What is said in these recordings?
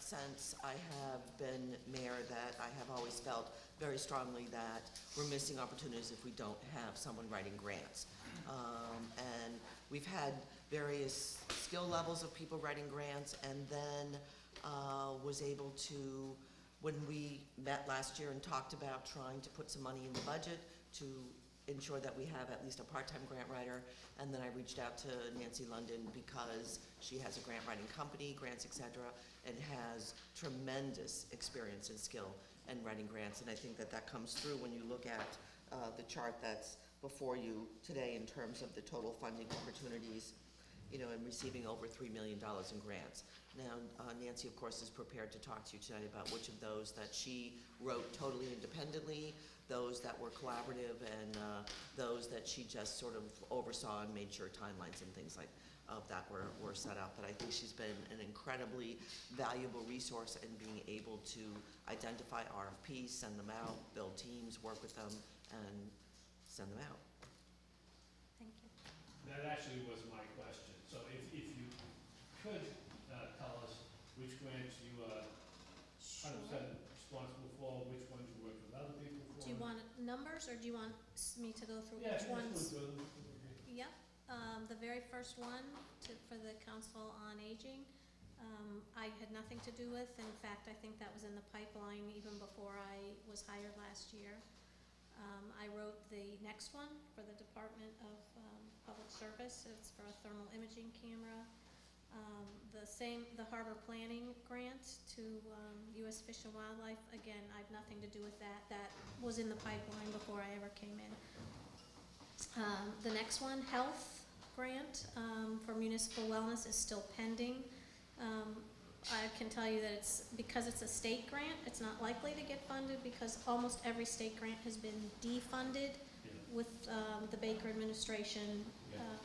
since I have been mayor that I have always felt very strongly that we're missing opportunities if we don't have someone writing grants. And we've had various skill levels of people writing grants, and then was able to, when we met last year and talked about trying to put some money in the budget to ensure that we have at least a part-time grant writer, and then I reached out to Nancy London because she has a grant writing company, grants, etc., and has tremendous experience and skill in writing grants, and I think that that comes through when you look at the chart that's before you today in terms of the total funding opportunities, you know, and receiving over $3 million in grants. Now, Nancy, of course, is prepared to talk to you tonight about which of those that she wrote totally independently, those that were collaborative, and those that she just sort of oversaw and made sure timelines and things like that were set up. But I think she's been an incredibly valuable resource in being able to identify RFPs, send them out, build teams, work with them, and send them out. Thank you. That actually was my question. So if you could tell us which grants you are 100% responsible for, which ones you work with other people for. Do you want numbers, or do you want me to go through Yeah, each one's? Yeah. Yep. The very first one for the Council on Aging, I had nothing to do with. In fact, I think that was in the pipeline even before I was hired last year. I wrote the next one for the Department of Public Service. It's for a thermal imaging camera. The Harbor Planning Grant to U.S. Fish and Wildlife. Again, I have nothing to do with that. That was in the pipeline before I ever came in. The next one, Health Grant for Municipal Wellness, is still pending. I can tell you that because it's a state grant, it's not likely to get funded because almost every state grant has been defunded with the Baker administration,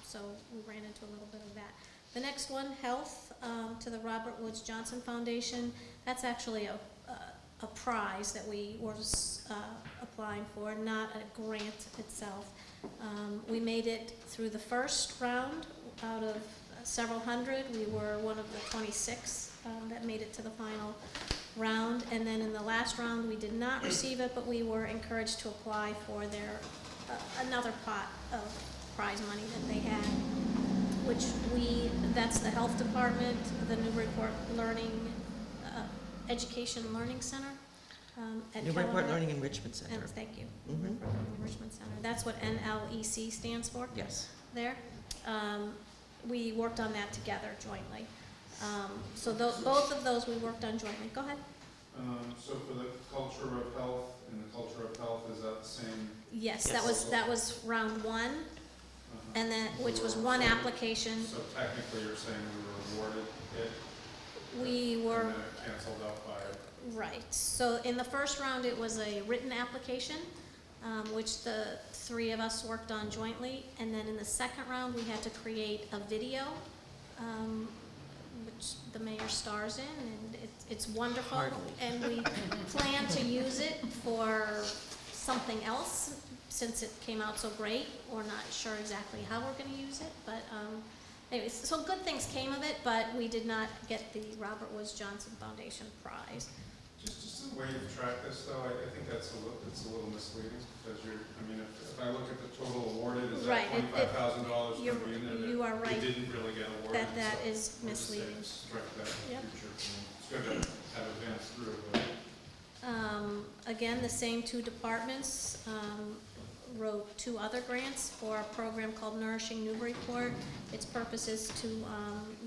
so we ran into a little bit of that. The next one, Health, to the Robert Woods Johnson Foundation. That's actually a prize that we were applying for, not a grant itself. We made it through the first round out of several hundred. We were one of the 26 that made it to the final round, and then in the last round we did not receive it, but we were encouraged to apply for their another pot of prize money that they had, which that's the Health Department, the Newburyport Learning Education Learning Center. Newburyport Learning Enrichment Center. Thank you. Newburyport Learning Enrichment Center. That's what NLEC stands for. Yes. There. We worked on that together jointly. So both of those we worked on jointly. Go ahead. So for the culture of health and the culture of health, is that the same? Yes, that was round one, and then which was one application. So technically, you're saying we were awarded it. We were. And then it canceled out by. Right. So in the first round, it was a written application, which the three of us worked on jointly, and then in the second round, we had to create a video, which the mayor stars in, and it's wonderful. Hardly. And we plan to use it for something else, since it came out so great. We're not sure exactly how we're going to use it, but anyways, so good things came of it, but we did not get the Robert Woods Johnson Foundation prize. Just the way you track this, though, I think it's a little misleading because if I look at the total awarded, is Right, that $25,000 per unit? You are right. We didn't really get awarded. That so is misleading. We'll just strike that in Yep. the future. It's good to have advanced through. But Again, the same two departments wrote two other grants for a program called Nourishing Newburyport. Its purpose is to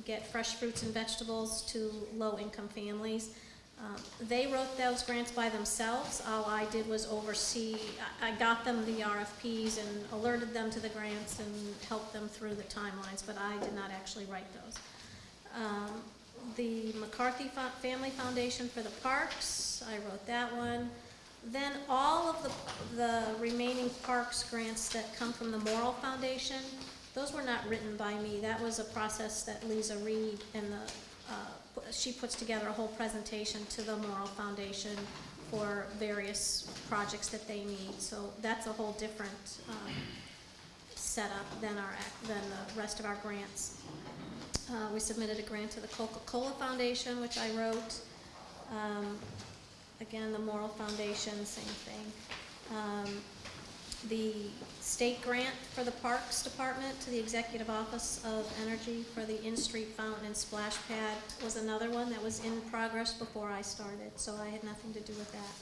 get fresh fruits and vegetables to low-income families. They wrote those grants by themselves. All I did was oversee. I got them the RFPs and alerted them to the grants and helped them through the timelines, but I did not actually write those. The McCarthy Family Foundation for the Parks, I wrote that one. Then all of the remaining parks grants that come from the Morrill Foundation, those were not written by me. That was a process that Lisa Reed and she puts together a whole presentation to the Morrill Foundation for various projects that they need. So that's a whole different setup than the rest of our grants. We submitted a grant to the Coca-Cola Foundation, which I wrote. Again, the Moral Foundation, same thing. The state grant for the Parks Department to the Executive Office of Energy for the in-street fountain and splash pad was another one that was in progress before I started, so I had nothing to do with that.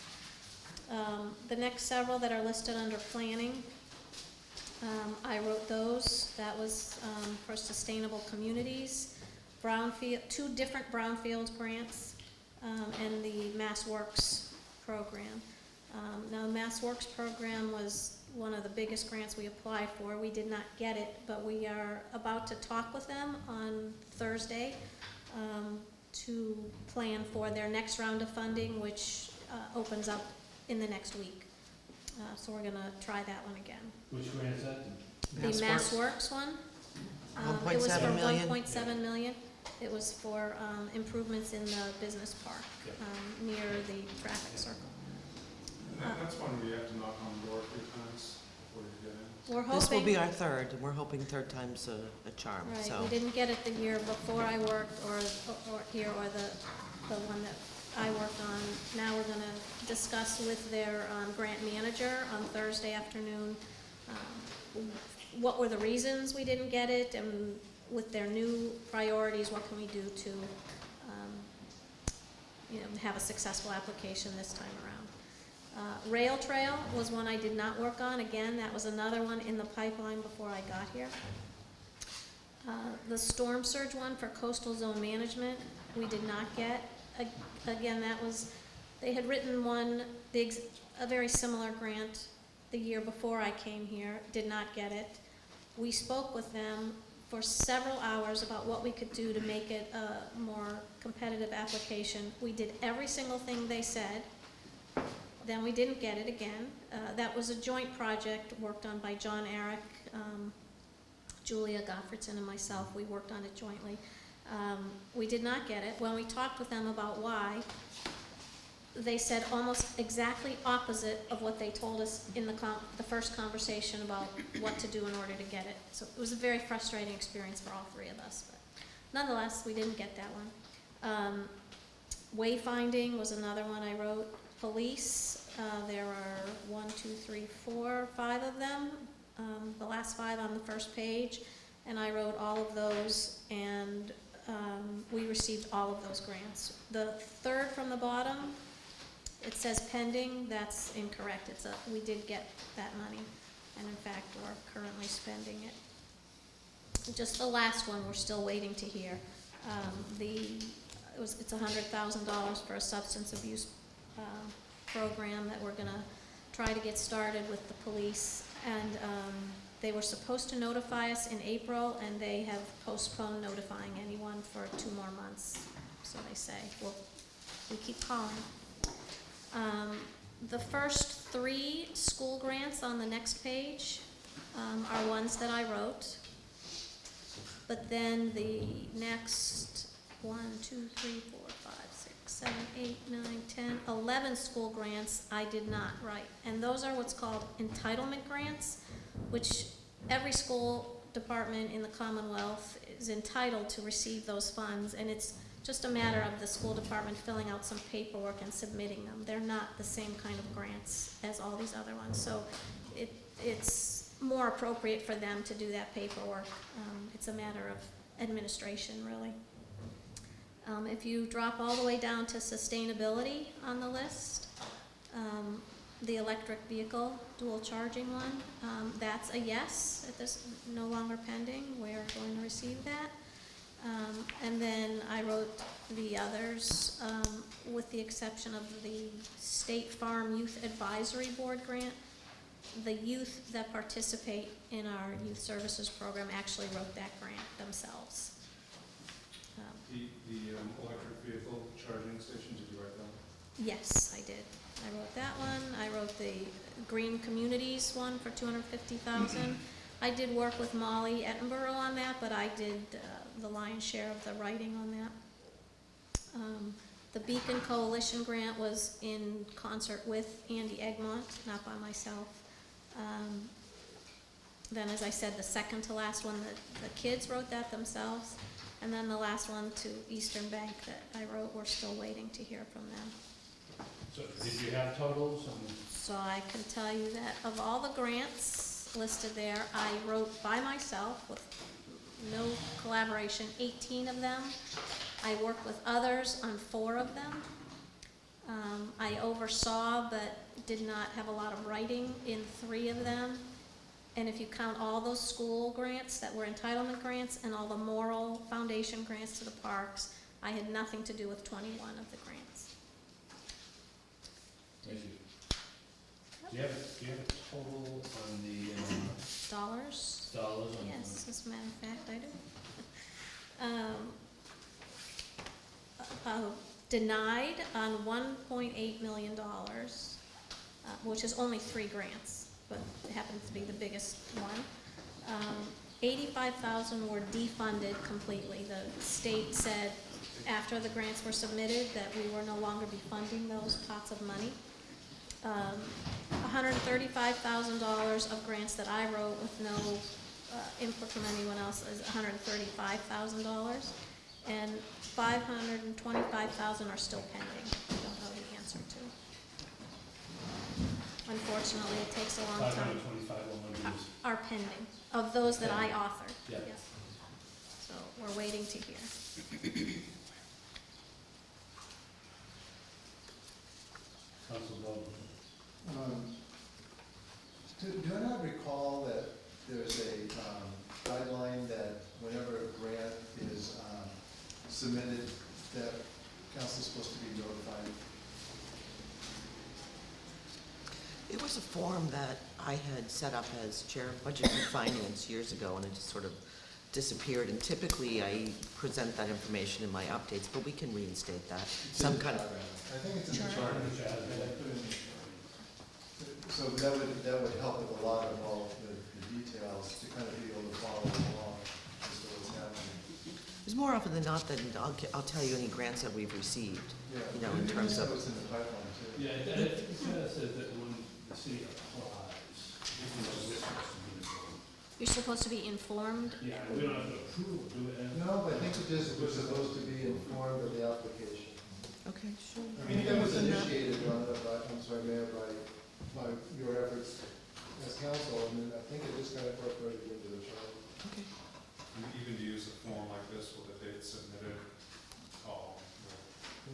The next several that are listed under planning, I wrote those. That was for sustainable communities, brownfield, 2 different brownfield grants, and the Mass Works program. Now, the Mass Works program was one of the biggest grants we applied for. We did not get it, but we are about to talk with them on Thursday to plan for their next round of funding, which opens up in the next week. So we're gonna try that one again. Which grant is that? The Mass Works one. It was for 1.7 million. It was for improvements in the business park, near the traffic circle. And that's one where you have to knock on the door 3 times before you get in. We're hoping. This will be our third, and we're hoping third time's a charm, Right, so. we didn't get it the year before I worked, or here, or the one that I worked on. Now we're gonna discuss with their grant manager on Thursday afternoon, what were the reasons we didn't get it, and with their new priorities, what can we do to, have a successful application this time around. Rail Trail was one I did not work on. Again, that was another one in the pipeline before I got here. The storm surge one for coastal zone management, we did not get. Again, that was, they had written one, a very similar grant the year before I came here, did not get it. We spoke with them for several hours about what we could do to make it a more competitive application. We did every single thing they said. Then we didn't get it again. That was a joint project worked on by John Eric, Julia Goffredson, and myself. We worked on it jointly. We did not get it. When we talked with them about why, they said almost exactly opposite of what they told us in the first conversation about what to do in order to get it. So it was a very frustrating experience for all 3 of us. But nonetheless, we didn't get that one. Wayfinding was another one I wrote. Police, there are 1, 2, 3, 4, 5 of them. The last 5 on the first page, and I wrote all of those, and we received all of those grants. The third from the bottom, it says pending. That's incorrect. We did get that money, and in fact, we're currently spending it. Just the last one, we're still waiting to hear. It's $100,000 for a substance abuse program that we're gonna try to get started with the police, and they were supposed to notify us in April, and they have postponed notifying anyone for 2 more months, so they say. We keep calling. The first 3 school grants on the next page are ones that I wrote, but then the next 1, 2, 3, 4, 5, 6, 7, 8, 9, 10, 11 school grants I did not write. And those are what's called entitlement grants, which every school department in the Commonwealth is entitled to receive those funds, and it's just a matter of the school department filling out some paperwork and submitting them. They're not the same kind of grants as all these other ones, so it's more appropriate for them to do that paperwork. It's a matter of administration, really. If you drop all the way down to sustainability on the list, the electric vehicle dual charging one, that's a yes. It is no longer pending. We're going to receive that. And then I wrote the others, with the exception of the State Farm Youth Advisory Board grant. The youth that participate in our youth services program actually wrote that grant themselves. The electric vehicle charging station, did you write that one? Yes, I did. I wrote that one. I wrote the Green Communities one for $250,000. I did work with Molly Ettenborough on that, but I did the lion's share of the writing on that. The Beacon Coalition grant was in concert with Andy Egmont, not by myself. Then, as I said, the second to last one, the kids wrote that themselves. And then the last one to Eastern Bank that I wrote, we're still waiting to hear from them. So did you have totals? So I can tell you that of all the grants listed there, I wrote by myself with no collaboration, 18 of them. I worked with others on 4 of them. I oversaw but did not have a lot of writing in 3 of them. And if you count all those school grants that were entitlement grants and all the moral foundation grants to the parks, I had nothing to do with 21 of the grants. Thank you. Do you have a total on the, Dollars? dollars on? Yes, as a matter of fact, I do. Denied on $1.8 million, which is only 3 grants, but it happens to be the biggest one. 85,000 were defunded completely. The state said after the grants were submitted that we were no longer be funding those pots of money. $135,000 of grants that I wrote with no input from anyone else is $135,000, and $525,000 are still pending. I don't know the answer to. Unfortunately, it takes a long time. 525 100 is. Are pending, of those that I authored. Yeah. Yes. So we're waiting to hear. Council Baldwin. Do I not recall that there's a guideline that whenever a grant is submitted, that council's supposed to be notified? It was a form that I had set up as Chair of Budget and Finance years ago, and it just sort of disappeared. And typically, I present that information in my updates, but we can reinstate that. It's in Some the kind of, charter. I think it's in the Charter. charter. So that would help with a lot of all the details to kind of be able to follow along as to what's happening. it's more often than not that I'll tell you any grants that we've received. Yeah. You know, in terms of- What's in the pipeline too. Yeah, I think it kind of says that when the city applies, this is what we're supposed to be doing. You're supposed to be informed. Yeah, we don't have to approve, do it. No, but I think it is, we're supposed to be informed of the application. Okay, sure. I mean, that was initiated by, I'm sorry, Mayor, by your efforts as council, and then I think it just got incorporated into the charter. Okay. Even to use a form like this with the date submitted, You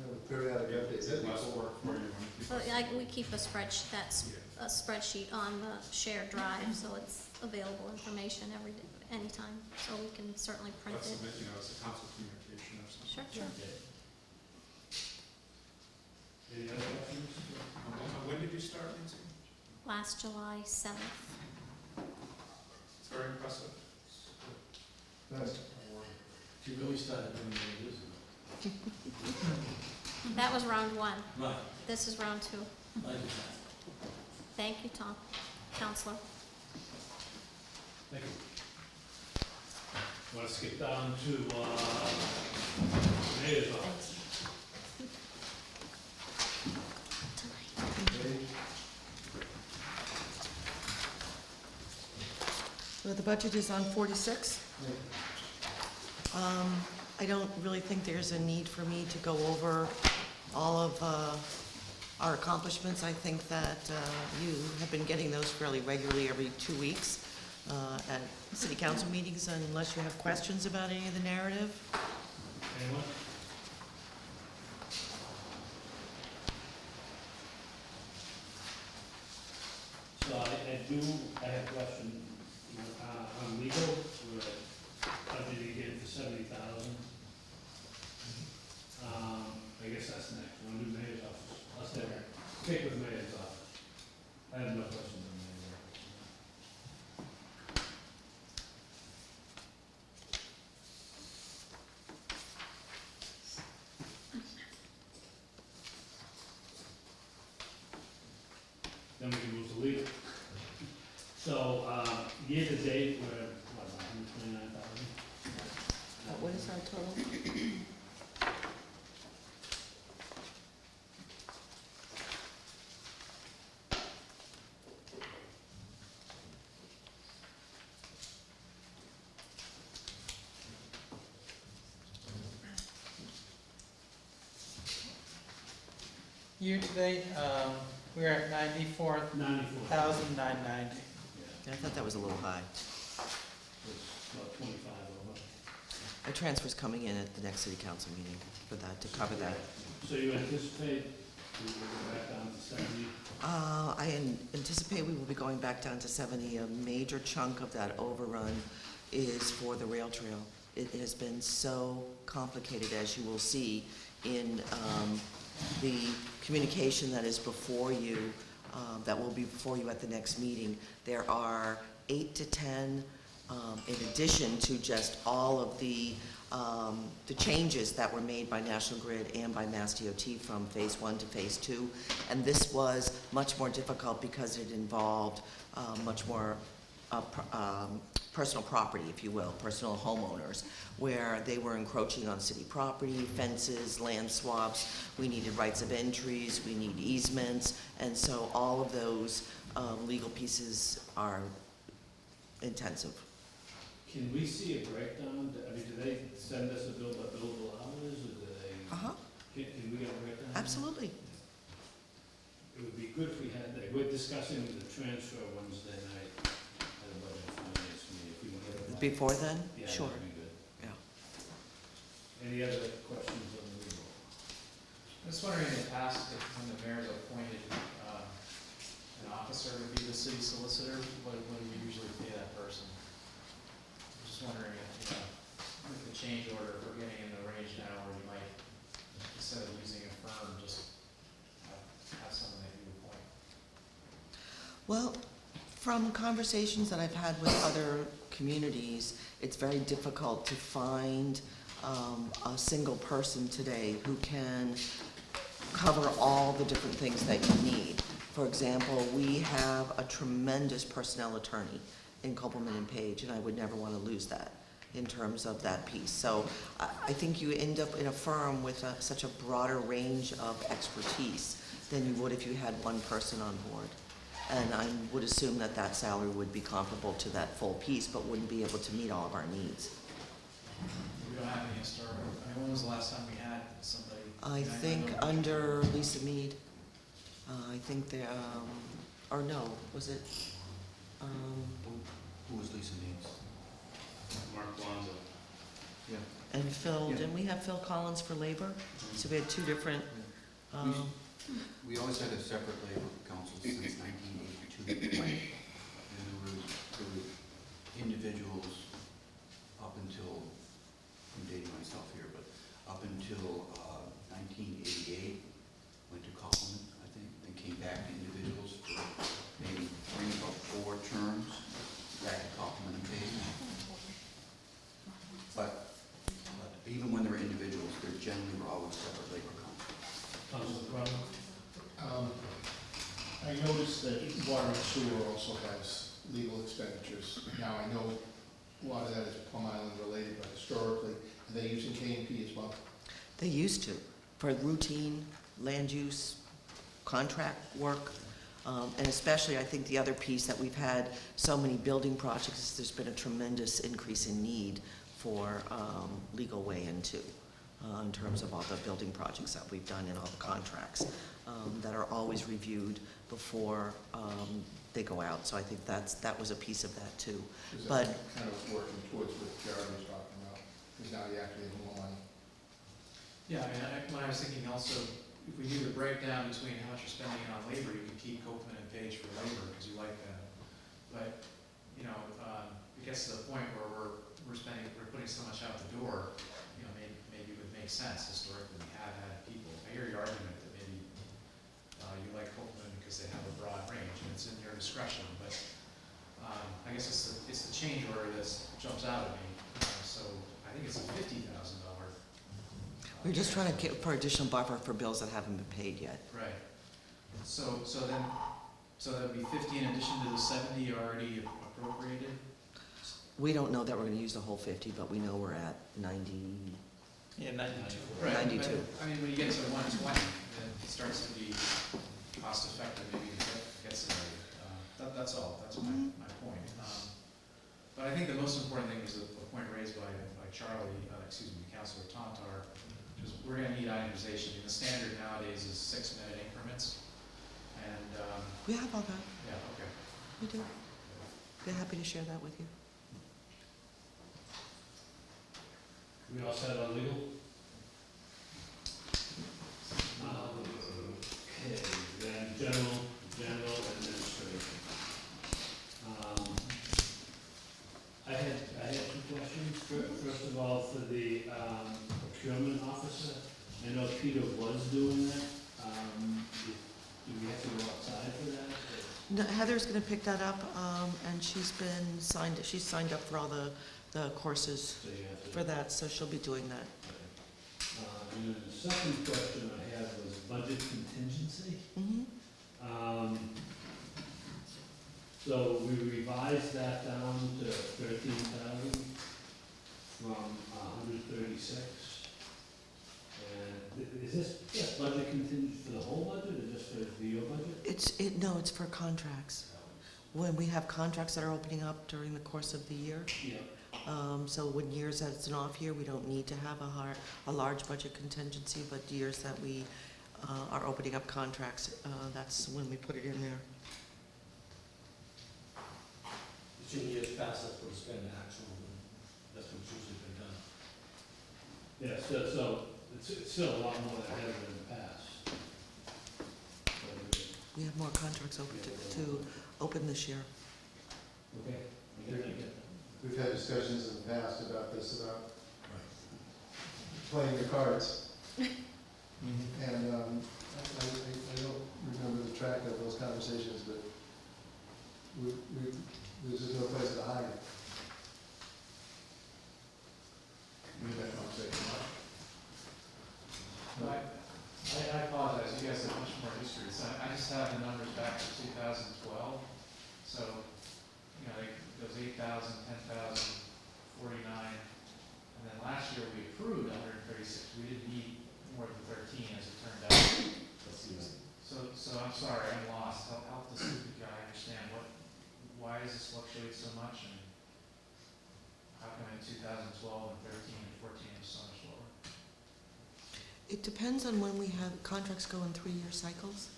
know, periodic updates. it less work for you when people. Well, we keep a spreadsheet, a spreadsheet on the shared drive, so it's available information anytime, so we can certainly print Let's it. submit, as a council communication or something. Sure. Any other questions? When did you start, Lindsay? Last July 7th. It's very impressive. Nice. She really started doing what it is. That was round 1. Right, This is round 2. like that. Thank you, Tom, Counselor. Thank you. Want to skip down to, mayor's office? So the budget is on 46. I don't really think there's a need for me to go over all of our accomplishments. I think that you have been getting those fairly regularly every 2 weeks at city council meetings, unless you have questions about any of the narrative. Anyone? So I have a question, on legal, we're budgeting again for 70,000. I guess that's next, we'll do mayor's office, I'll stick with mayor's office. I have no questions on mayor's office. Then we can move to legal. So, year to date, we're, what, 129,000? What is our total? year-to-date, we're at 94,990. 94. Yeah, I thought that was a little high. It's about 25 over. A transfer's coming in at the next city council meeting for that, to cover that. So you anticipate we will go back down to 70? Anticipate we will be going back down to 70. A major chunk of that overrun is for the rail trail. It has been so complicated, as you will see in the communication that is before you, that will be before you at the next meeting. There are 8 to 10, in addition to just all of the changes that were made by National Grid and by Mass DOT from Phase 1 to Phase 2. And this was much more difficult because it involved much more personal property, if you will, personal homeowners, where they were encroaching on city property, fences, land swaps. We needed rights of entries, we need easements, and so all of those legal pieces are intensive. Can we see a breakdown? I mean, do they send us a bill by billable hours, or do they? Uh-huh, Can we get a breakdown? absolutely. It would be good if we had that. We're discussing the transfer Wednesday night at a budget and finance meeting. If we can get it. Before then? Yeah, Sure. that'd be good. Yeah. Any other questions on the legal? I was wondering in the past, if when the mayor's appointed, an officer to be the city solicitor, what do you usually pay that person? Just wondering if, with the change order, if we're getting in the range now where you might, instead of using a firm, just have someone that you appoint. Well, from conversations that I've had with other communities, it's very difficult to find a single person today who can cover all the different things that you need. For example, we have a tremendous personnel attorney in Copeland and Page, and I would never want to lose that in terms of that piece. So I think you end up in a firm with such a broader range of expertise than you would if you had one person on board. And I would assume that that salary would be comparable to that full piece, but wouldn't be able to meet all of our needs. We don't have any historical, I mean, when was the last time we had somebody? I think under Lisa Mead, I think there, or no, was it, Who was Lisa Means? Mark Lonzo. Yeah. and Phil, Yeah. didn't we have Phil Collins for labor? So we had two different, We always had a separate labor council since 1982. And there were individuals up until, I'm dating myself here, but up until 1988, went to Copeland, I think, and came back to individuals for maybe 3 or 4 terms, back to Copeland and Page. But even when they were individuals, there generally were always separate labor councils. Council Crum? I noticed that water and sewer also has legal expenditures. Now, I know a lot of that is Plum Island related, but historically, are they using K&P as well? they used to, for routine land use, contract work. And especially, I think the other piece that we've had so many building projects, there's been a tremendous increase in need for legal weigh-in too, in terms of all the building projects that we've done and all the contracts that are always reviewed before they go out. So I think that was a piece of that too. Is But- that kind of working towards what Jared was talking about? Because now you actually have more money. Yeah, I mean, when I was thinking also, if we do the breakdown between how much you're spending on labor, you could keep Copeland and Page for labor, because you like that. But, you know, it gets to the point where we're putting so much out the door, you know, maybe it would make sense historically, we have had people. I hear your argument that maybe you like Copeland because they have a broad range, and it's in your discretion, but I guess it's the change order that jumps out at me. So I think it's a $50,000. We're just trying to get for additional buffer for bills that haven't been paid yet. Right. So that'd be 50 in addition to the 70 already appropriated? We don't know that we're gonna use the whole 50, but we know we're at 90, Yeah, 92. Right, 92. but, I mean, when you get to 120, then it starts to be cost effective, maybe to get somebody. That's all, that's my point. But I think the most important thing was the point raised by Charlie, Councilor Tantar, because we're gonna need itemization. The standard nowadays is 6-minute increments, and, We have all that, yeah, okay. we do. We're happy to share that with you. We all set on legal? Okay, then general administration. I had two questions. First of all, for the procurement officer, I know Peter was doing that. Do we have to go outside for that? No, Heather's gonna pick that up, and she's signed up for all the courses So you have to. for that, so she'll be doing that. And then the second question I had was budget contingency. Mhm. So we revised that down to 13,000 from 136. And is this just budget contingency for the whole budget or just for your budget? No, it's for contracts. When we have contracts that are opening up during the course of the year, Yeah. so when years that it's an off year, we don't need to have a large budget contingency, but years that we are opening up contracts, that's when we put it in there. It's in years past, that's what's been actual, and that's what's usually been done. Yeah, so it's still a lot more than it has been in the past. We have more contracts open to open this year. Okay. We've had discussions in the past about this, about playing your cards. And I don't remember the track of those conversations, but there's just no place to hide. Move that conversation up. I apologize, you guys have much more history, so I just have the numbers back to 2012. So, you know, those 8,000, 10,000, 49, and then last year we approved 136. We didn't need more than 13, as it turned out. So I'm sorry, I'm lost. Help the stupid guy understand why does this fluctuate so much, and how come in 2012 and 13 and 14 it was so much lower? It depends on when we have, contracts go in 3-year cycles.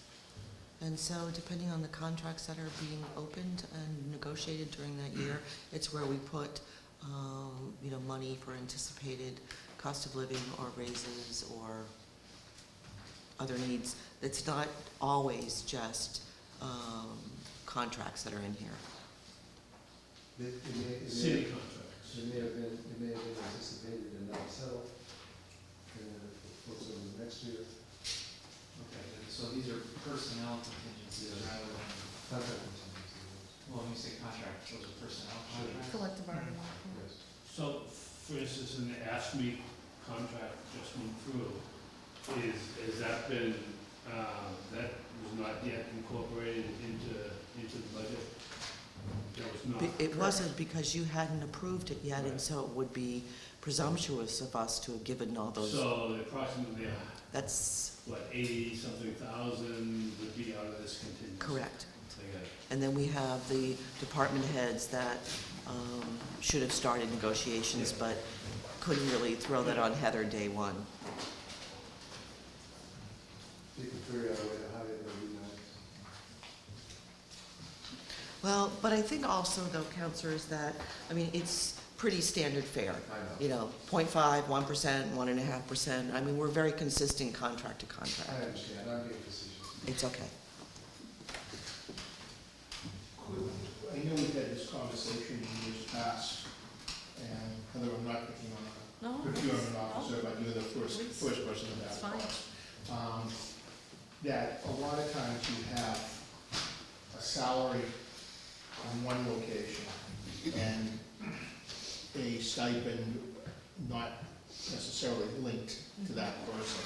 And so depending on the contracts that are being opened and negotiated during that year, it's where we put, money for anticipated cost of living or raises or other needs. It's not always just, contracts that are in here. City contracts. It may have been anticipated and not settled, and it goes over the next year. Okay, so these are personnel contingencies rather than, Contract contingency. well, when you say contract, those are personnel Sure. contracts? Collective bargaining. Yes. So, for instance, in the ASME contract just went through, has that been, that was not yet incorporated into the budget? That was not. It wasn't because you hadn't approved it yet, and so it would be presumptuous of us to have given all those. So approximately, That's 80-something thousand would be out of this contingency? correct. So I got it. And then we have the department heads that should have started negotiations, but couldn't really throw that on Heather day one. You can figure out a way to hide it, that'd be nice. Well, but I think also though, counselors, that, it's pretty standard fare. I know. 0.5, 1%, 1.5%. We're very consistent contract to I contract. understand, I'm being facetious. It's okay. I know we've had this conversation in years past, and Heather, I'm not picking on No, a procurement officer, but you're the first Please. person to It's that. fine. That a lot of times you have a salary on one location and a stipend not necessarily linked to that person.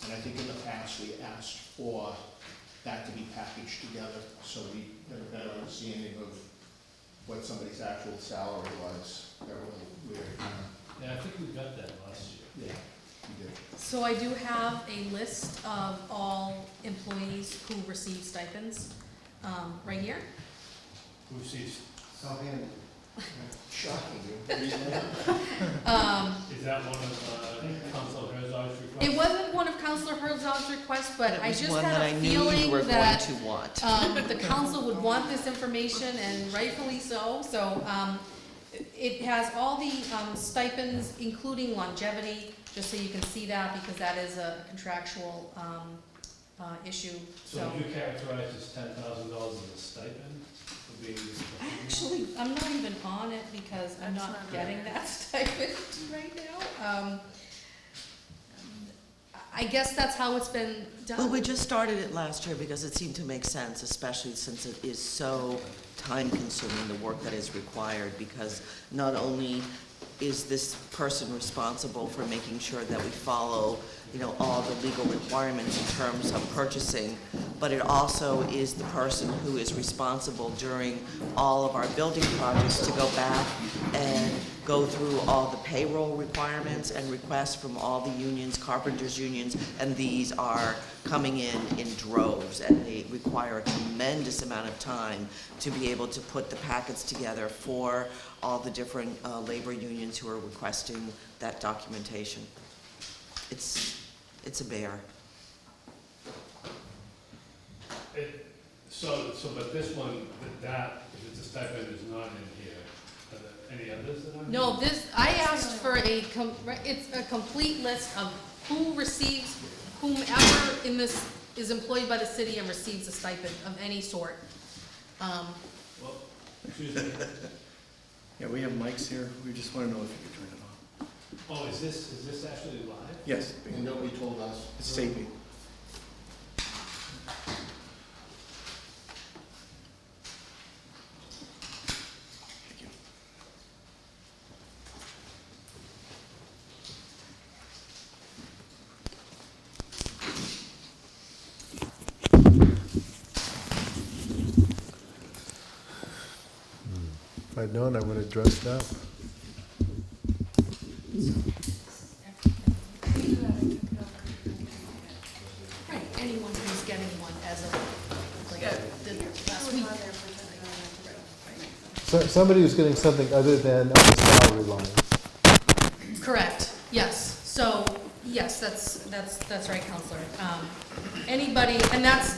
And I think in the past, we asked for that to be packaged together, so we had a better understanding of what somebody's actual salary was. That was weird. Yeah, I think we got that last year. Yeah, we did. So I do have a list of all employees who receive stipends, right here. Who sees, How handy. Shocking. Is that one of Council Herzog's requests? It wasn't one of Counselor Herzog's requests, but It I was just one that I had a knew you feeling were going that to want. the council would want this information, and rightfully so. So it has all the stipends, including longevity, just so you can see that, because that is a contractual issue. So would you characterize this $10,000 as a stipend for being? Actually, I'm not even on it because I'm not getting that stipend right now. I guess that's how it's been done. Well, we just started it last year because it seemed to make sense, especially since it is so time-consuming, the work that is required, because not only is this person responsible for making sure that we follow, all the legal requirements in terms of purchasing, but it also is the person who is responsible during all of our building projects to go back and go through all the payroll requirements and requests from all the unions, carpenters unions, and these are coming in droves, and they require a tremendous amount of time to be able to put the packets together for all the different labor unions who are requesting that documentation. It's a bear. But this one, if it's a stipend, is not in here. Are there any others that are? No, I asked for it's a complete list of whomever in this is employed by the city and receives a stipend of any sort. Well, excuse me. Yeah, we have mics here. We just want to know if you could turn it on. Oh, is this actually live? Yes, And nobody told us. it's taping. Thank you. If I'd known, I would have dressed up. Right, anyone who's getting one as of the last week. So, somebody who's getting something other than a salary line. Correct, yes. So, yes, that's right, Counselor. Anybody, and that's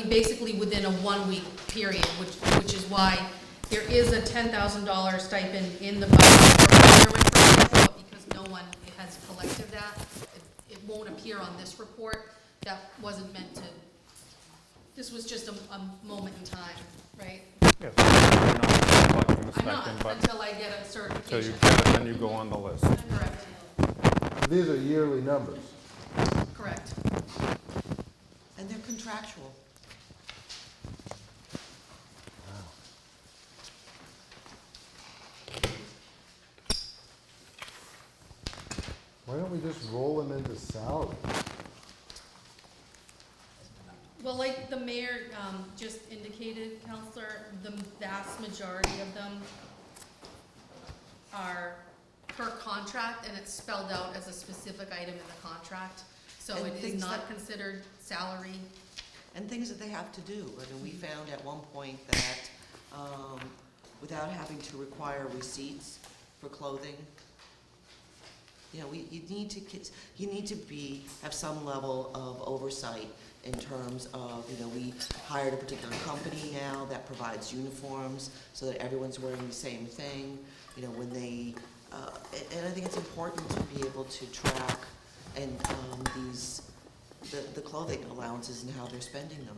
basically within a 1-week period, which is why there is a $10,000 stipend in the budget for retirement programs, but because no one has collected that, it won't appear on this report. That wasn't meant to, this was just a moment in time, right? Yes, you're not collecting the I'm not, stipend, but until I get a until certification. you get it, then you go on the list. Correct, These are yearly numbers. correct. And they're contractual. Why don't we just roll them into salary? Well, like the mayor just indicated, Counselor, the vast majority of them are per contract, and it's spelled out as a specific item in the contract. So And it is things not that- considered salary. And things that they have to do. I mean, we found at one point that without having to require receipts for clothing, you need to have some level of oversight in terms of, we hired a particular company now that provides uniforms so that everyone's wearing the same thing, when they, and I think it's important to be able to track and the clothing allowances and how they're spending them.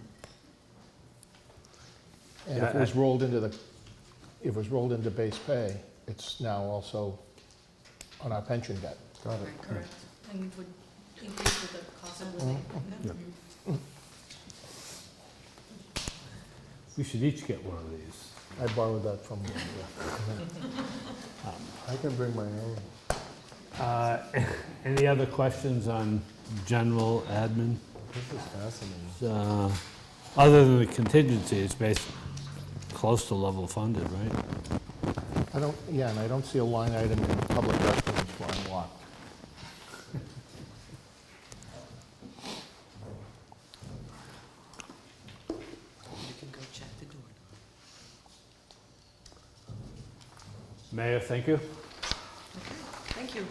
And if it was rolled into base pay, it's now also on our pension debt. Got it. Right, correct. And would increase with the cost of living. We should each get one of these. I borrowed that from, I can bring my own. Any other questions on general admin? This is fascinating. Other than the contingency, it's basically close to level funded, right? and I don't see a line item in public restrooms for unlocked. You can go check the door. Mayor, thank you. Thank you.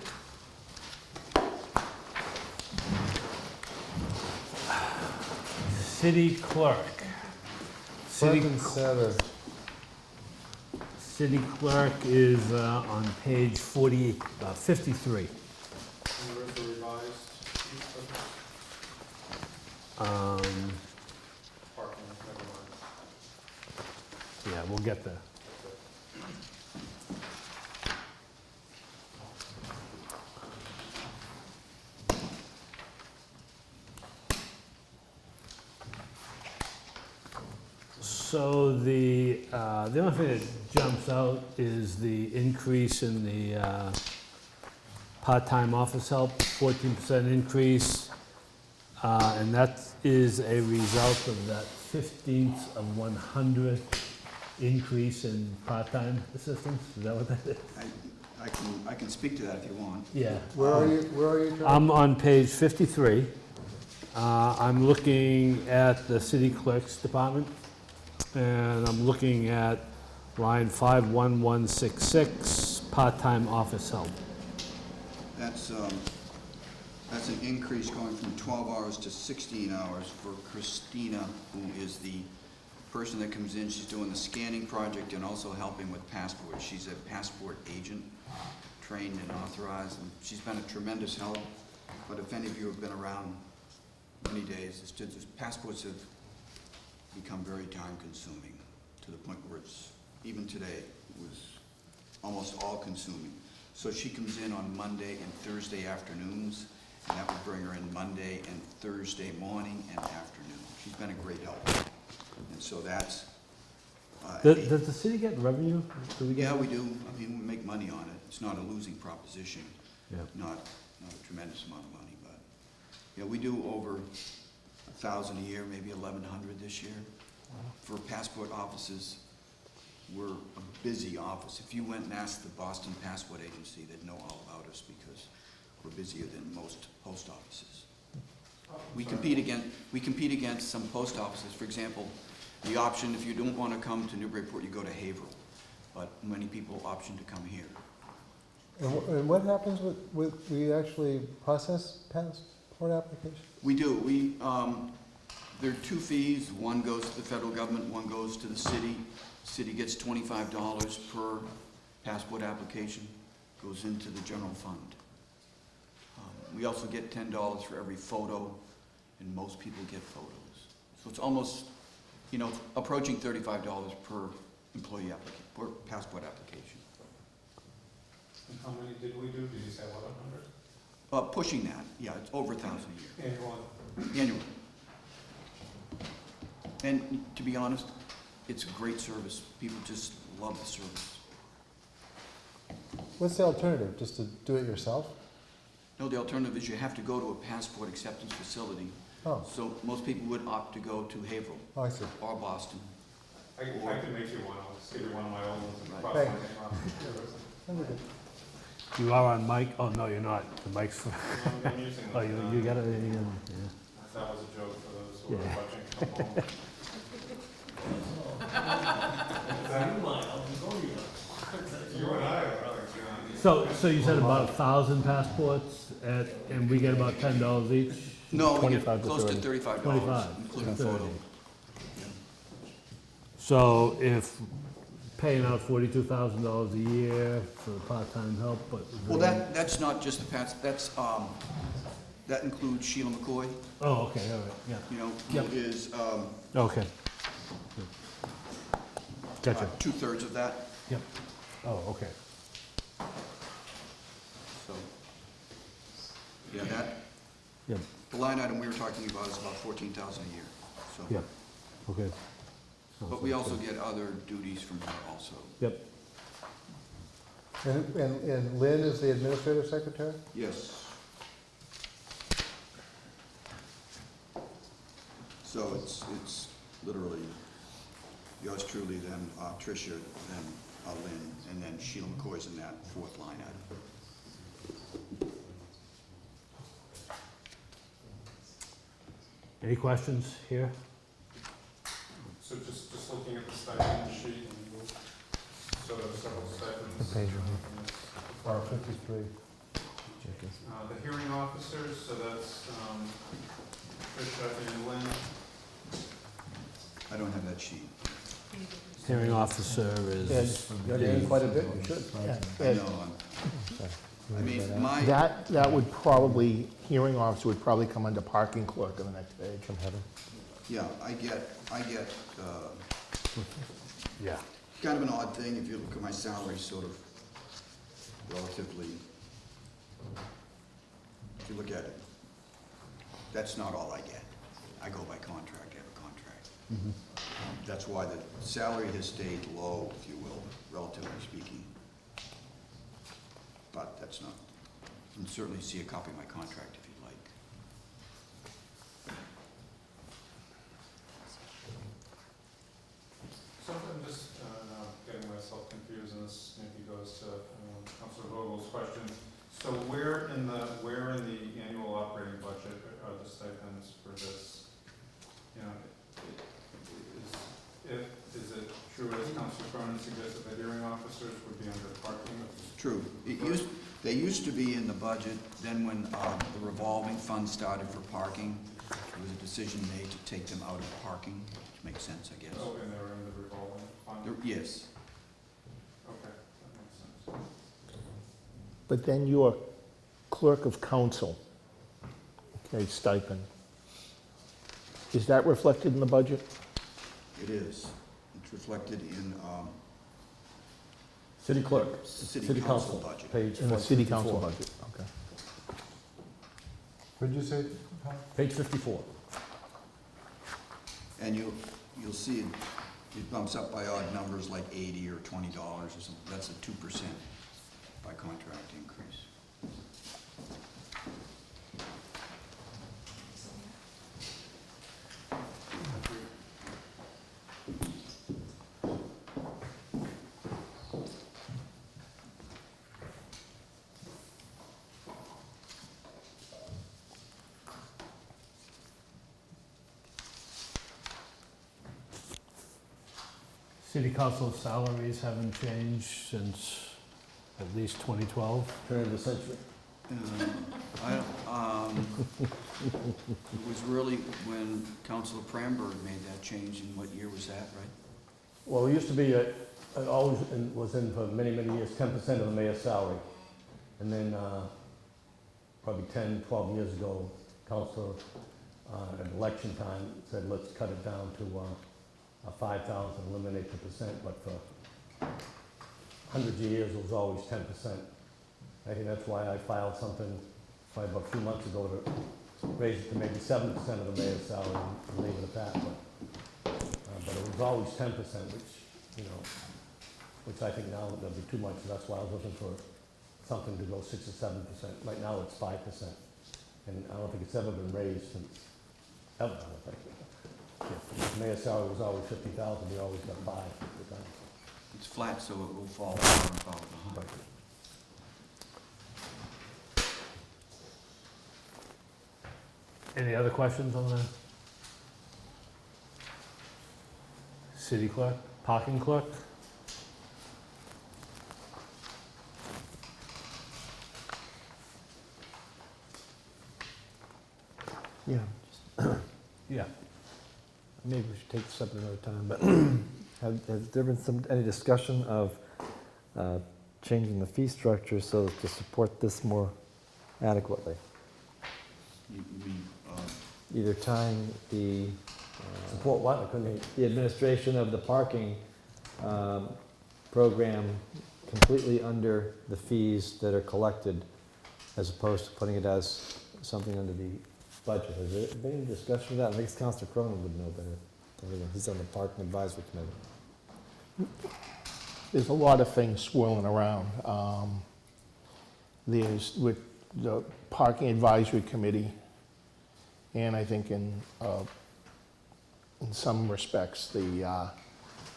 City clerk. City Front and center. City clerk is on page 53. And where's the revised? Parking, never mind. Yeah, we'll get there. So the only thing that jumps out is the increase in the part-time office help, 14% increase. And that is a result of that 15th of 100th increase in part-time assistants. Is that what that is? I can speak to that if you want. Yeah. Where are you, John? I'm on page 53. I'm looking at the city clerk's department, and I'm looking at line 51166, part-time office help. That's an increase going from 12 hours to 16 hours for Christina, who is the person that comes in. She's doing the scanning project and also helping with passports. She's a passport agent, trained and authorized, and she's been a tremendous help. But if any of you have been around many days, passports have become very time-consuming to the point where it's, even today, it was almost all-consuming. So she comes in on Monday and Thursday afternoons, and that would bring her in Monday and Thursday morning and afternoon. She's been a great help. And so that's... Does the city get revenue? Yeah, we do. I mean, we make money on it. It's not a losing proposition. Yeah. Not a tremendous amount of money, but, yeah, we do over 1,000 a year, maybe 1,100 this year. For passport offices, we're a busy office. If you went and asked the Boston Passport Agency, they'd know all about us because we're busier than most post offices. We compete against some post offices. For example, the option, if you don't want to come to Newburyport, you go to Haverhill. But many people option to come here. And what happens with, we actually process passport applications? We do. There are two fees. One goes to the federal government, one goes to the city. City gets $25 per passport application, goes into the general fund. We also get $10 for every photo, and most people get photos. So it's almost, approaching $35 per employee per passport application. And how many did we do? Did you say 1,100? Pushing that, yeah, it's over 1,000 a year. Annually. And to be honest, it's a great service. People just love the service. What's the alternative? Just to do it yourself? No, the alternative is you have to go to a passport acceptance facility. Oh. So most people would opt to go to Haverhill. Oh, I see. Or Boston. I can make you one. I'll just give you one of my old ones and Right. cross my Thanks. name off. You are on mic? Oh, no, you're not. The mic's for... I'm using Oh, this, you got it? Yeah. That was a joke for those who Yeah. are watching from home. You and I are, So you said about 1,000 passports, and we get about $10 each? No, we get 25 close to $30. $35, 25, including 30. photo. So if paying out $42,000 a year for part-time help, but... Well, that's not just the that includes Sheila McCoy, Oh, okay, all right, yeah. who is Okay. Gotcha. 2/3 of that. Yep. Oh, okay. So, yeah, that, Yep, the line item we were talking about is about $14,000 a year. So, yep, okay. but we also get other duties from her also. Yep. And Lynn is the administrative secretary? Yes. So it's literally yours truly, then Tricia, then Lynn, and then Sheila McCoy's in that fourth line item. Any questions here? So just looking at the stipend sheet, so so there are several stipends. Page from this. 53. The hearing officers, so that's Bishop and Lynn. I don't have that sheet. Hearing officer is. You're getting quite a bit, you should. I know, I mean, my, That would probably, hearing officer would probably come under parking clerk on the next page. From heaven. yeah, I get, Yeah. kind of an odd thing, if you look at my salary, sort of relatively, if you look at it, that's not all I get. I go by contract, I have a contract. That's why the salary has stayed low, if you will, relatively speaking. But that's not, you can certainly see a copy of my contract if you'd like. So I'm just getting myself confused, and this maybe goes to Councilor Vogel's question. So where in the annual operating budget are the stipends for this? You know, is it true as Councilor Cronin suggested that hearing officers would be under parking? True. They used to be in the budget, then when the revolving fund started for parking, there was a decision made to take them out of parking, which makes sense, I guess. Oh, and they were in the revolving fund? Yes. Okay, that makes sense. But then your clerk of council, okay, stipend, is that reflected in the budget? It is. It's reflected in City clerk. city council budget. Page In the city council 54. budget, okay. What did you say? Page 54. And you'll see it bumps up by odd numbers like $80 or $20 or something. That's a 2% by contract increase. City council salaries haven't changed since at least 2012. Turn of the century. It was really when Councilor Pramberg made that change, and what year was that, right? Well, it used to be, it always was in for many, many years, 10% of the mayor's salary. And then probably 10, 12 years ago, council at election time said, let's cut it down to 5,000, eliminate the percent, but for hundreds of years, it was always 10%. I think that's why I filed something probably about a few months ago to raise it to maybe 7% of the mayor's salary and leave it at that. But it was always 10%, which I think now that'll be too much. That's why I was looking for something to go 6 or 7%. Right now, it's 5%. And I don't think it's ever been raised since, ever, I don't think. The mayor's salary was always 50,000, we always got 5 at the time. It's flat, so it will fall about behind. Any other questions on the city clerk, parking clerk? Yeah, Yeah. maybe we should take this up another time, but has there been any discussion of changing the fee structure so as to support this more adequately? You mean, Either tying the Support what? I couldn't hear you. the administration of the parking program completely under the fees that are collected, as opposed to putting it as something under the budget. Has there been any discussion of that? I think Councilor Cronin would know better. He's on the Parking Advisory Committee. There's a lot of things swirling around. There's with the Parking Advisory Committee, and I think in some respects, the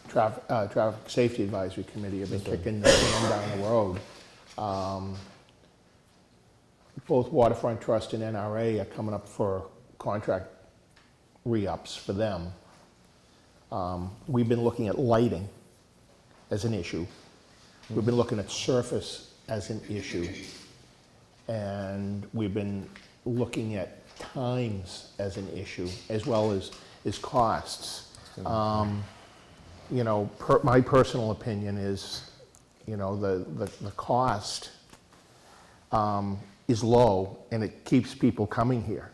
Traffic Safety Advisory Committee have been kicking the can down the road. Both Waterfront Trust and NRA are coming up for contract re-ups for them. We've been looking at lighting as an issue, We've been looking at surface as an issue. And we've been looking at times as an issue, as well as costs. You know, my personal opinion is, you know, the cost is low, and it keeps people coming here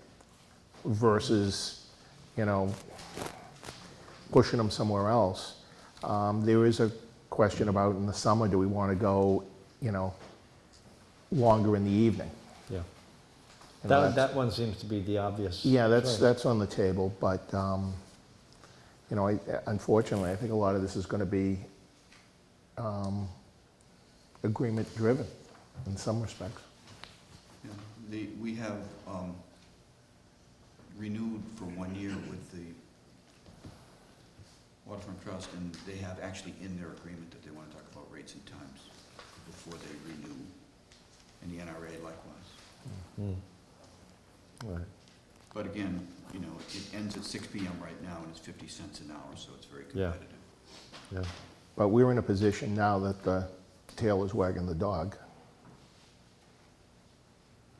versus, you know, pushing them somewhere else. There is a question about in the summer, do we want to go, you know, longer in the evening? Yeah. You know, That one seems to be the obvious. Yeah, choice. that's on the table, but, you know, unfortunately, I think a lot of this is gonna be, agreement-driven in some respects. Yeah, we have renewed for 1 year with the Waterfront Trust, and they have actually in their agreement that they want to talk about rates and times before they renew, and the NRA likewise. Right. But again, you know, it ends at 6 PM right now, and it's 50 cents an hour, so it's very Yeah. competitive. Yeah. But we're in a position now that the tail is wagging the dog.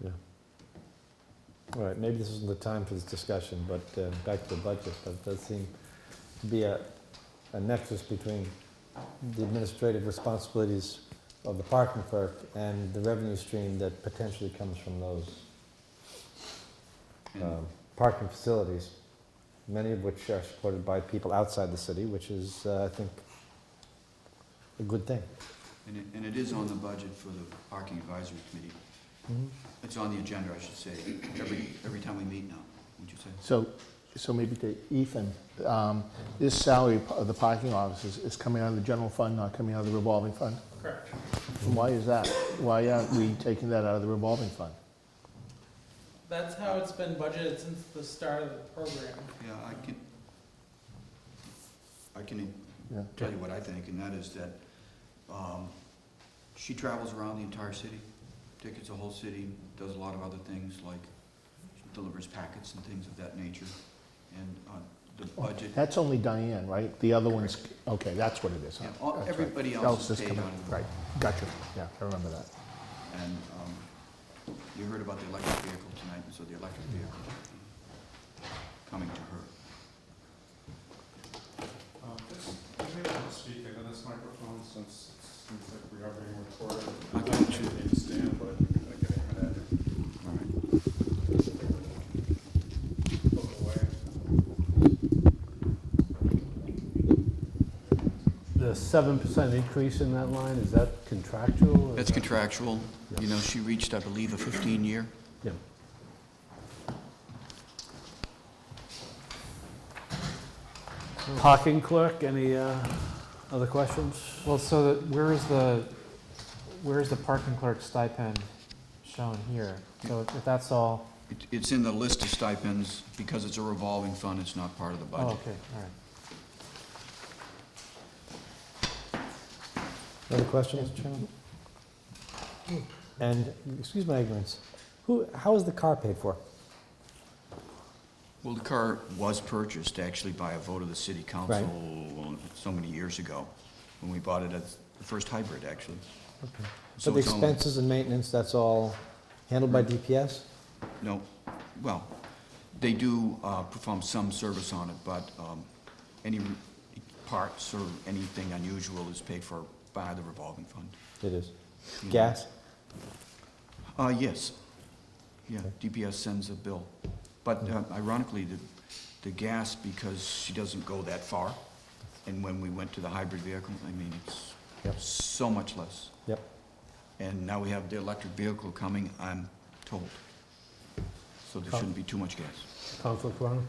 Yeah. All right, maybe this isn't the time for this discussion, but back to the budget, but it does seem to be a nexus between the administrative responsibilities of the parking clerk and the revenue stream that potentially comes from those And parking facilities, many of which are supported by people outside the city, which is, I think, a good thing. and it is on the budget for the Parking Advisory Committee. It's on the agenda, I should say, every time we meet now, would you say? So maybe to Ethan, this salary of the parking officers is coming out of the general fund, not coming out of the revolving fund? Correct. And why is that? Why aren't we taking that out of the revolving fund? That's how it's been budgeted since the start of the program. Yeah, I can Yeah. tell you what I think, and that is that she travels around the entire city, tickets the whole city, does a lot of other things, like she delivers packets and things of that nature. And the budget, That's only Diane, right? The other one's, okay, that's what it is, huh? yeah, That's right. everybody else is paid coming- on. Right, gotcha, yeah, I remember that. And you heard about the electric vehicle tonight, and so the electric vehicle coming to her. Maybe I'll speak into this microphone since it seems like we are being recorded. I I thought don't need to stand, but I get it at it. All right. Look away. The 7% increase in that line, is that contractual? or is That's that- contractual. You know, she reached, I believe, a 15-year. Yeah. Parking clerk, any other questions? Well, so where is the parking clerk stipend shown here? So if that's all, It's in the list of stipends. Because it's a revolving fund, it's not part of the oh, budget. okay, all right. Other questions, Mr. Chairman? And, excuse my ignorance, how is the car paid for? Well, the car was purchased actually by a vote of the city council so many years ago, when we bought it as the first hybrid, actually. Okay. So But the it's only- expenses and maintenance, that's all handled by DPS? No, well, they do perform some service on it, but any parts or anything unusual is paid for by the revolving fund. It is. Yeah. Gas? Yes. Yeah, DPS sends a bill. But ironically, the gas, because she doesn't go that far, and when we went to the hybrid vehicle, I mean, it's Yep. so much less. Yep. And now we have the electric vehicle coming, I'm told. So there shouldn't be too much gas. Councilor Cronin?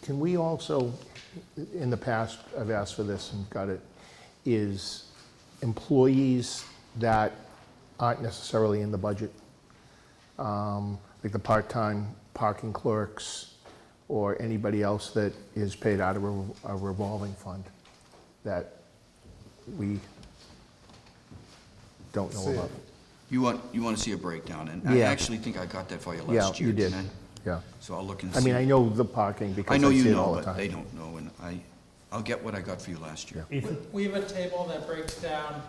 Can we also, in the past, I've asked for this and got it, is employees that aren't necessarily in the budget, like the part-time parking clerks or anybody else that is paid out of a revolving fund that we don't know about? You want to see a breakdown, and I Yeah. actually think I got that for you Yeah, last year, you did. didn't I? Yeah. So I'll look and see. I mean, I know the parking because I I know you see it know, all the but they time. don't know, and I'll get what I got for you last year. Ethan? We have a table that breaks down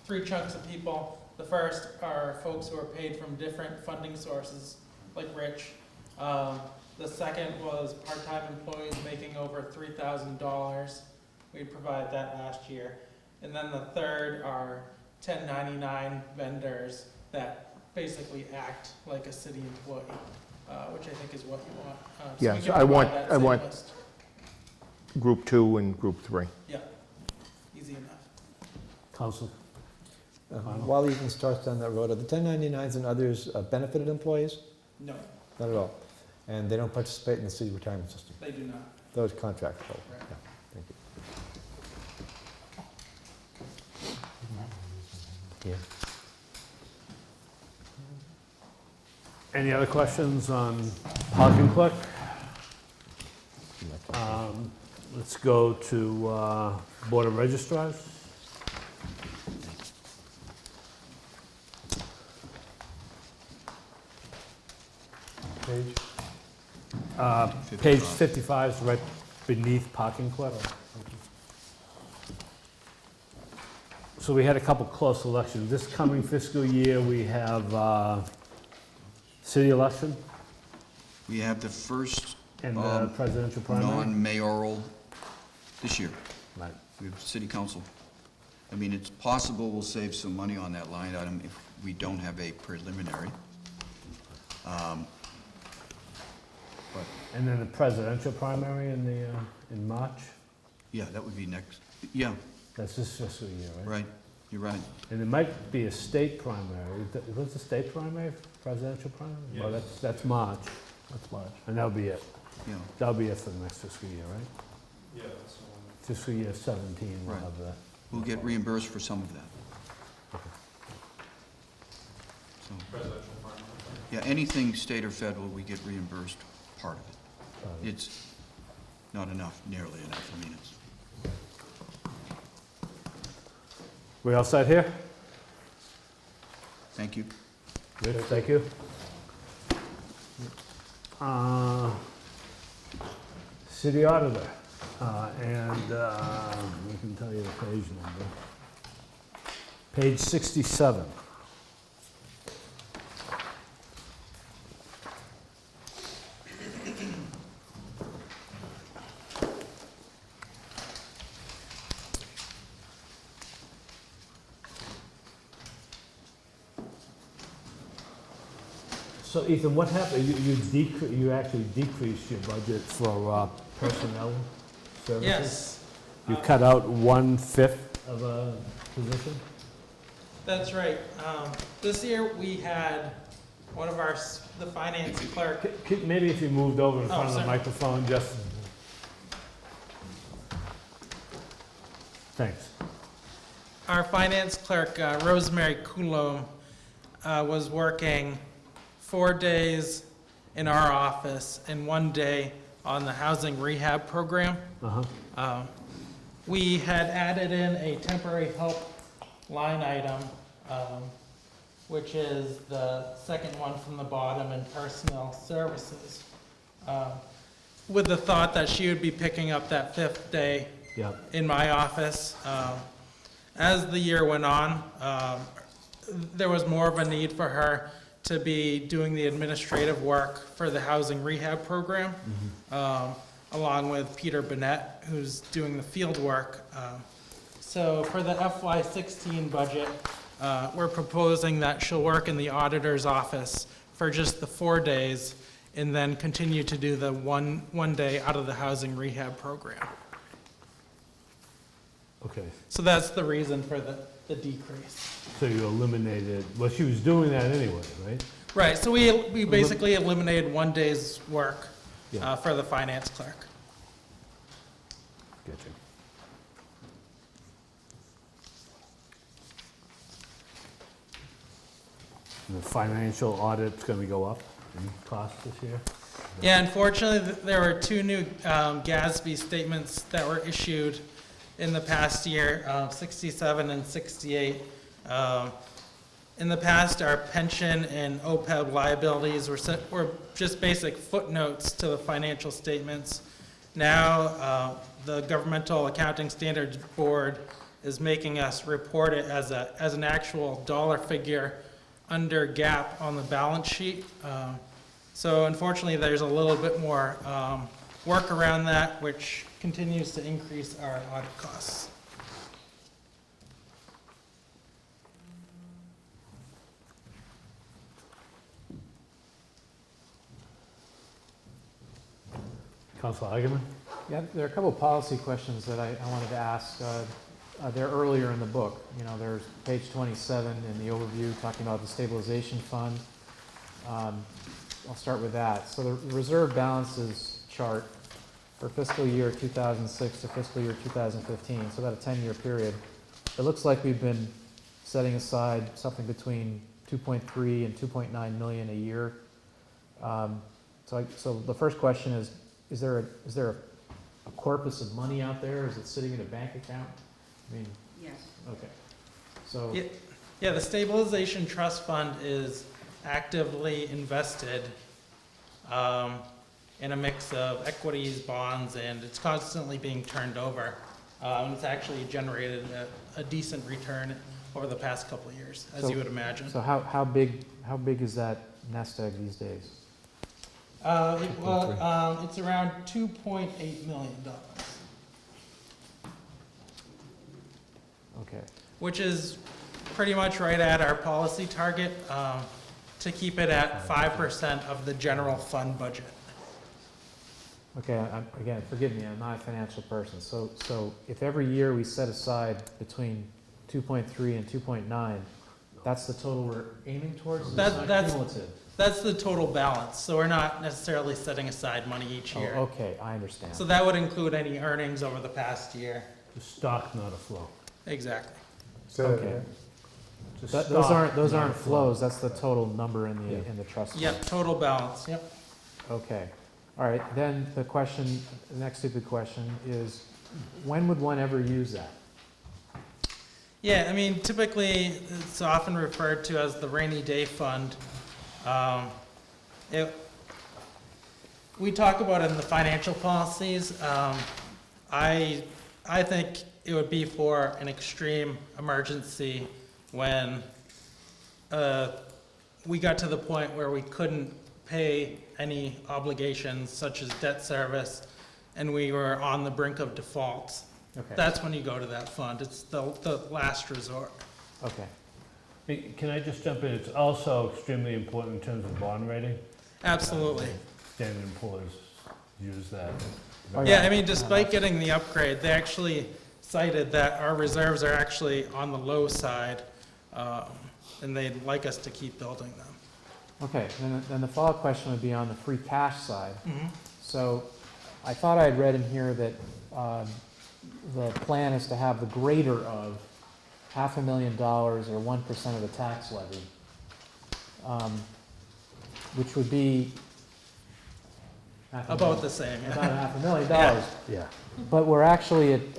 three chunks of people. The first are folks who are paid from different funding sources, like Rich. The second was part-time employees making over $3,000. We provided that last year. And then the third are 1099 vendors that basically act like a city employee, which I think is what you want. So Yeah, we so can I want- provide that I same want- list. Group 2 and Group 3. Yeah, easy enough. Council? While Ethan starts down that road, are the 1099s and others benefited employees? No, Not at all. And they don't participate in the city retirement system? they do not. Those contract folk? Right. Yeah, thank you. Yeah. Any other questions on parking clerk? Let's go to Board of Registrars. Page? Page 55 is right beneath parking clerk. So we had a couple close elections. This coming fiscal year, we have city election We have the first and the presidential primary. non-mayoral this year. Right. We have city council. I mean, it's possible we'll save some money on that line item if we don't have a preliminary. But, And then the presidential primary in March. yeah, that would be next, yeah, That's this fiscal year, right? right, you're right. And there might be a state primary. What's the state primary, presidential primary? Well, that's March. That's March. And that'll be it. Yeah, That'll be it for the next fiscal year, right? Yeah, that's the one. Fiscal year 17, we'll Right. have that. we'll get reimbursed for some of that. So, Presidential primary. yeah, anything state or federal, we get reimbursed part of it. It's not enough, nearly enough, I mean, it's, We all set here? thank you. Rich, thank you. City auditor, and we can tell you the page number. Page 67. So Ethan, what happened? You actually decreased your budget for personnel services? Yes. You cut out 1/5 of a position? That's right. This year, we had one of the finance clerk. Maybe if you moved over in front of the sorry. microphone, just... Thanks. Our finance clerk, Rosemary Coulomb, was working 4 days in our office and 1 day on the housing rehab program. Uh-huh. We had added in a temporary help line item, which is the second one from the bottom in personnel services, with the thought that she would be picking up that 5th day Yeah. in my office. As the year went on, there was more of a need for her to be doing the administrative work for the housing rehab program, along with Peter Bennett, who's doing the field work. So for the FY16 budget, we're proposing that she'll work in the auditor's office for just the 4 days and then continue to do the one day out of the housing rehab program. Okay. So that's the reason for the decrease. So you eliminated, well, she was doing that anyway, right? Right, so we basically eliminated 1 day's work Yeah. for the finance clerk. Gotcha. The financial audit's gonna go up in cost this year? Yeah, unfortunately, there were 2 new GASB statements that were issued in the past year, 67 and 68. In the past, our pension and OPEB liabilities were just basic footnotes to the financial statements. Now, the Governmental Accounting Standards Board is making us report it as an actual dollar figure under GAAP on the balance sheet. So unfortunately, there's a little bit more work around that, which continues to increase our audit costs. Councilor Eigenman? Yeah, there are a couple of policy questions that I wanted to ask. They're earlier in the book. You know, there's page 27 in the overview talking about the stabilization fund. I'll start with that. So the reserve balances chart for fiscal year 2006 to fiscal year 2015, so about a 10-year period. It looks like we've been setting aside something between 2.3 and 2.9 million a year. So the first question is there a corpus of money out there? Is it sitting in a bank account? I mean, Yes. okay. So, Yeah, the stabilization trust fund is actively invested in a mix of equities, bonds, and it's constantly being turned over. It's actually generated a decent return over the past couple of years, as you would imagine. so how big is that nest egg these days? It's around $2.8 million, Okay. which is pretty much right at our policy target to keep it at 5% of the general fund budget. Okay, again, forgive me, I'm not a financial person. So if every year we set aside between 2.3 and 2.9, that's the total we're aiming towards? That's- It's not that's- cumulative? That's the total balance, so we're not necessarily setting aside money each year. Oh, okay, I understand. So that would include any earnings over the past year. The stock, not a flow. Exactly. Okay. Just Those stock, aren't not a flows, that's the total number in Yeah. the trust fund? Yep, total balance, yep. Okay, all right, then the next stupid question is, when would one ever use that? Yeah, I mean, typically, it's often referred to as the rainy day fund. We talk about it in the financial policies. I think it would be for an extreme emergency when we got to the point where we couldn't pay any obligations such as debt service and we were on the brink of default. Okay. That's when you go to that fund. It's the last resort. Okay, Hey, can I just jump in? It's also extremely important in terms of bond rating. Absolutely. Standard & Poor's use that. Oh, Yeah, I mean, despite getting the upgrade, they actually cited that our reserves are actually on the low side, and they'd like us to keep building them. okay, then the follow-up question would be on the free cash side. Mhm. So I thought I had read in here that the plan is to have the greater of $500,000 or 1% of the tax levy, which would be About the same, about yeah. $500,000. Yeah. But we're actually at,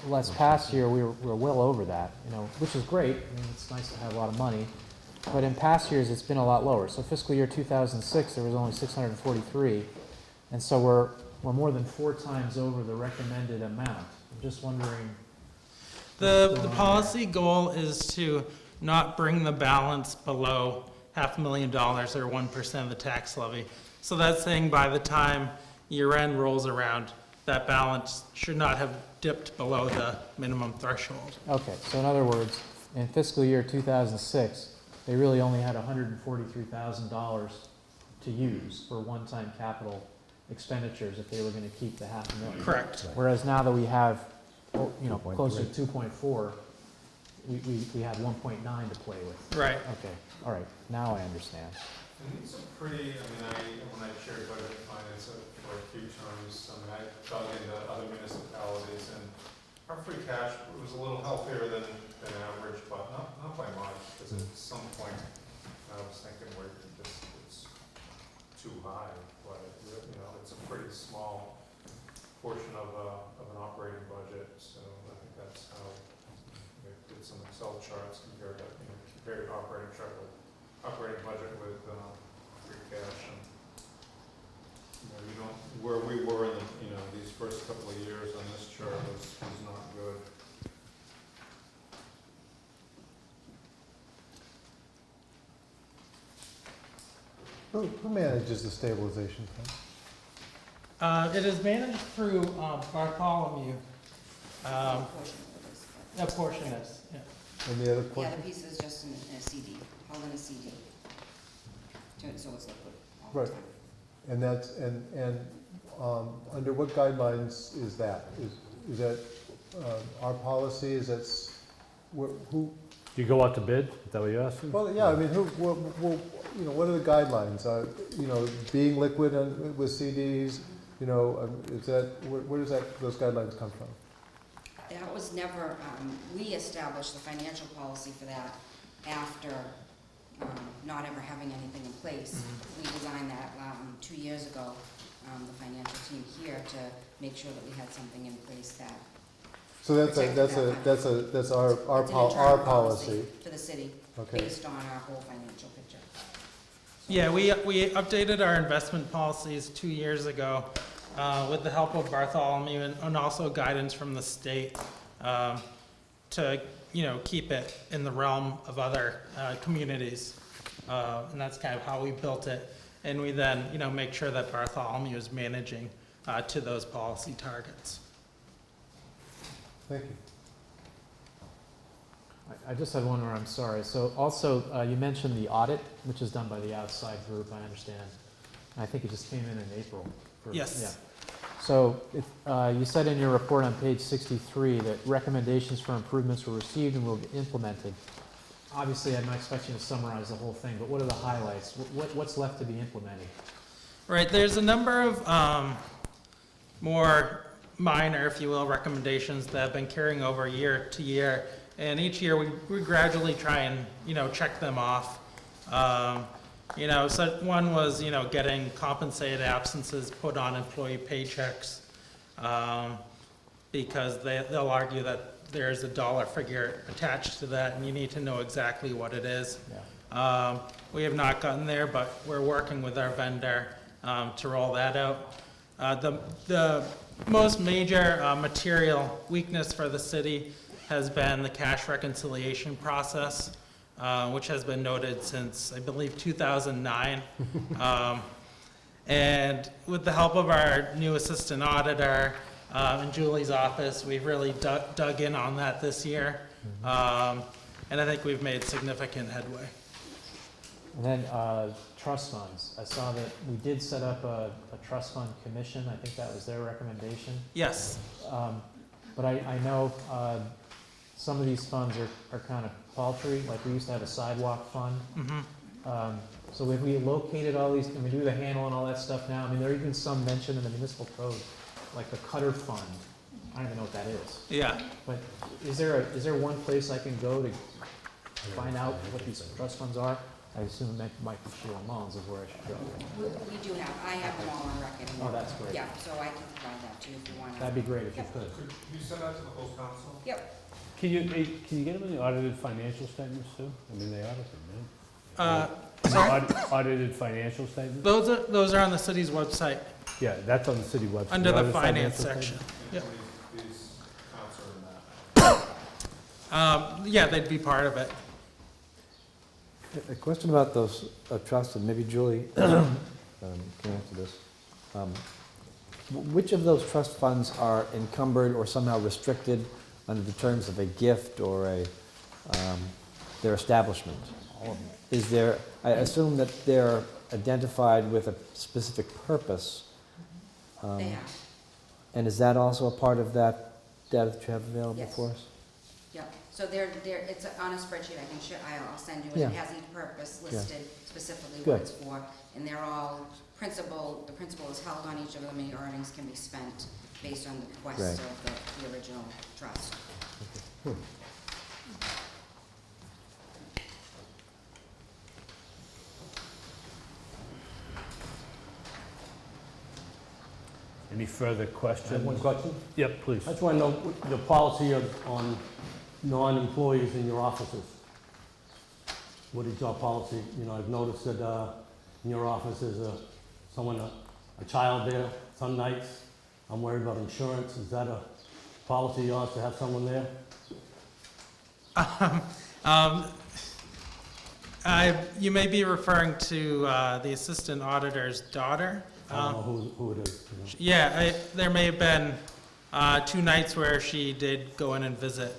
last past year, we were well over that, which is great. I mean, it's nice to have a lot of money. But in past years, it's been a lot lower. So fiscal year 2006, there was only 643. And so we're more than 4 times over the recommended amount. I'm just wondering. The policy goal is to not bring the balance below $500,000 or 1% of the tax levy. So that's saying by the time year end rolls around, that balance should not have dipped below the minimum threshold. Okay, so in other words, in fiscal year 2006, they really only had $143,000 to use for one-time capital expenditures if they were going to keep the $500,000. Correct. Whereas now that we have, closer 2.3. to 2.4, we have 1.9 to play with. Right. Okay, all right, now I understand. And these are pretty, when I chaired budget and finance for a few terms, I dug into other municipalities, and our free cash was a little healthier than average, but not by much, because at some point, I was thinking it's too high, but it's a pretty small portion of an operating budget, so I think that's how we did some Excel charts compared operating budget with free cash, and where we were in these first couple of years on this chart was not good. Who manages the stabilization fund? It is managed through Bartholomew. A portion is, yeah. And the other The portion? other piece is just in a CD, held in a CD. So it's liquid all the Right. time. And that's, under what guidelines is that? Is that, our policy, is that, who, Do you go out to bid? Is that what you're asking? well, yeah, I mean, what are the guidelines? Being liquid with CDs, is that, where does those guidelines come from? That was never, we established the financial policy for that after not ever having anything in place. We designed that 2 years ago, the financial team here, to make sure that we had something in place that. So that's our It's an internal policy. for the city, Okay. based on our whole financial picture. Yeah, we updated our investment policies 2 years ago with the help of Bartholomew and also guidance from the state to, keep it in the realm of other communities. And that's kind of how we built it. And we then, make sure that Bartholomew is managing to those policy targets. Thank you. I just had one where I'm sorry. So also, you mentioned the audit, which is done by the outside group, I understand. I think it just came in April. Yes. Yeah. So you said in your report on page 63 that recommendations for improvements were received and will be implemented. Obviously, I'm not expecting you to summarize the whole thing, but what are the highlights? What's left to be implemented? Right, there's a number of more minor, if you will, recommendations that have been carrying over year to year. And each year we gradually try and, check them off. So one was, getting compensated absences put on employee paychecks, because they'll argue that there's a dollar figure attached to that, and you need to know exactly what it is. Yeah. We have not gotten there, but we're working with our vendor to roll that out. The most major material weakness for the city has been the cash reconciliation process, which has been noted since, I believe, 2009. And with the help of our new assistant auditor in Julie's office, we've really dug in on that this year. And I think we've made significant headway. And then trust funds. I saw that we did set up a trust fund commission. I think that was their recommendation. Yes. But I know some of these funds are kind of paltry. Like we used to have a sidewalk fund. Mm-hmm. So if we located all these, and we do the handle and all that stuff now, I mean, there are even some mentioned in the municipal code, like the Cutter Fund. I don't even know what that is. Yeah. But is there one place I can go to find out what these trust funds are? I assume that might be Sheila Mullins is where I should go. We do have, I have them all on record. Oh, that's great. Yeah, so I can provide that to you if you want to. That'd be great if you could. Could you send that to the whole council? Yep. Can you get them in the audited financial statements too? I mean, they audited them, Sorry? Audited financial statements? Those are on the city's website, Yeah, that's on the city website. under the Audited finance financial section. Yeah, Yep. these counts are in that. Yeah, they'd be part of it. A question about those trusts, and maybe Julie can answer this. Which of those trust funds are encumbered or somehow restricted under the terms of a gift or their establishment? All of them. Is there, I assume that they're identified with a specific purpose. They are. And is that also a part of that data that you have available Yes. for us? Yeah, so it's on a spreadsheet I can share, I'll send you, and Yeah. it has each purpose Yeah. listed specifically Good. what it's for, and they're all the principal is held on each of them, and the earnings can be spent based on the requests Right. of the original trust. Any further questions? I have one question. Yep, please. I just want to know the policy on non-employees in your offices. What is your policy? I've noticed that in your office there's a child there some nights. I'm worried about insurance. Is that a policy of yours to have someone there? You may be referring to the assistant auditor's daughter. I don't know who it is, you know. Yeah, there may have been 2 nights where she did go in and visit.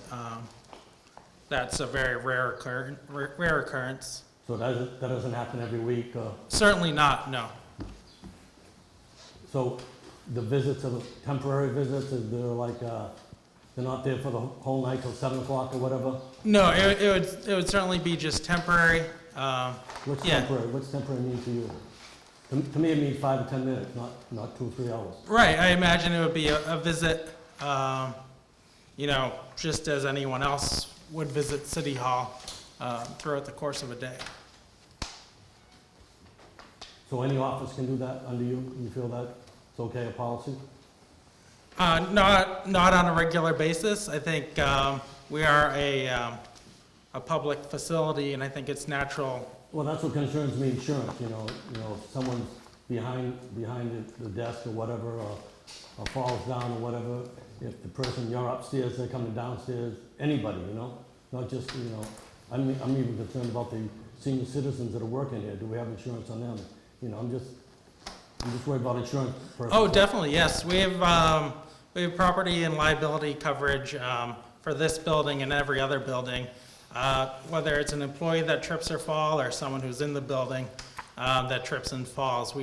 That's a very rare occurrence. So that doesn't happen every week, Certainly not, no. so the visits are temporary visits, is there like, they're not there for the whole night till 7 o'clock or whatever? No, it would certainly be just temporary. What's Yeah. temporary, what's temporary mean to you? To me, it means 5 or 10 minutes, not 2 or 3 hours. Right, I imagine it would be a visit, just as anyone else would visit City Hall throughout the course of a day. So any office can do that under you? You feel that it's okay, a policy? Not on a regular basis. I think we are a public facility, and I think it's natural. Well, that's what concerns me, insurance, you know, if someone's behind the desk or whatever, or falls down or whatever, if the person, you're upstairs, they're coming downstairs, anybody, not just, I'm even concerned about the senior citizens that are working here. Do we have insurance on them? I'm just worried about insurance purposes. Oh, definitely, yes. We have property and liability coverage for this building and every other building. Whether it's an employee that trips or falls, or someone who's in the building that trips and falls,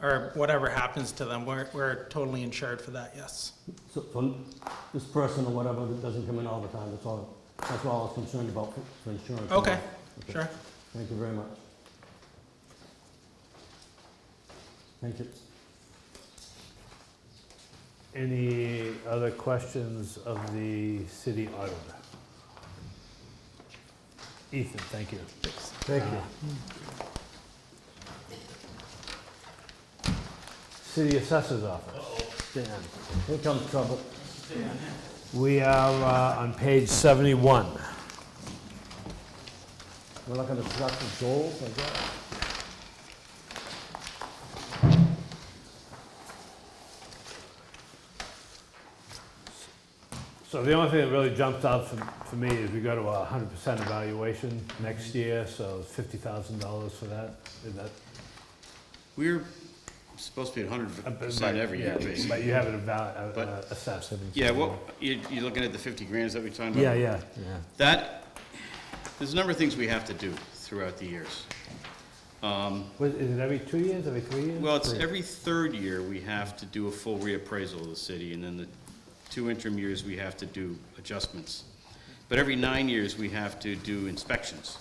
or whatever happens to them, we're totally insured for that, yes. So this person or whatever that doesn't come in all the time, that's all I was concerned about for insurance. Okay, sure. Thank you very much. Thank you. Any other questions of the city auditor? Ethan, thank you. Thank you. City Assessor's Office. Dan. Here comes trouble. We are on page 71. We're not gonna discuss the goals, I guess? So the only thing that really jumps out for me is we go to a 100% evaluation next year, so it's $50,000 for that. Is that? We're supposed to be at 100% every year, basically. But you haven't But- assessed. Yeah, well, you're looking at the 50 grand that we're talking about? Yeah. There's a number of things we have to do throughout the years. Is it every 2 years, every 3 years? Well, it's every third year we have to do a full reappraisal of the city, and then the 2 interim years we have to do adjustments. But every 9 years we have to do inspections.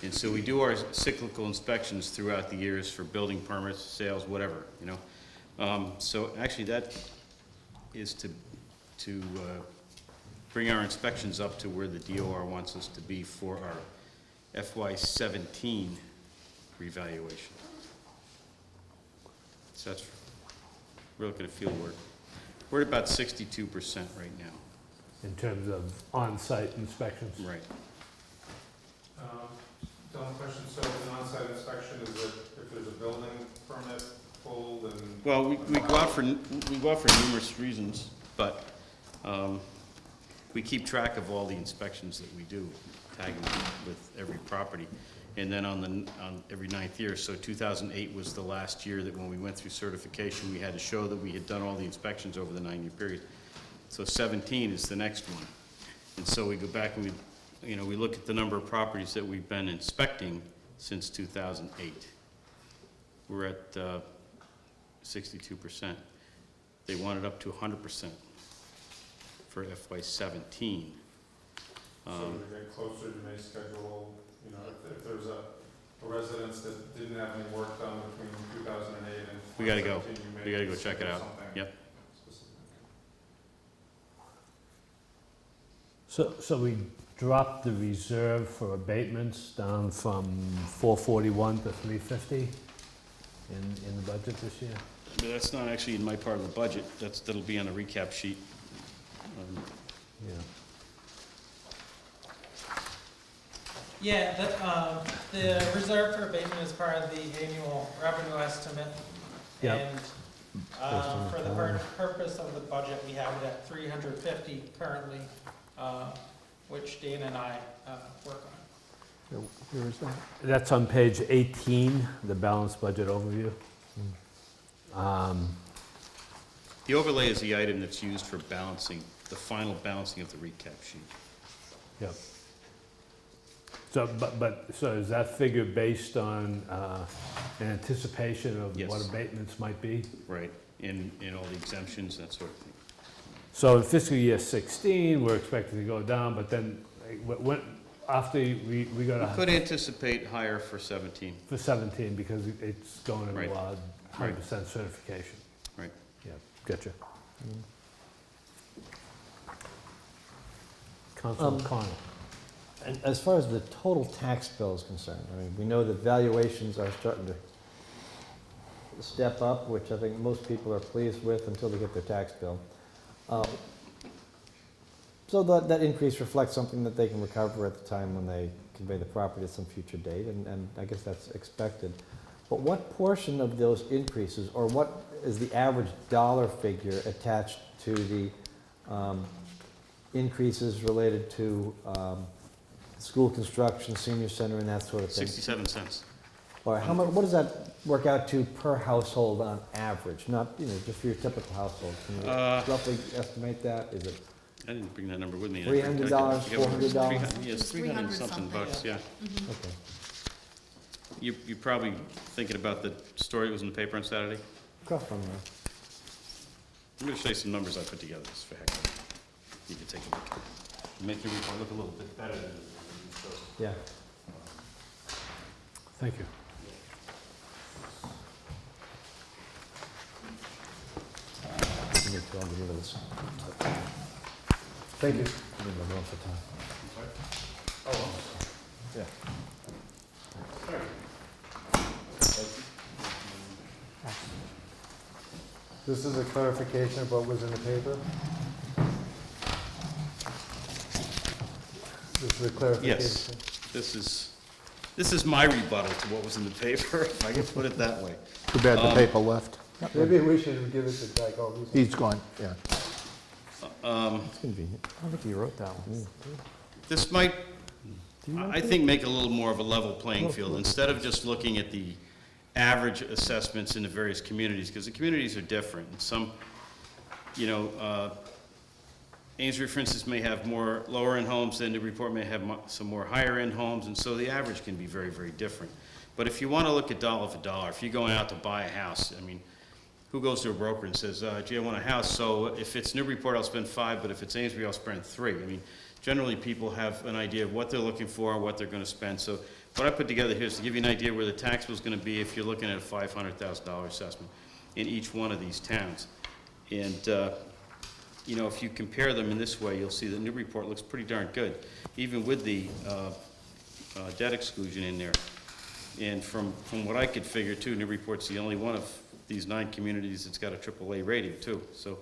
And so we do our cyclical inspections throughout the years for building permits, sales, whatever, So actually that is to bring our inspections up to where the DOR wants us to be for our FY17 revaluation. So we're looking at field work. We're at about 62% right now. In terms of on-site inspections? Right. One question, so an on-site inspection, is it if there's a building permit pulled and? Well, we go out for numerous reasons, but we keep track of all the inspections that we do, tagging them with every property. And then on every 9th year, so 2008 was the last year that when we went through certification, we had to show that we had done all the inspections over the 9-year period. So 17 is the next one. And so we go back and we look at the number of properties that we've been inspecting since 2008. We're at 62%. They want it up to 100% for FY17. So to get closer, you may schedule, if there's a residence that didn't have any work done between 2008 and 2017, We gotta go. you may We gotta go check it out. something Yep. specific. So we dropped the reserve for abatements down from 441 to 350 in the budget this year? But that's not actually in my part of the budget. That'll be on a recap sheet. Yeah. Yeah, the reserve for abatement is part of the annual revenue estimate. Yep. And for the purpose of the budget, we have it at 350 currently, which Dana and I work on. Where is that? That's on page 18, the balanced budget overview. The overlay is the item that's used for balancing, the final balancing of the recap sheet. Yep. So, so is that figure based on an anticipation of Yes. what abatements might be? Right, in all the exemptions, that sort of thing. So in fiscal year 16, we're expecting to go down, but then after we got We could anticipate higher for 17. for 17 because it's going to Right. 100% certification. Right. Yeah, gotcha. Councilor Connell. And as far as the total tax bill is concerned, I mean, we know that valuations are starting to step up, which I think most people are pleased with until they get their tax bill. So that increase reflects something that they can recover at the time when they convey the property at some future date, and I guess that's expected. But what portion of those increases, or what is the average dollar figure attached to the increases related to school construction, senior center, and that sort of thing? 67 cents. Or how much, what does that work out to per household on average? Not, just for your typical household. Can you roughly estimate that? Is it I didn't bring that number with me. $300, $400? Yes, 300 and something bucks, yeah. Okay. You're probably thinking about the story that was in the paper on Saturday? Rough from there. I'm going to show you some numbers I put together, just for heck of it. You can take a look at it. Make the report look a little bit better than it shows. Yeah. Thank you. Give me two, I'll give you this. Thank you. Give me the one for time. Yeah. This is a clarification of what was in the paper? This is a clarification? Yes. This is my rebuttal to what was in the paper, if I can put it that way. Too bad the paper left. Maybe we should give it to Doug. He's gone, yeah. It's convenient. I don't think you wrote that one. This might, I think, make a little more of a level playing field, instead of just looking at the average assessments in the various communities, because the communities are different. And some, Amesbury, for instance, may have more lower-end homes, then the report may have some more higher-end homes, and so the average can be very, very different. But if you want to look at dollar for dollar, if you're going out to buy a house, I mean, who goes to a broker and says, gee, I want a house, so if it's Newburyport, I'll spend $5, but if it's Amesbury, I'll spend $3. I mean, generally, people have an idea of what they're looking for, what they're going to spend. So what I put together here is to give you an idea where the tax bill is going to be if you're looking at a $500,000 assessment in each one of these towns. And, if you compare them in this way, you'll see that Newburyport looks pretty darn good, even with the debt exclusion in there. And from what I could figure, too, Newburyport's the only one of these 9 communities that's got a AAA rating, too. So,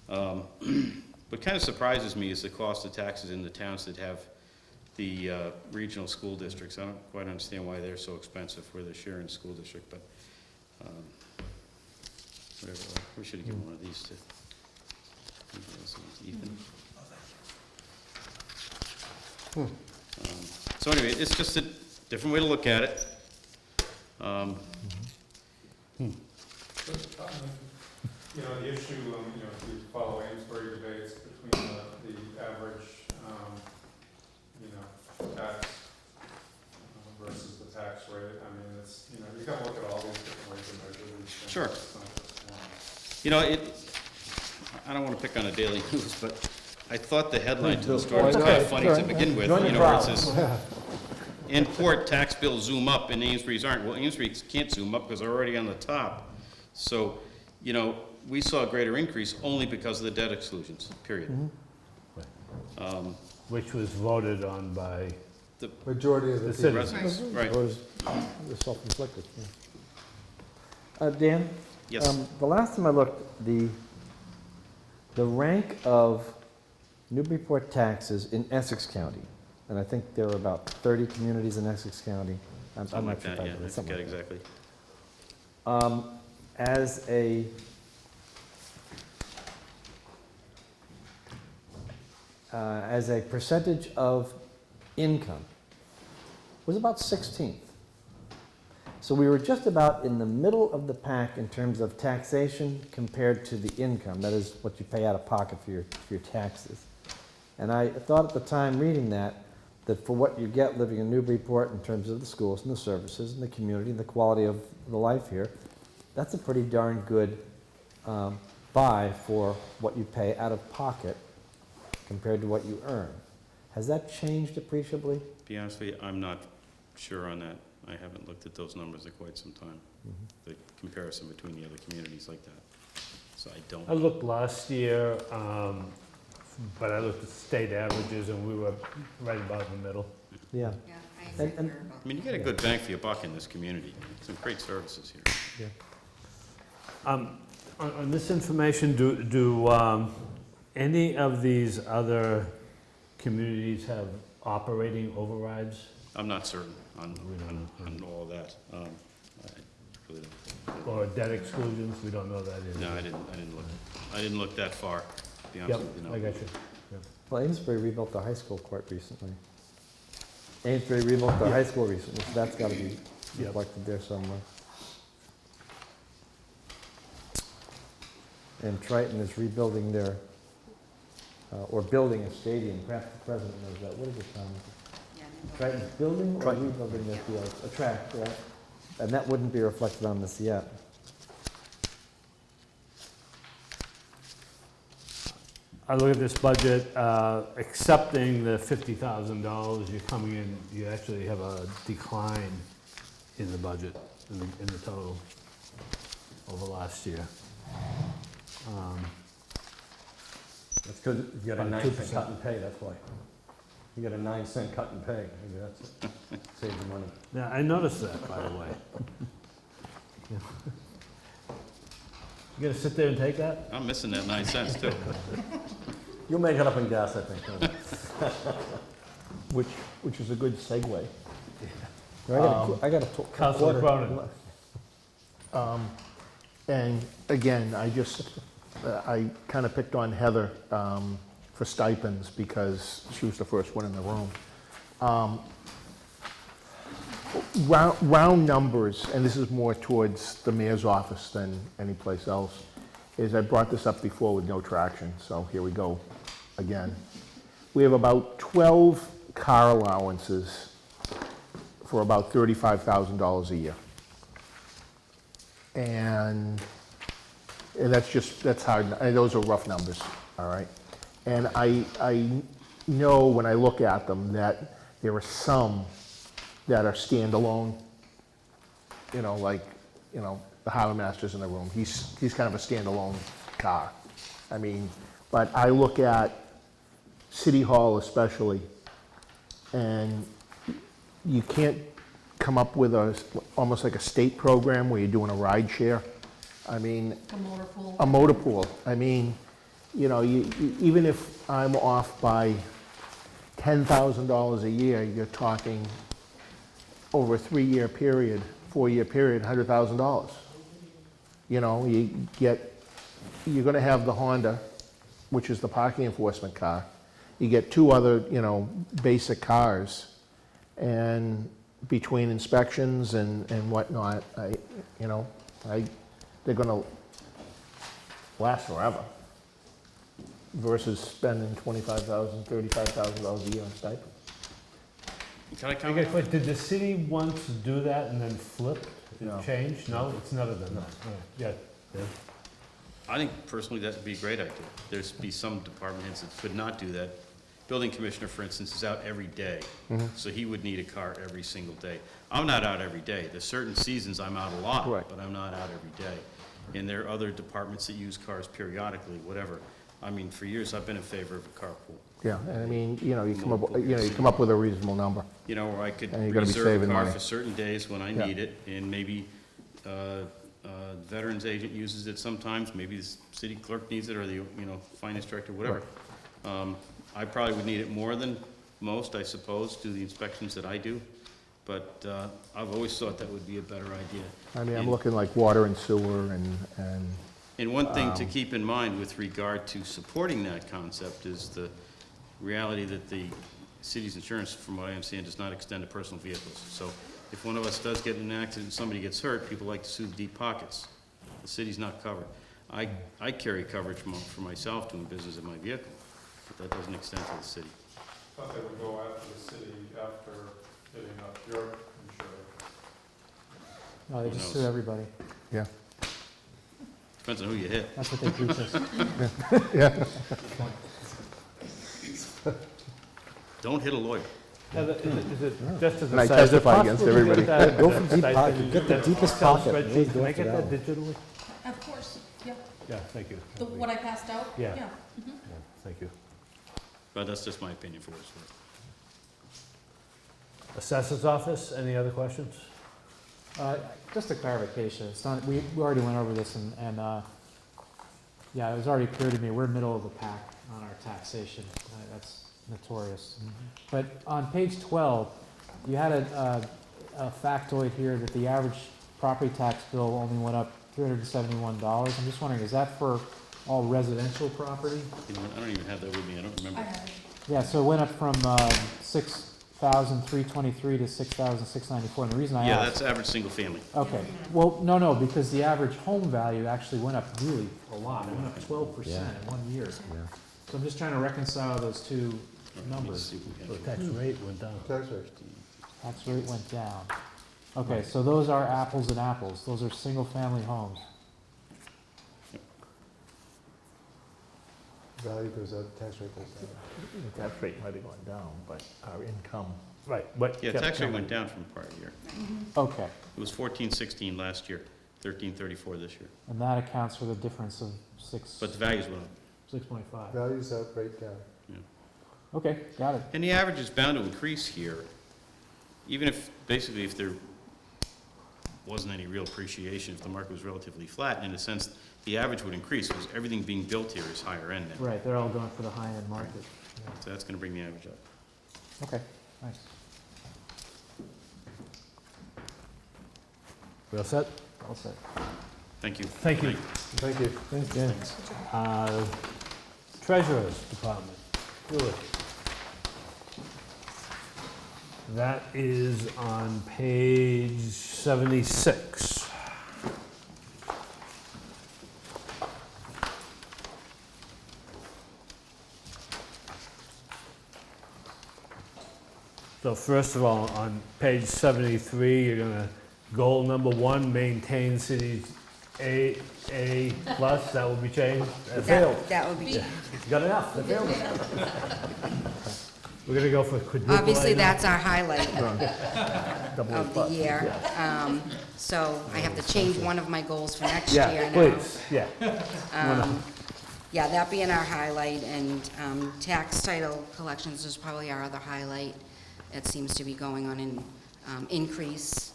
what kind of surprises me is the cost of taxes in the towns that have the regional school districts. I don't quite understand why they're so expensive for the Sharon School District, but whatever. We should have given one of these to Ethan. So anyway, it's just a different way to look at it. The issue, if you follow Amesbury debates between the average, tax versus the tax rate, I mean, it's, you gotta look at all these different ways to measure these things. Sure. It's not just one. I don't want to pick on the Daily News, but I thought the headline to the Bill, story was go kind of ahead. funny to begin with, Join the where it crowd. says, in port, tax bills zoom up and Amesbury's aren't. Well, Amesbury can't zoom up because they're already on the top. So, we saw a greater increase only because of the debt exclusions, period. Which was voted on by Majority of the the people. citizens. Right. Or is it self-inflicted? Yeah. Dan? Yes. The last time I looked, the rank of Newburyport taxes in Essex County, and I think there are about 30 communities in Essex County. I'm Something not like sure that, if yeah, I something forget like that. exactly. As a percentage of income, was about 16th. So we were just about in the middle of the pack in terms of taxation compared to the income, that is what you pay out of pocket for your taxes. And I thought at the time reading that for what you get living in Newburyport in terms of the schools and the services and the community and the quality of the life here, that's a pretty darn good buy for what you pay out of pocket compared to what you earn. Has that changed appreciably? To be honest with you, I'm not sure on that. I haven't looked at those numbers in quite some time, the comparison between the other communities like that. So I don't. I looked last year, but I looked at state averages and we were right about in the middle. Yeah. Yeah, I agree. I mean, you get a good bang for your buck in this community. Some great services here. On this information, do any of these other communities have operating overrides? I'm not certain on all of that. I really don't. Or debt exclusions? We don't know that either. No, I didn't look. I didn't look that far, to be honest Yep, with you. No. I got you. Yep. Well, Amesbury rebuilt the high school quite recently. Amesbury rebuilt the high school recently, so that's got to be reflected there somewhere. And Triton is rebuilding their, or building a stadium. Perhaps the president knows that. What is it, Tom? Yeah, Triton's building or rebuilding their field? A track, right? And that wouldn't be reflected on this yet. I look at this budget, accepting the $50,000, you're coming in, you actually have a decline in the budget, in the total over last year. That's because you got a About 9-cent 2%. cut in pay, that's why. You got a 9-cent cut in pay, maybe that's it. Saves you money. Yeah, I noticed that, by the way. Yeah. You gonna sit there and take that? I'm missing that 9 cents too. You'll make it up in gas, I think. Which is a good segue. I got a Councilor quarter. Cronin. And again, I kind of picked on Heather for stipends because she was the first one in the room. Round numbers, and this is more towards the mayor's office than any place else, is I brought this up before with no traction, so here we go again. We have about 12 car allowances for about $35,000 a year. And that's hard, and those are rough numbers, all right? And I know when I look at them that there are some that are standalone, the harbor master's in the room. He's kind of a standalone car. I mean, but I look at City Hall especially, and you can't come up with almost like a state program where you're doing a ride share. I mean, A motor pool. a motor pool. I mean, even if I'm off by $10,000 a year, you're talking over a 3-year period, 4-year period, $100,000. You're gonna have the Honda, which is the parking enforcement car. You get 2 other, basic cars, and between inspections and whatnot, they're gonna last forever versus spending $25,000, $35,000 a year on stipends. Can I I comment? guess, did the city want to do that and then flip, No. change? No, it's never done that. All right. Yeah. I think personally that would be a great idea. There's be some department heads that could not do that. Building commissioner, for instance, is out every day, so he would need a car every single day. I'm not out every day. There's certain seasons I'm out a lot, Correct. but I'm not out every day. And there are other departments that use cars periodically, whatever. I mean, for years, I've been in favor of a carpool. Yeah, and I mean, you come up with a reasonable number. Where I could And you're gonna be reserve a saving car money. for certain days when I Yeah. need it, and maybe veterans agent uses it sometimes, maybe the city clerk needs it, or the, finance director, whatever. I probably would need it more than most, I suppose, do the inspections that I do, but I've always thought that would be a better idea. I mean, I'm And- looking like water and sewer and And one thing to keep in mind with regard to supporting that concept is the reality that the the city's insurance, from what I understand, does not extend to personal vehicles. So if one of us does get in an accident and somebody gets hurt, people like to sue the deep pockets. The city's not covered. I carry coverage for myself doing business in my vehicle, but that doesn't extend to the city. Thought they would go after the city after getting up your insurance. No, they Who just knows? sue everybody. Yeah. Depends on who you hit. That's what they teach us. Yeah. Don't hit a lawyer. Is it just as And I a side, is it testify possible against to everybody. get that? Go for deep stipend, pocket, get the that deepest Excel pocket, spreadsheet? really Can go I after get that that digitally? Of course, yeah. Yeah, thank you. What I passed out? Yeah. Mhm. Yeah, thank you. But that's just my opinion for what it's worth. Assessors office, any other questions? Just a clarification, it's not, we already went over this and, yeah, it was already clear to me, we're middle of the pack on our taxation. That's notorious. But on page 12, you had a factoid here that the average property tax bill only went up $371. I'm just wondering, is that for all residential property? You know, I don't even have that with me, I don't remember. I have it. Yeah, so it went up from 6,323 to 6,694, and the reason I Yeah, asked. that's average single family. Okay, well, no, because the average home value actually went up really a lot, it went up 12% in 1 year. Yeah. So I'm just trying to reconcile those two numbers. The tax rate went down. Tax rate. Tax rate went down. Okay, so those are apples and apples, those are single-family homes. Value goes up, tax rate goes down. The tax rate might have gone down, but our income. Right, but. Yeah, tax rate went down from prior year. Okay, It was 1416 last year, 1334 this year. and that accounts for the difference of But the values went up. 6.5. Values up, rate down. Okay, got it. And the average is bound to increase here, even if, basically, if there wasn't any real appreciation, if the market was relatively flat, in a sense, the average would increase, because everything being built here is higher end now. Right, they're all going for the high-end market. Yeah. So that's gonna bring the average up. Okay, nice. We all set? All set. Thank you. Thank you. Thank you. Thanks, Jen. Treasurer's Department, Julie. That is on page 76. So first of all, on page 73, you're gonna, goal number 1, maintain city's A plus, that will be changed? That failed. That would be, You got enough, that failed. We're gonna go for quadruple A obviously, now? that's our highlight Double A of the plus. year. Yeah. So I have to change one of my goals for next Yeah, year now. please, yeah. Yeah, that being our highlight, and tax title collections is probably our other highlight. It seems to be going on an increase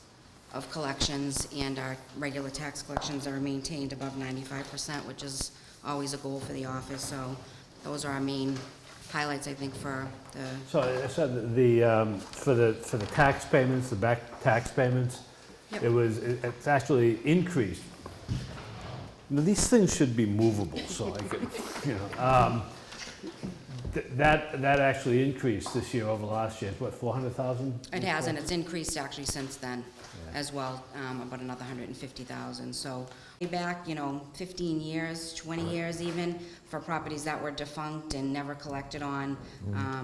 of collections, and our regular tax collections are maintained above 95%, which is always a goal for the office. So those are our main highlights, I think, for the, So I said for the tax payments, the back tax payments, Yep. it's actually increased. Now, these things should be movable, so I could, that actually increased this year over last year. It's what, 400,000? it has, and it's increased actually since then as well, about another 150,000. So way back, 15 years, 20 years even, for properties that were defunct and never collected on.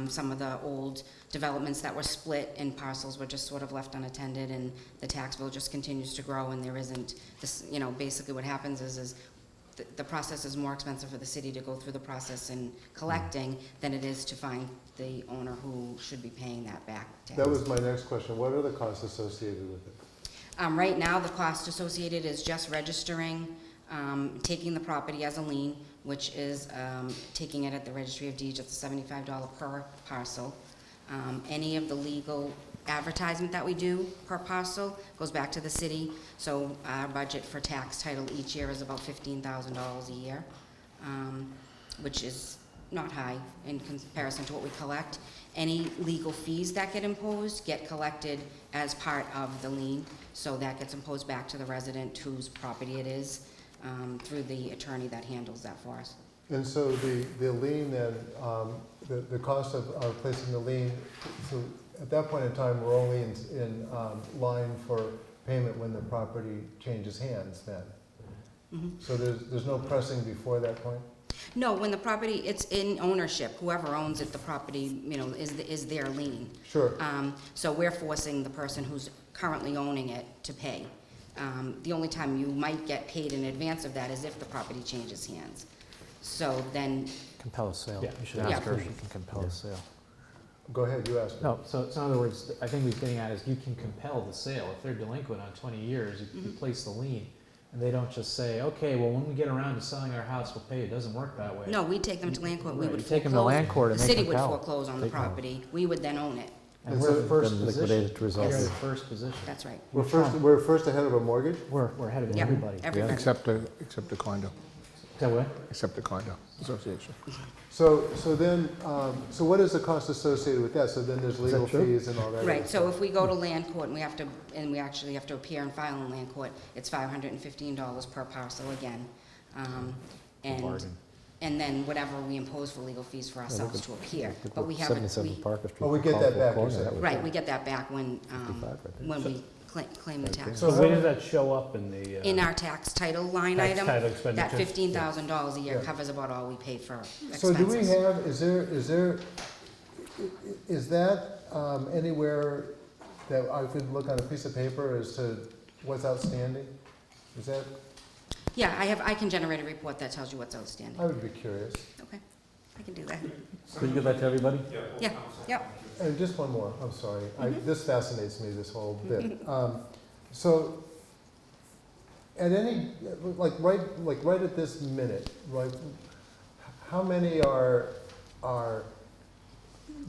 Some of the old developments that were split and parcels were just sort of left unattended, and the tax bill just continues to grow, and there isn't this, basically what happens is the process is more expensive for the city to go through the process in collecting than it is to find the owner who should be paying that back tax. That was my next question. What are the costs associated with it? Right now, the cost associated is just registering, taking the property as a lien, which is taking it at the Registry of Deeds at the $75 per parcel. Any of the legal advertisement that we do per parcel goes back to the city. So our budget for tax title each year is about $15,000 a year, which is not high in comparison to what we collect. Any legal fees that get imposed get collected as part of the lien, so that gets imposed back to the resident whose property it is, through the attorney that handles that for us. And so the lien then, the cost of placing the lien, so at that point in time, we're only in line for payment when the property changes hands then? So there's no pressing before that point? No, when the property, it's in ownership, whoever owns it, the property, you know, is their lien. Sure. So we're forcing the person who's currently owning it to pay. The only time you might get paid in advance of that is if the property changes hands. So then, Compel a sale. Yeah. You should Yeah. ask her if she can compel a sale. Go ahead, you asked. No, so in other words, I think what he's getting at is you can compel the sale. If they're delinquent on 20 years, you place the lien, and they don't just say, okay, well, when we get around to selling our house, we'll pay. It doesn't work that way. no, we take them to land court, we Right, would you take them to foreclose. land court and The they city would compel. foreclose on the They- property, we would then own it. And we're in first Then liquidate position. it to resolve We're in it. first position. That's right. We're first ahead of a mortgage? We're ahead of Yeah, everybody. everybody. Except the condo, Is that what? except the condo association. So then, so what is the cost associated with that? So then there's legal true? fees and all that? Right, so if we go to land court and we actually have to appear and file in land court, it's $515 per parcel again. And then whatever we impose for legal fees for ourselves to appear. But we haven't, 77 Parker Street. Oh, we get that back, you Corner, said. that was right, it. we get that back when, 55 right there. when we claim the tax. So where does that show up in the? In our tax title line Tax item, title that expenditure? $15,000 a year Yeah. covers about all we pay for expenses. So do we have, is that anywhere that I could look on a piece of paper as to what's outstanding? Is that, Yeah, I can generate a report that tells you what's outstanding. I would be curious. Okay, I can do that. Could you give that to everybody? Yeah, yep. And just one more, I'm sorry. This fascinates me, this whole bit. So, at any, like right at this minute, like, how many are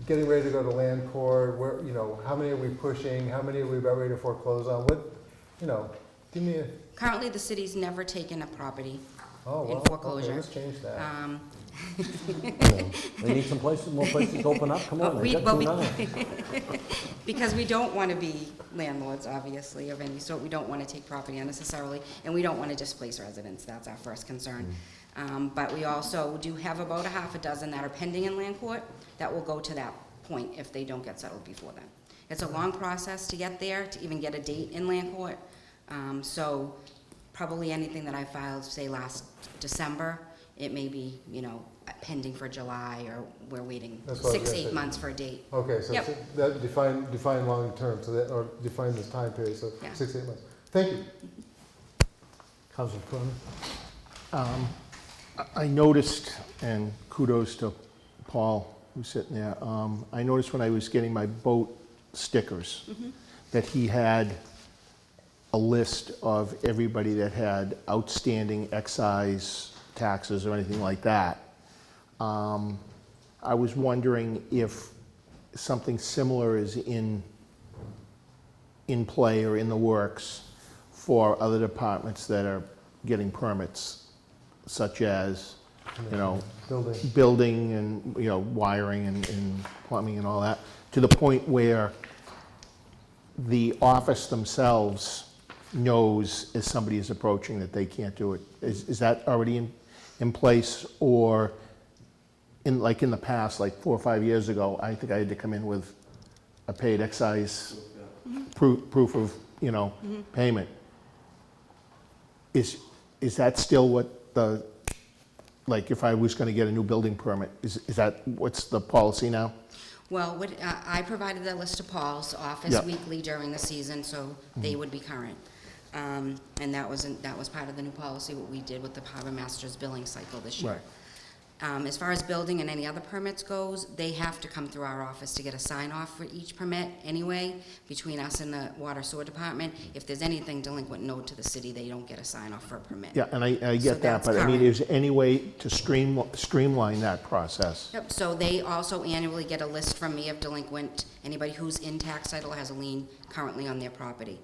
getting ready to go to land court? Where, you know, how many are we pushing? How many are we about ready to foreclose on? What, you know, give me a, Currently, the city's never taken a property oh, in well, foreclosure. okay, let's change that. You know, They need some places, more places to open up, come on, they got two now. Because we don't want to be landlords, obviously, of any sort. We don't want to take property unnecessarily, and we don't want to displace residents. That's our first concern. But we also do have about a half a dozen that are pending in land court that will go to that point if they don't get settled before then. It's a long process to get there, to even get a date in land court. So probably anything that I filed, say, last December, it may be, you know, pending for July, or we're waiting That's what I was 6, gonna 8 say. months for a date. Okay, so Yep. that define long term, so that, or define this time period, so Yeah. 6, 8 months. Thank you. Council Cronin? I noticed, and kudos to Paul, who's sitting there, I noticed when I was getting my boat stickers, that he had a list of everybody that had outstanding excise taxes or anything like that. I was wondering if something similar is in play or in the works for other departments that are getting permits, such as, you know, building and, you know, wiring and plumbing and all that, to the point where the office themselves knows if somebody is approaching that they can't do it. Is that already in place? Or in the past, like 4 or 5 years ago, I think I had to come in with a paid excise proof of, you know, payment. Is that still what the, like, if I was gonna get a new building permit, is that, what's the policy now? Well, I provided that list to Paul's office Yeah. weekly during the season, so they would be current. And that was part of the new policy, what we did with the harbor master's billing cycle this year. Right. As far as building and any other permits goes, they have to come through our office to get a sign-off for each permit anyway, between us and the water sewer department. If there's anything delinquent note to the city, they don't get a sign-off for a permit. Yeah, and I So get that, that's but I mean, current. is there any way to streamline that process? Yep, so they also annually get a list from me of delinquent, anybody who's in tax title or has a lien currently on their property.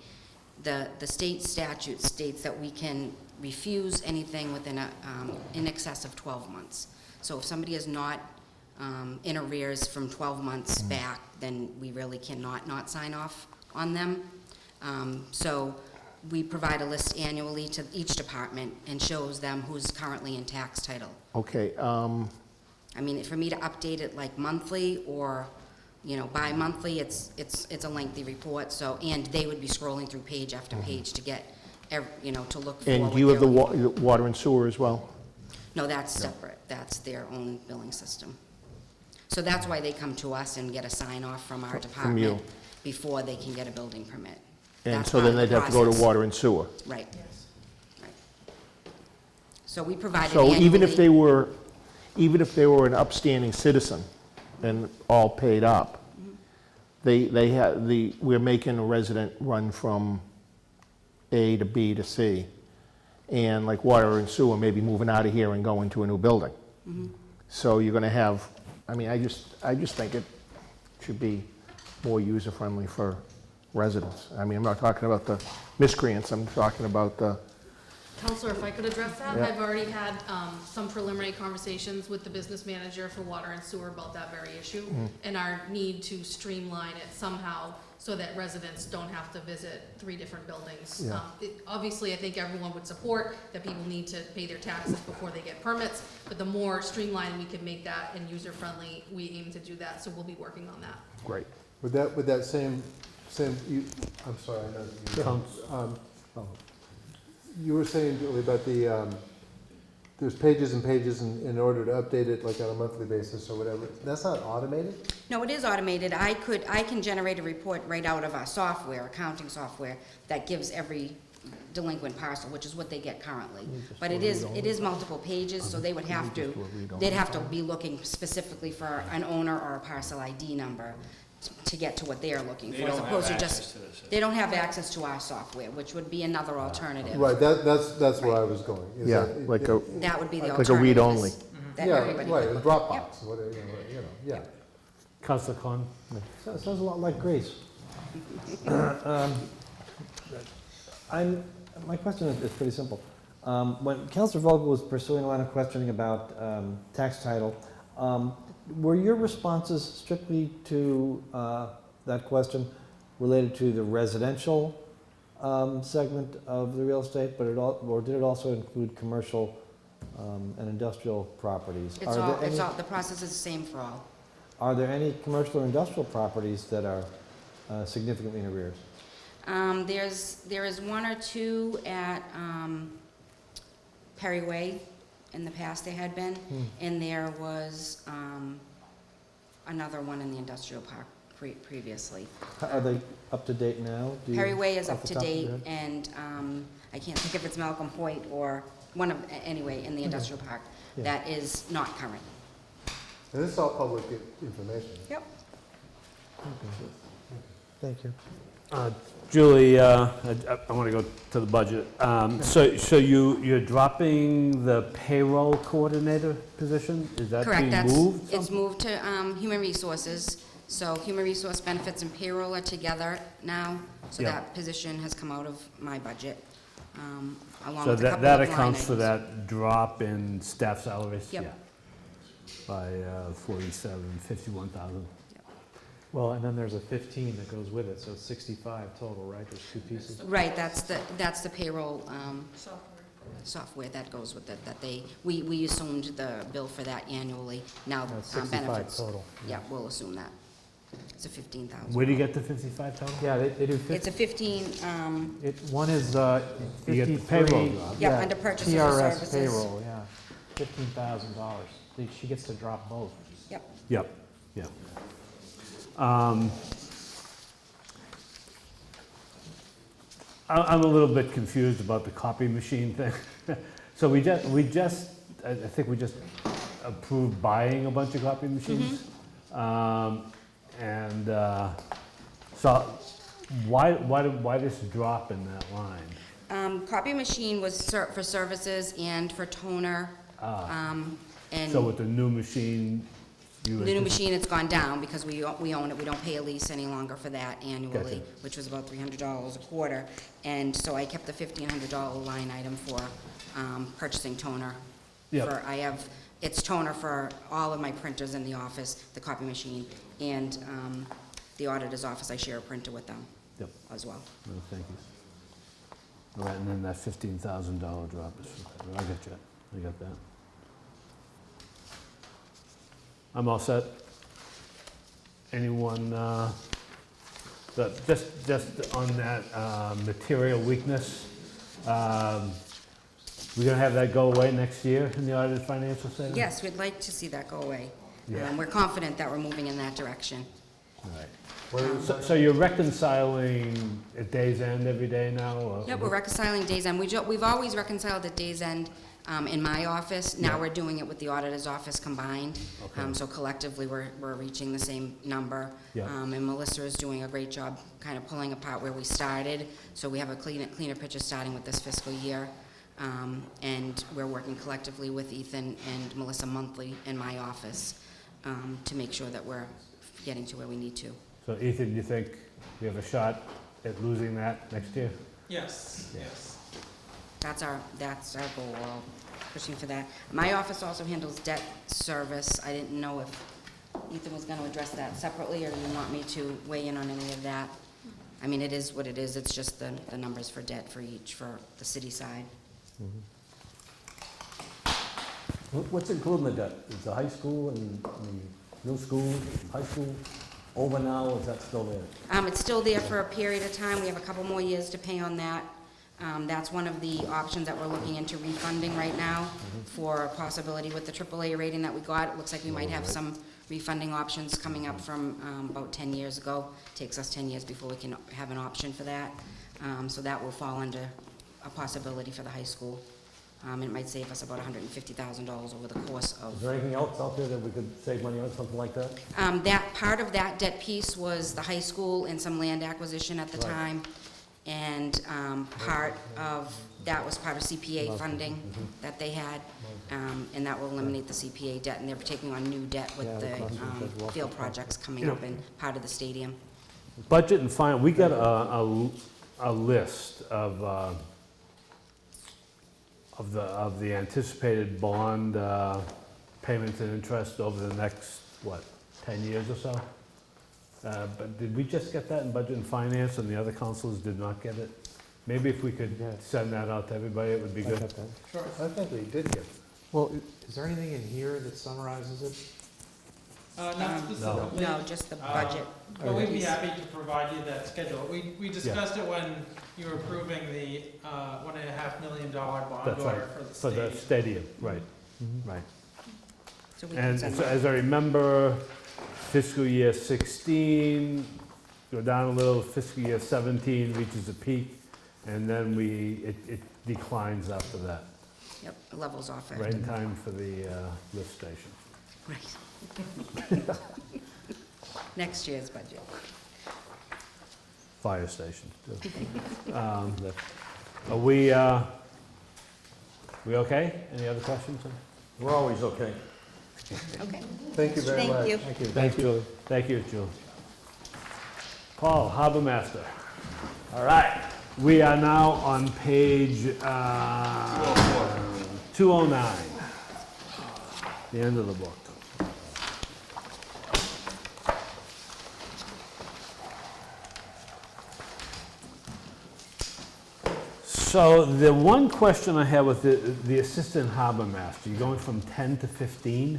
The state statute states that we can refuse anything within in excess of 12 months. So if somebody is not in arrears from 12 months back, then we really cannot not sign off on them. So we provide a list annually to each department and shows them who's currently in tax title. Okay, I mean, for me to update it like monthly or, you know, bi-monthly, it's a lengthy report, so, and they would be scrolling through page after page to get, you know, to look for And what do you have the they're looking water and sewer as well? No, that's separate. That's their own billing system. So that's why they come to us and get a sign-off from our you. department before they can get a building permit. And That's so part then of the they'd have to go to process. water and sewer. Right. Right. So we provided So even if annually. they were an upstanding citizen and all paid up, we're making a resident run from A to B to C, and like water and sewer, maybe moving out of here and going to a new building. So you're gonna have, I mean, I just think it should be more user-friendly for residents. I mean, I'm not talking about the miscreants, I'm talking about the, Counselor, if I could address that, Yeah. I've already had some preliminary conversations with the business manager for water and sewer about that very issue, and our need to streamline it somehow so that residents don't have to visit 3 different buildings. Yeah. Obviously, I think everyone would support that people need to pay their taxes before they get permits, but the more streamlined we can make that and user-friendly, we aim to do that, so we'll be working on that. great. With that same, I'm sorry, I know that you. Counts- You were saying, Julie, about there's pages and pages in order to update it like on a monthly basis or whatever. That's not automated? No, it is automated. I can generate a report right out of our software, accounting software, that gives every delinquent parcel, which is what they get currently. But it is multiple pages, so they would have to, they'd have to be looking specifically for an owner or a parcel ID number to get to what they're looking They for, as don't have opposed to access just, to this. they don't have access to our software, which would be another alternative. Right, that's where I was going. is Yeah, that- like a, That would be the Like a alternative. read-only. is That Yeah, everybody right, could a look at. Dropbox, whatever, yeah. Counselor Con? Sounds a lot like Greece. My question is pretty simple. When Councilor Vogel was pursuing a line of questioning about tax title, were your responses strictly to that question related to the residential segment of the real estate, or did it also include commercial and industrial properties? The process is the same for all. Are there any commercial or industrial properties that are significantly in arrears? There is 1 or 2 at Perry Way. In the past there had been, and there was another one in the industrial park previously. Are they up to date now? Do you- Perry Way is off up the to top of your date, head? and I can't think if it's Malcolm Point or one of, anyway, in the industrial park, Yeah. that is not current. And this is all public information. Yep. Thank you. Julie, I want to go to the budget. So you're dropping the payroll coordinator position? Is that Correct, being moved? it's moved to Human Resources, so Human Resource Benefits and Payroll are together now, so Yeah. that position has come out of my budget, along So with a couple of that line accounts for items. that drop in staff salaries? Yep. Yeah. By 51,000. Well, and then there's a 15 that goes with it, so it's 65 total, right? There's 2 pieces. Right, that's the payroll software that goes with it, we assumed the bill for that annually, now That's 65 benefits. total. Yeah, we'll assume that. It's a 15,000. Where do you get the 55 total? Yeah, they do 50. It's a 15, One is You get the 53. payroll job. Yep, under purchases or TRS services. payroll, yeah, $15,000. She gets to drop both. Yep. Yep, yeah. I'm a little bit confused about the copy machine thing. So I think we just approved buying a bunch of copy machines. So why this drop in that line? Copy machine was for services and for toner. And So with the new machine, you... the new machine, it's gone down because we own it. We don't pay a lease any longer for that annually, Gotcha. which was about $300 a quarter. And so I kept the $1,500 line item for purchasing toner. Yep. It's toner for all of my printers in the office, the copy machine, and the auditor's office. I share a printer with them Yep. as well. Oh, thank you. All right, and then that $15,000 drop is, I got that. I'm all set. Anyone, just on that material weakness, we're gonna have that go away next year in the audited financial statement? Yes, we'd like to see that go away. Yeah. We're confident that we're moving in that direction. All right. So you're reconciling at day's end every day now? Or? Yep, we're reconciling days end. We've always reconciled at days end in my office. Now Yeah. we're doing it with the auditor's office combined. Okay. So collectively, we're reaching the same number. Yeah. And Melissa is doing a great job kind of pulling apart where we started. So we have a cleaner picture starting with this fiscal year. And we're working collectively with Ethan and Melissa monthly in my office to make sure that we're getting to where we need to. So Ethan, do you think we have a shot at losing that next year? Yes, yes. That's our goal, we're pushing for that. My office also handles debt service. I didn't know if Ethan was gonna address that separately, or do you want me to weigh in on any of that? I mean, it is what it is, it's just the numbers for debt for the city side. What's included in the debt? Is the high school and the new school, high school over now, or is that still there? It's still there for a period of time. We have a couple more years to pay on that. That's one of the options that we're looking into refunding right now for a possibility with the AAA rating that we got. It looks like we might have some refunding options coming up from about 10 years ago. Takes us 10 years before we can have an option for that. So that will fall under a possibility for the high school. It might save us about $150,000 over the course of. Is there anything else out there that we could save money on, something like that? That part of that debt piece was the high school and some land acquisition at the Right. time. And part of, that was part of CPA funding that they had. And that will eliminate the CPA debt, and they're taking on new debt with Yeah, the cost of the the field projects coming up and part of the stadium. Budget and finance, we got a list of the anticipated bond payments and interest over the next, 10 years or so? But did we just get that in budget and finance, and the other councils did not get it? Maybe if we could send that out to everybody, it would be good. Sure. I think we did get. Well, is there anything in here that summarizes it? Not specifically. No, just the budget. But we'd be happy to provide you that schedule. We discussed it when you were approving the $1.5 million bond That's right, order for the for the stadium. stadium, right, right. So we can And send so that. as I remember, fiscal year 16, go down a little, fiscal year 17 reaches a peak, and then it declines after that, Yep, it levels off right after. in time for the lift station. Right. Next year's budget. Fire station, too. Are we okay? Any other questions? We're always okay. Okay. Thank you very much. Thank you. Thank you. Thank you. Thank you, Julie. Paul, Harbor Master. All right, we are now on page 209, the end of the book. So the one question I have with the assistant harbor master, you're going from 10 to 15?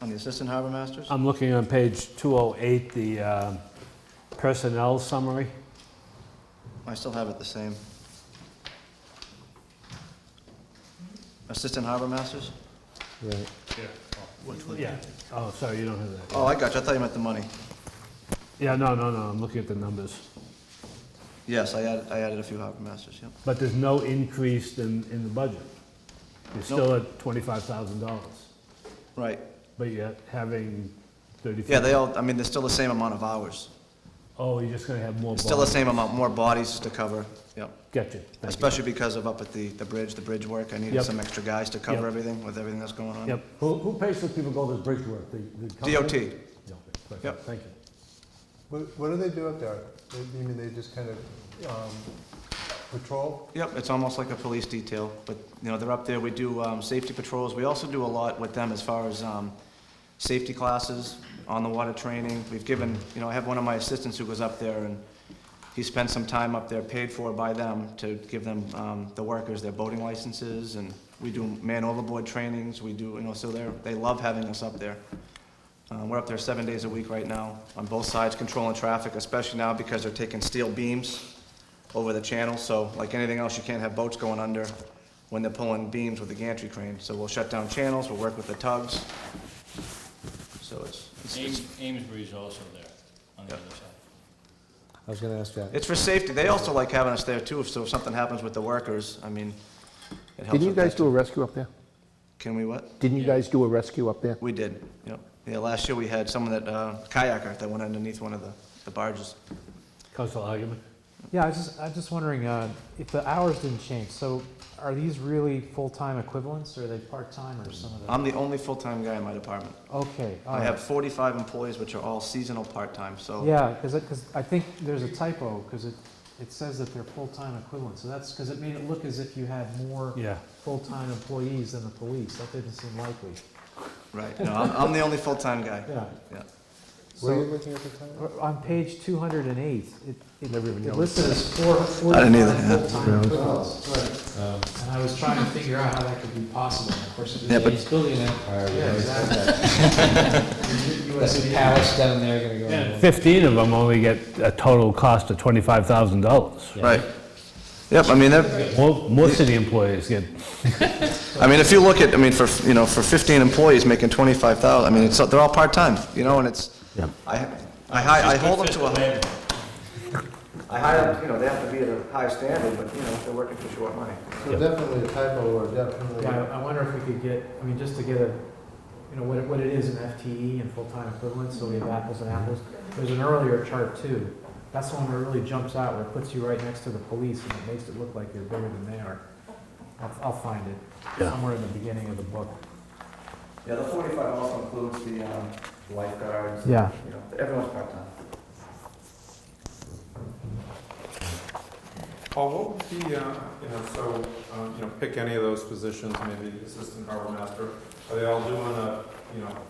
On the assistant harbor masters? I'm looking on page 208, the personnel summary. I still have it the same. Assistant harbor masters? Right. Yeah. Oh, sorry, you don't have that. Oh, I got you. I thought you meant the money. Yeah, no, I'm looking at the numbers. Yes, I added a few harbor masters, yep. But there's no increase in the budget. You're still Nope. at $25,000, Right. but you're having 35. Yeah, they're still the same amount of hours. Oh, you're just gonna have more It's still the bodies. same amount, more bodies to cover, yep. Gotcha. Thank you. Especially because of up at the bridge work. I needed Yep. some extra guys to cover Yep. everything, with everything that's going on. Yep. Who pays for people to go to the bridge work? The company? DOT. Yeah, okay, Yep. thank you. What do they do up there? You mean they just kind of patrol? Yep, it's almost like a police detail, but, they're up there, we do safety patrols. We also do a lot with them as far as safety classes, on the water training. We've given, I have one of my assistants who goes up there and he spent some time up there paid for by them to give them, the workers their boating licenses, and we do man overboard trainings, we do, so they love having us up there. We're up there 7 days a week right now, on both sides, controlling traffic, especially now because they're taking steel beams over the channel, so like anything else, you can't have boats going under when they're pulling beams with the gantry crane. So we'll shut down channels, we'll work with the tugs. So Amesbury's also there on the other side. I was gonna ask that. it's for safety. They also like having us there too, so if something happens with the workers, I mean, it helps. Didn't you with guys that, do a too. rescue up there? Can we what? Didn't you guys do a rescue up there? We did, yep. Yeah, last year we had someone that, kayaker that went underneath one of the barges. Council argument? Yeah, I was just wondering, if the hours didn't change, so are these really full-time equivalents, or are they part-time, or some of them? I'm the only full-time guy in my department. Okay, all I right. have 45 employees, which are all seasonal part-time, so. Yeah, because I think there's a typo, because it says that they're full-time equivalents, so that's, because it made it look as if you had more Yeah. full-time employees than the police. That didn't seem likely. Right, no, I'm the only full-time guy. Yeah. Yeah. Where are you So, looking at the time? on page 208, Never even it noticed. listed as four I didn't either, full-time yeah. full-time equivalents. And I was trying to figure out how that could be possible. And of course, Yeah, but- He's building an empire. Yeah, exactly. There's a palace down there gonna go. And 15 of them only get a total cost of $25,000. Right. Yep, I mean, they're, Most city employees get, I mean, if you look at, I mean, for 15 employees making 25,000, I mean, they're all part-time, and it's, Yeah. I hold them to I hire them, they have to be at a high standard, but, they're working for short money. So definitely a typo, or definitely. Yeah, I wonder if we could get, I mean, just to get what it is in FTE and full-time equivalents, so we have apples and apples. There's an earlier chart too. That's the one where it really jumps out, where it puts you right next to the police, and it makes it look like you're bigger than they are. I'll find it, Yeah. somewhere in the beginning of the book. Yeah, the 45 also includes the lifeguards. Yeah. Everyone's part-time. Paul, what would be, pick any of those positions, maybe assistant harbor master, are they all doing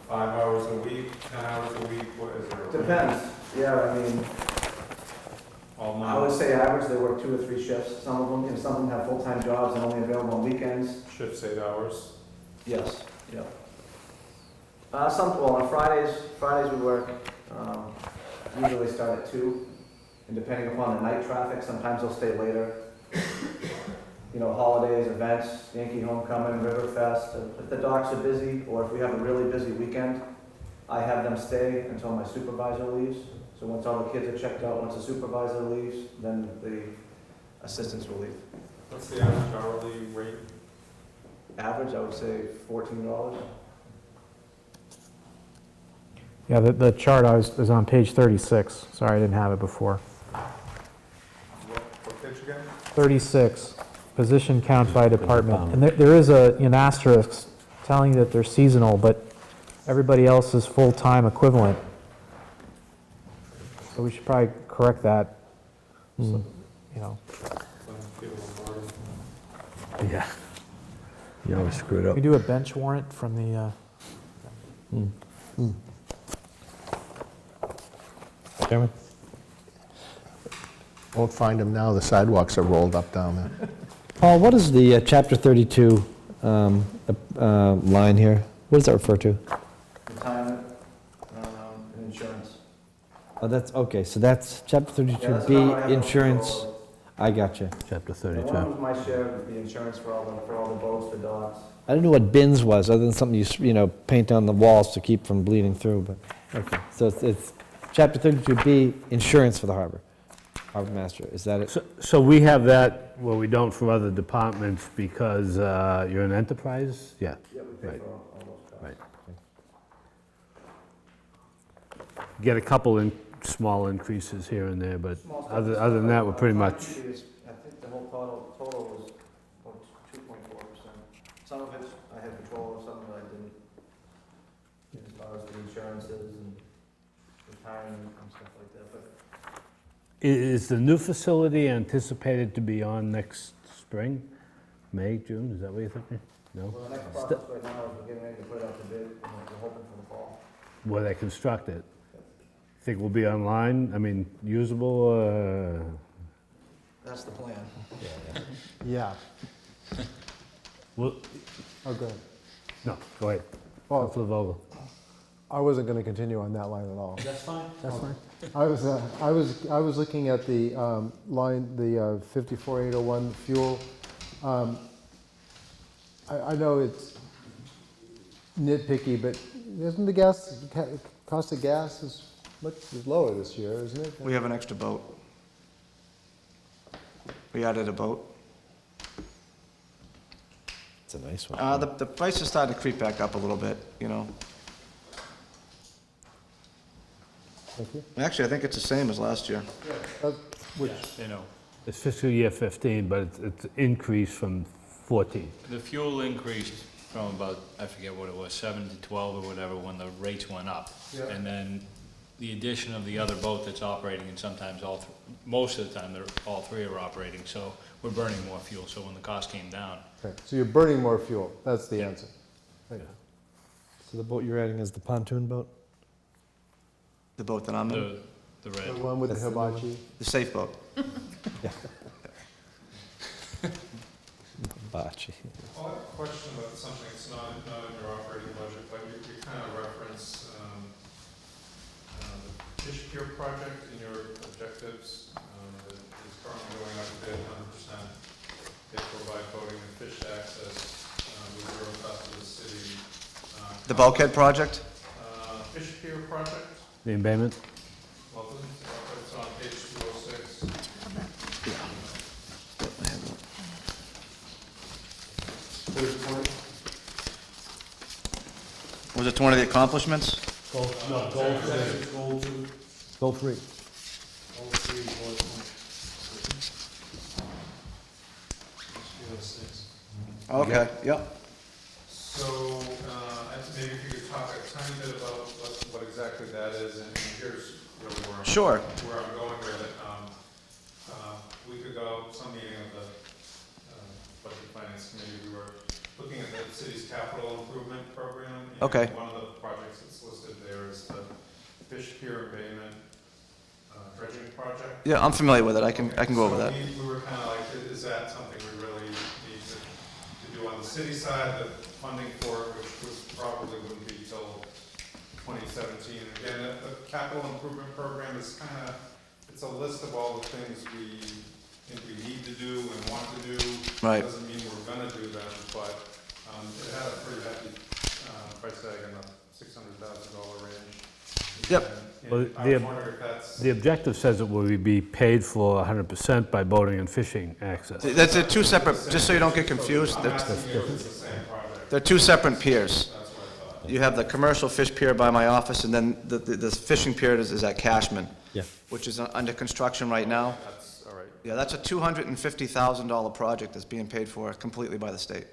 5 hours a week, 10 hours a week, what is there? Depends, yeah, I mean, All I would night, say average, they work 2 or 3 shifts. Some of them, some of them have full-time jobs and only available on weekends. shifts 8 hours? Yes, yeah. On Fridays we work, usually start at 2, and depending upon the night traffic, sometimes they'll stay later. Holidays, events, Yankee Homecoming, Riverfest, if the docks are busy, or if we have a really busy weekend, I have them stay until my supervisor leaves. So once all the kids are checked out, once the supervisor leaves, then the assistants will leave. What's the average hourly rate? Average, I would say $14. Yeah, the chart is on page 36. Sorry, I didn't have it before. What page again? 36, position count by department. And there is an asterisk telling that they're seasonal, but everybody else is full-time equivalent. So we should probably correct that. So, yeah. You always screw it up. we do a bench warrant from the, Chairman? Won't find them now, the sidewalks are rolled up down there. Paul, what is the chapter 32 line here? What does that refer to? Retirement, and insurance. Oh, that's, okay, so that's chapter Yeah, that's 32B, not what I have no insurance. control over. I gotcha. Chapter The 32. one was my share of the insurance for all the boats, the docks. I didn't know what bins was, other than something you paint on the walls to keep from bleeding through, but, okay. So it's chapter 32B, insurance for the harbor master, is that it? So we have that, well, we don't for other departments because you're an enterprise? Yeah. Yeah, we pay Right. for all those costs. Right. Get a couple small increases here and there, but Small stuff. other than that, we're pretty much, I think the whole total was about 2.4%. Some of it I had control of, some of it I didn't. As far as the insurances and retirement and stuff like that, but is the new facility anticipated to be on next spring? May, June, is that what you're thinking? No? well, the next process right now is we're getting ready to put it out to bid, and we're hoping for the fall. Where they construct it? think will be online? I mean, usable, That's the plan. Yeah. well, Oh, go ahead. no, go ahead. Well, Councilor Vogel. I wasn't going to continue on that line at all. That's fine. That's fine. I was looking at the line, the 54801 fuel. I know it's nitpicky, but isn't the cost of gas is lower this year, isn't it? We have an extra boat. We added a boat. It's a nice one. The price is starting to creep back up a little bit, you know. Thank you. Actually, I think it's the same as last year. Which, You know, It's fiscal year 15, but it's increased from 14. The fuel increased from about, I forget what it was, 7 to 12 or whatever, when the rates went up. Yeah. And then the addition of the other boat that's operating, and sometimes most of the time, all three are operating, so we're burning more fuel, so when the cost came down. okay, so you're burning more fuel, that's the answer. Thank you. So the boat you're adding is the pontoon boat? The boat that I'm in, The The red. one with the That's the new one? hibachi? the safe boat. Bocce. Well, I have a question about something that's not in your operating budget, but you kind of reference the fish pier project in your objectives. That is currently going up a bit, 100%. They provide boating and fish access with zero cost to the city. The bulkhead project? Fish pier project, The embayment? well, it's on page 206. Was it one of the accomplishments? Goal 3. Okay, yep. So, maybe if you could talk a tiny bit about what exactly that is, and here's really Sure. where I'm going with it. A week ago, some meeting of the Budget Finance Committee, we were looking at the city's capital improvement program. And Okay. one of the projects that's listed there is the fish pier abatement dredging project. Yeah, I'm familiar with it. I can go over So that. we were kind of like, is that something we really need to do on the city side? The funding for it, which probably wouldn't be till 2017. Again, the capital improvement program is kind of, it's a list of all the things we think we need to do and want to do. Right. Doesn't mean we're gonna do them, but it had a pretty hefty price tag in the $600,000 range. Yep. And Well, I was wondering if that's. The objective says it will be paid for 100% by boating and fishing access. That's two separate, just so you don't get confused, I'm asking you if it's the same project. they're two separate piers. That's what I thought. You have the commercial fish pier by my office, and then the fishing pier is at Cashman, Yeah. which is under construction right now. That's, all right, Yeah, that's a $250,000 project that's being paid for completely by the state.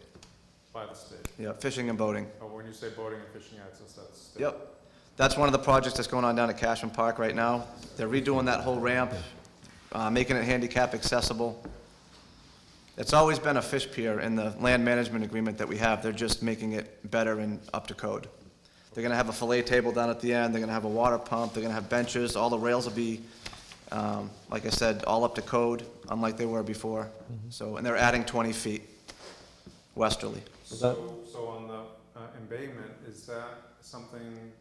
by the state. Yeah, fishing and boating. Oh, when you say boating and fishing access, that's state. Yep. That's one of the projects that's going on down at Cashman Park right now. They're redoing that whole ramp, making it handicap accessible. It's always been a fish pier in the land management agreement that we have. They're just making it better and up to code. They're gonna have a fillet table down at the end, they're gonna have a water pump, they're gonna have benches, all the rails will be, like I said, all up to code, unlike they were before. So, and they're adding 20 feet westerly. So on the embayment, is that something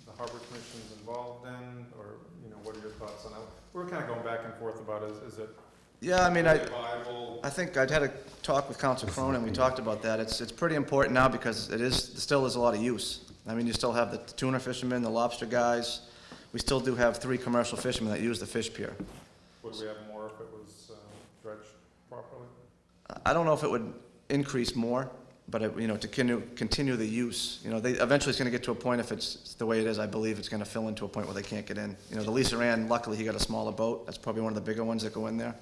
the Harbor Commission's involved in, or, what are your thoughts on that? We're kind of going back and forth about, is it Yeah, I mean, viable? I think I'd had a talk with Council Cronin, we talked about that. It's pretty important now because still is a lot of use. I mean, you still have the tuna fishermen, the lobster guys. We still do have 3 commercial fishermen that use the fish pier. Would we have more if it was dredged properly? I don't know if it would increase more, but, to continue the use. Eventually it's gonna get to a point, if it's the way it is, I believe it's gonna fill into a point where they can't get in. The Lisa Ann, luckily he got a smaller boat. That's probably one of the bigger ones that go in there.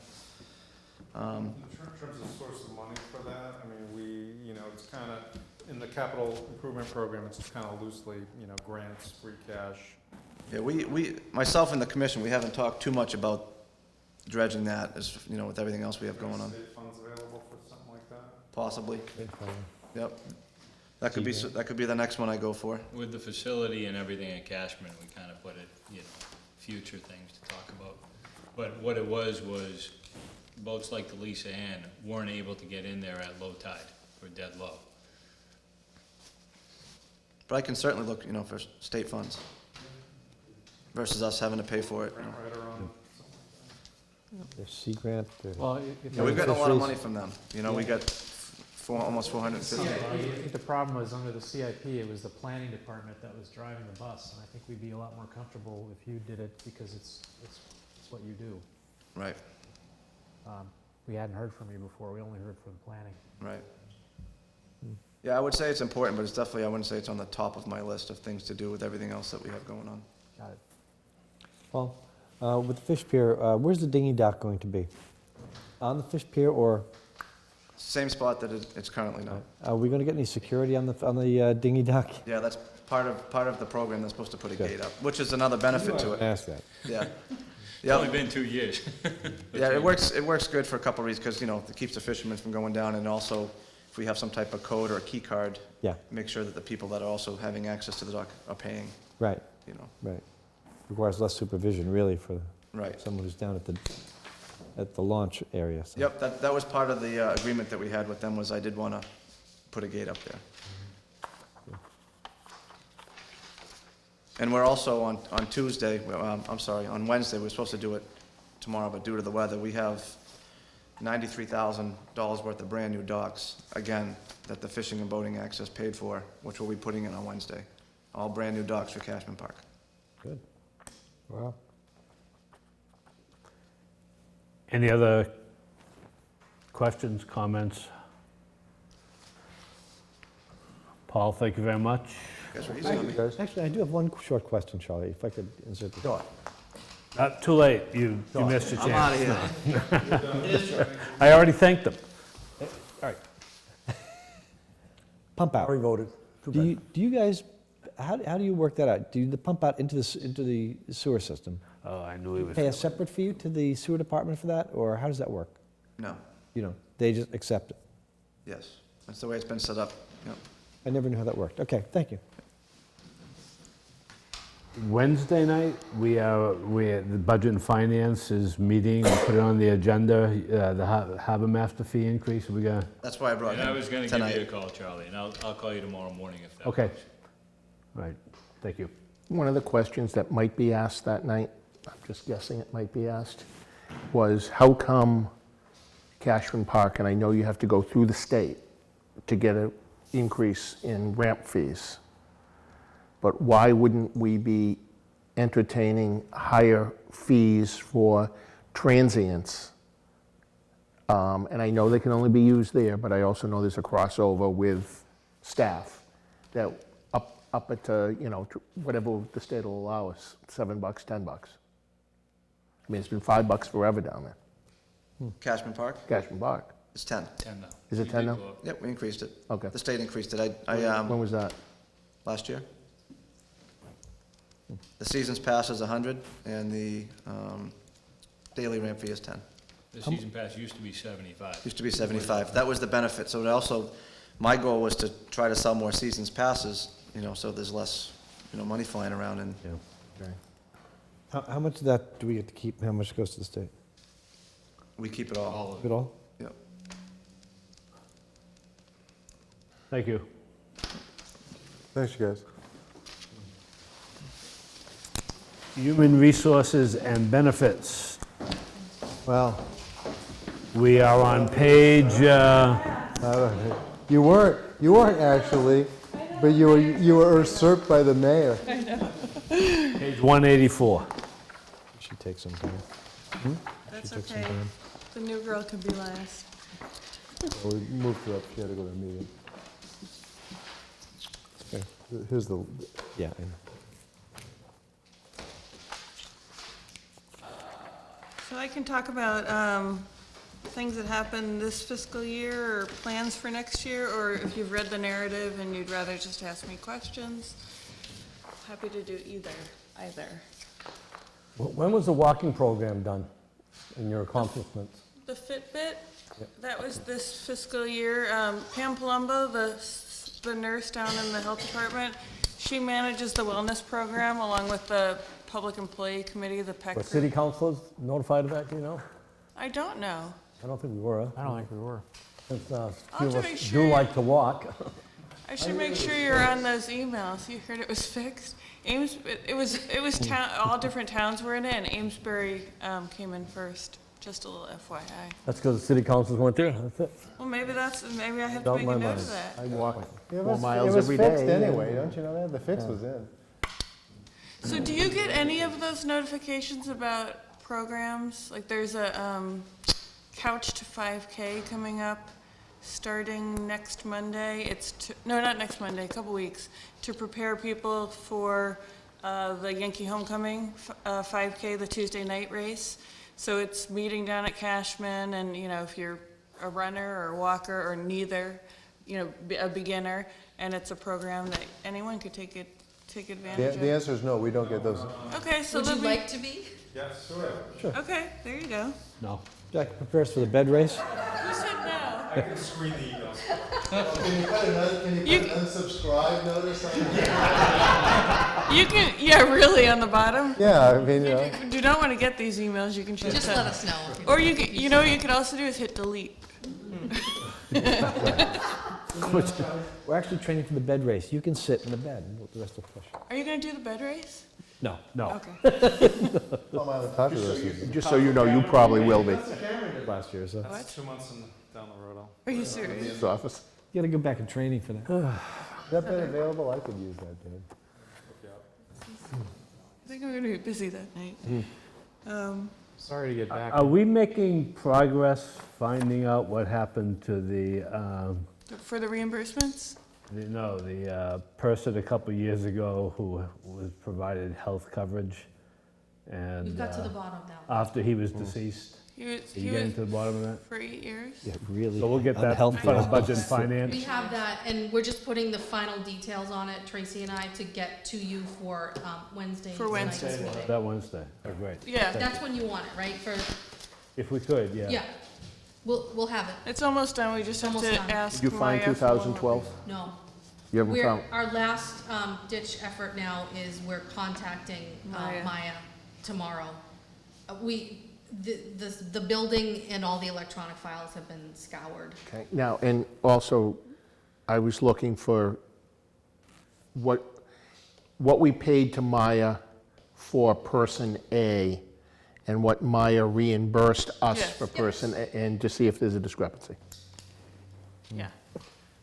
In terms of source of money for that, I mean, it's kind of, in the capital improvement program, it's kind of loosely, grants, free cash. Yeah, myself and the commission, we haven't talked too much about dredging that, as, with everything else we have going on. State funds available for something like that? Possibly. Yep. That could be the next one I go for. With the facility and everything at Cashman, we kind of put it, future things to talk about. But what it was boats like the Lisa Ann weren't able to get in there at low tide, or dead low. But I can certainly look, you know, for state funds versus us having to pay for it. There's Sea Grant, there's. Well, Yeah, we've gotten a lot of money from them. You know, we got almost 450. I think the problem was under the CIP, it was the planning department that was driving the bus, and I think we'd be a lot more comfortable if you did it, because it's what you do. Right, We hadn't heard from you before, we only heard from planning. right. Yeah, I would say it's important, but it's definitely, I wouldn't say it's on the top of my list of things to do with everything else that we have going on. Got it. Well, with the fish pier, where's the dinghy dock going to be? On the fish pier, or Same spot that it's currently now. are we gonna get any security on the dinghy dock? Yeah, that's part of the program. They're supposed to put a gate up, which is another benefit to it. Ask that. Yeah. It's only been 2 years. Yeah, it works good for a couple of reasons, because, you know, it keeps the fishermen from going down, and also, if we have some type of code or a key card, Yeah, make sure that the people that are also having access to the dock are paying, right, you know. right. Requires less supervision, really, for Right. someone who's down at the launch area, so. Yep, that was part of the agreement that we had with them, was I did want to put a gate up there. And we're also on Tuesday, on Wednesday, we were supposed to do it tomorrow, but due to the weather, we have $93,000 worth of brand-new docks, again, that the Fishing and Boating Access paid for, which we'll be putting in on Wednesday. All brand-new docks for Cashman Park. Good. Well, Any other questions, comments? Paul, thank you very much. You guys were easy on me. actually, I do have one short question, Charlie, if I could insert this. Sure. Too late, you missed your chance. I'm out of here. I already thanked them. All right. Pump out. Already voted. Do you guys, how do you work that out? Do you pump out into the sewer system? Oh, I knew he was. Pay a separate fee to the sewer department for that, or how does that work? No, You know, they just accept it? yes, that's the way it's been set up, yep. I never knew how that worked. Okay, thank you. Wednesday night, the Budget and Finance is meeting, we put it on the agenda, the harbor master fee increase, we got, That's why I brought And him I was gonna tonight. give you a call, Charlie, and I'll call you tomorrow morning if that okay. works. Right, thank you. One of the questions that might be asked that night, I'm just guessing it might be asked, was how come Cashman Park, and I know you have to go through the state to get an increase in ramp fees, but why wouldn't we be entertaining higher fees for transients? And I know they can only be used there, but I also know there's a crossover with staff that up it to, you know, whatever the state will allow us, $7, $10. I mean, it's been $5 forever down there. Cashman Park, Cashman Park. it's 10. 10 now. Is it We 10 did now? go up. Yep, we increased it. Okay. The state increased it. When was that? Last year. The season's pass is 100, and the daily ramp fee is 10. The season pass used to be 75. Used to be 75. That was the benefit. So it also, my goal was to try to sell more seasons passes, you know, so there's less, you know, money flying around, and Okay. How much of that do we get to keep, how much goes to the state? we keep it all. All of It all? Yep. Thank you. Thanks, you guys. Human Resources and Benefits. Well, We are on page, You weren't actually, but you were usurped by the mayor. page 184. should take some time. That's Should take some okay. time. The new girl can be last. Well, we moved her up, she had to go to a meeting. Okay, here's the, Yeah. I know. So I can talk about things that happened this fiscal year or plans for next year, or if you've read the narrative and you'd rather just ask me questions, happy to do either. When was the walking program done and your accomplishments? The Fitbit, that was this fiscal year. Pam Palumbo, the nurse down in the health department, she manages the wellness program along with the Public Employee Committee, the PEC Were group. city councilors notified of that, do you know? I don't know. I don't think we were. I don't think we were. Since I'll few have of to make us sure do like to walk. I should make sure you're on those emails. You heard it was fixed? It was town, all different towns were in it, and Amesbury came in first. Just a little FYI. That's because the city councils weren't there, that's it. Well, maybe I have to Don't make a mind note mine. of that. I walk It 4 was, miles it was every fixed day. anyway, don't you know that? The fix was in. So do you get any of those notifications about programs? Like there's a Couch to 5K coming up starting next Monday. No, not next Monday, a couple weeks, to prepare people for the Yankee Homecoming 5K, the Tuesday night race. So it's meeting down at Cashman, and if you're a runner or a walker or neither, a beginner, and it's a program that anyone could take advantage of. The answer is no, we don't get those. Okay, so Would you like to be? Yes, sure. Okay, there you go. No. Jack prepares for the bed race? Who said no? I can screen the emails. Can you put an unsubscribe notice on it? You can, yeah, really, on the bottom. Yeah, I mean, If you do not want to get these emails, you can choose Just to. let us know. Or you can, what you could also do is hit delete. We're actually training for the bed race. You can sit in the bed and the rest of the push. Are you going to do the bed race? No. Okay. Just so you know, you probably will be. Last year, so. What? 2 months down the road. Are you serious? His office. You gotta go back in training for that. Is that been available? I could use that, Dave. I think I'm going to be busy that night. Sorry to get back. Are we making progress finding out what happened to the, For the reimbursements? the person a couple years ago who was provided health coverage? And We've got to the bottom now. after he was deceased? He was, Are you getting to the bottom of that? for 8 years? Yeah, really. So we'll get that unhealthy. for the budget and finance? We have that, and we're just putting the final details on it, Tracy and I, to get to you for Wednesday. For Wednesday. tonight's meeting. That Wednesday, oh, great. Yeah. Thank That's you. when you want it, right? If we could, yeah. Yeah. We'll have it. It's almost done. We just have Almost to done. ask Did you find Maya for one more 2012? No. You haven't found? Our last ditch effort now is we're contacting Maya tomorrow. The building and all the electronic files have been scoured. Okay, now, and also, I was looking for what we paid to Maya for person A and what Maya reimbursed us Yes. for person A, and to see if there's a discrepancy. Yeah.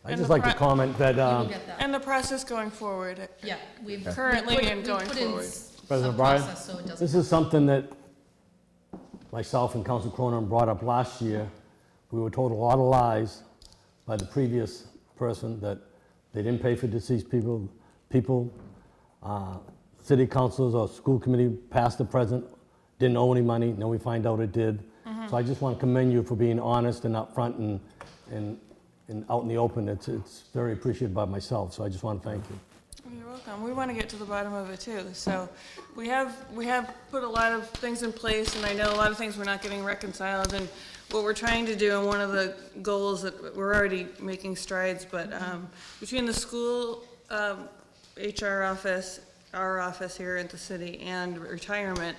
I'd And just the like to pro- comment that, You will get that. And the process going forward. Yeah, we've. Currently we put- and we going put in forward. a President Bryan, process so it doesn't. this is something that myself and Council Cronin brought up last year. We were told a lot of lies by the previous person that they didn't pay for deceased people. City councils or school committee, past or present, didn't owe any money, then we find out it did. So I just want to commend you for being honest and upfront and out in the open. It's very appreciated by myself, so I just want to thank you. You're welcome. We want to get to the bottom of it too. So we have put a lot of things in place, and I know a lot of things we're not getting reconciled. And what we're trying to do, and one of the goals that we're already making strides, but between the school HR office, our office here at the city, and retirement,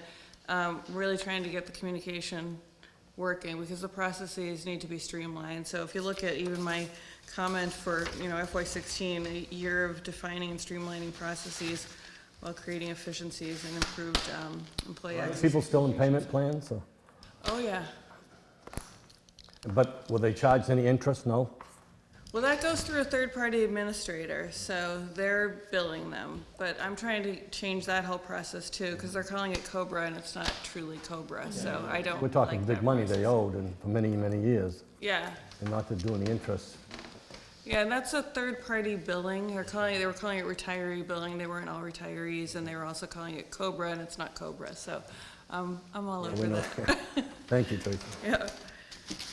really trying to get the communication working, because the processes need to be streamlined. So if you look at even my comment for, FY16, a year of defining and streamlining processes while creating efficiencies and improved employee Are access. people still in payment plans? Or- Oh, yeah. But will they charge any interest? No? Well, that goes through a third-party administrator, so they're billing them. But I'm trying to change that whole process too, because they're calling it COBRA, and it's not truly COBRA, so I don't We're talking like big that money process. they owed and for many, many years, Yeah. and not to do any interest. Yeah, and that's a third-party billing. They were calling it retiree billing. They weren't all retirees, and they were also calling it COBRA, and it's not COBRA, so I'm all over that. Thank you, Tracy. Yeah.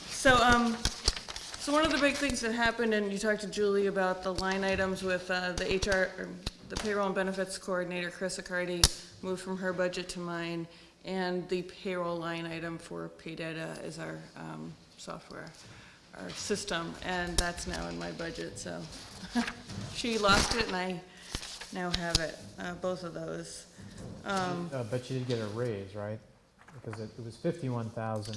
So one of the big things that happened, and you talked to Julie about the line items with the HR, or the payroll and benefits coordinator, Chris Accardi, moved from her budget to mine, and the payroll line item for Paydata is our software, our system, and that's now in my budget, so she lost it and I now have it, both of those. But you did get a raise, right? Because it was 51,000.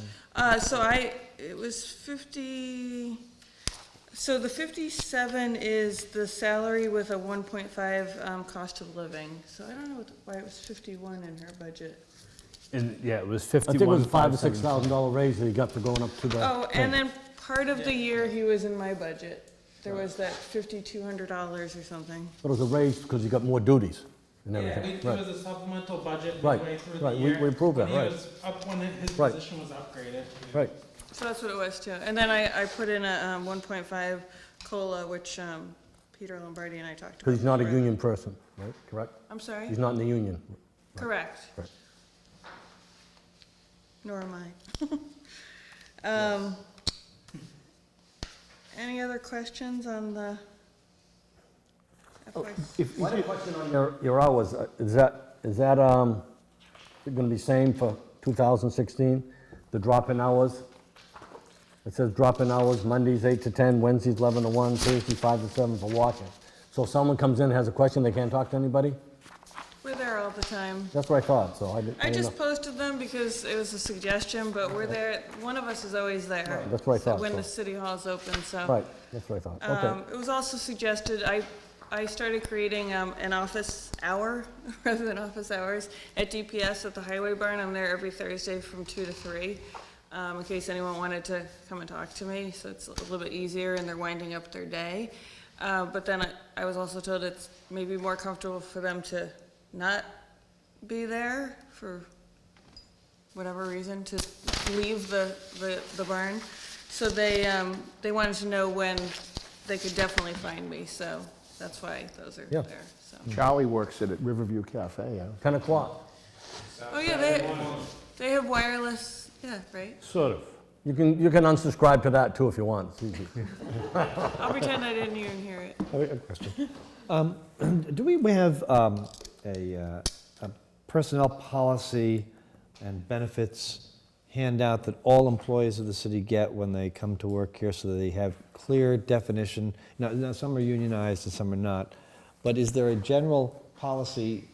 It was 50, so the 57 is the salary with a 1.5 cost of living. So I don't know why it was 51 in her budget. And, yeah, it was I think it was a $5,000 or $51,517. $6,000 raise that he got for going up to the. Oh, and then part of the year he was in my budget. There was that $5,200 or something. But it was a raise because he got more duties and everything. It Right. was a supplemental budget Right, midway through right, the we- year. we approved that, when he right. was up, when his Right. position was upgraded. Right. So that's what it was too. And then I put in a 1.5 COLA, which Peter Lombardi and I talked about. Because he's not a before. union person, right? Correct? I'm sorry? He's not in the union. Correct. Right. Nor am I. Any other questions on the FY? I had a question on your hours. Is that going to be same for 2016? The drop-in hours? It says drop-in hours, Mondays 8 to 10, Wednesdays 11 to 1, Thursday 5 to 7 for walk-in. So if someone comes in and has a question, they can't talk to anybody? We're there all the time. That's what I thought, so I didn't I know. just posted them because it was a suggestion, but we're there, one of us is always there. Right, that's what I thought, When so. the city hall's open, so. Right, that's what I thought. Okay. It was also suggested, I started creating an office hour, rather than office hours, at DPS at the Highway Barn. I'm there every Thursday from 2 to 3, in case anyone wanted to come and talk to me, so it's a little bit easier and they're winding up their day. But then I was also told it's maybe more comfortable for them to not be there for whatever reason, to leave the barn. So they wanted to know when they could definitely find me, so that's why those are Yeah. there, so. Charlie works at Riverview Cafe, yeah. 10 o'clock. Oh, yeah, they have wireless, yeah, right? Sort of. You can unsubscribe to that too if you want. It's easy. I'll pretend I didn't even hear it. I have a question. Do we have a personnel policy and benefits handout that all employees of the city get when they come to work here so that they have clear definition? Now, some are unionized and some are not, but is there a general policy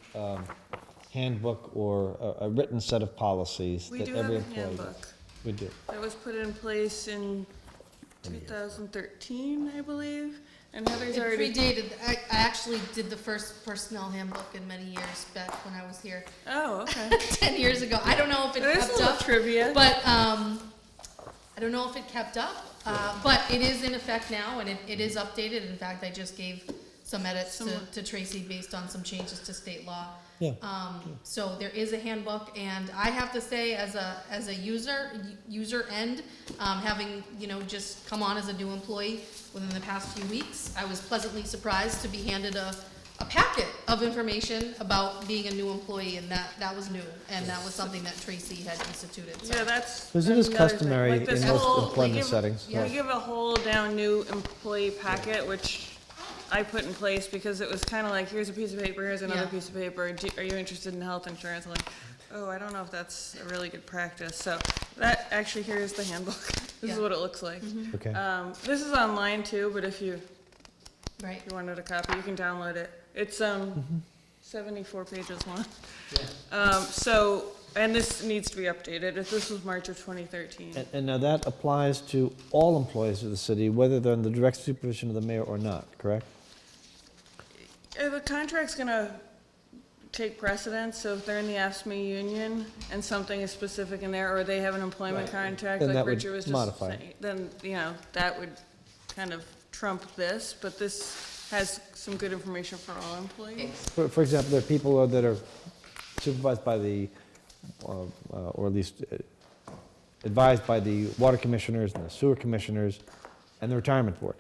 handbook or a written set of policies We that do have every a employee gets? handbook. We do. That was put in place in 2013, I believe, and Heather's It already. predated, I actually did the first personnel handbook in many years back when I was here, Oh, okay. 10 years ago. I don't know if it There's a kept little up, trivia. but, I don't know if it kept up, but it is in effect now, and it is updated. In fact, I just gave some edits to Tracy based on some changes to state law. Yeah. So there is a handbook, and I have to say, as a user end, having, just come on as a new employee within the past few weeks, I was pleasantly surprised to be handed a packet of information about being a new employee, and that was new, and that was something that Tracy had instituted, so. Yeah, that's. Because it is another thing. customary Like in this most whole- employment we give- settings. We give a whole down new employee packet, which I put in place because it was kind of like, here's a piece of paper, here's another Yeah. piece of paper. Are you interested in health insurance? I'm like, oh, I don't know if that's a really good practice. So that, actually, here's the handbook. This is Yeah. what it looks like. Okay. This is online too, but if you Right. wanted a copy, you can download it. It's 74 pages long. And this needs to be updated. This was March of 2013. And now that applies to all employees of the city, whether they're under the direct supervision of the mayor or not, correct? The contract's gonna take precedence, so if they're in the AFSCME union and something is specific in there, or they have an employment contract, Then like that would Richard was just modify it. saying, then, that would kind of trump this, but this has some good information for all employees. For example, there are people that are supervised by the, or at least advised by the water commissioners and the sewer commissioners and the retirement board.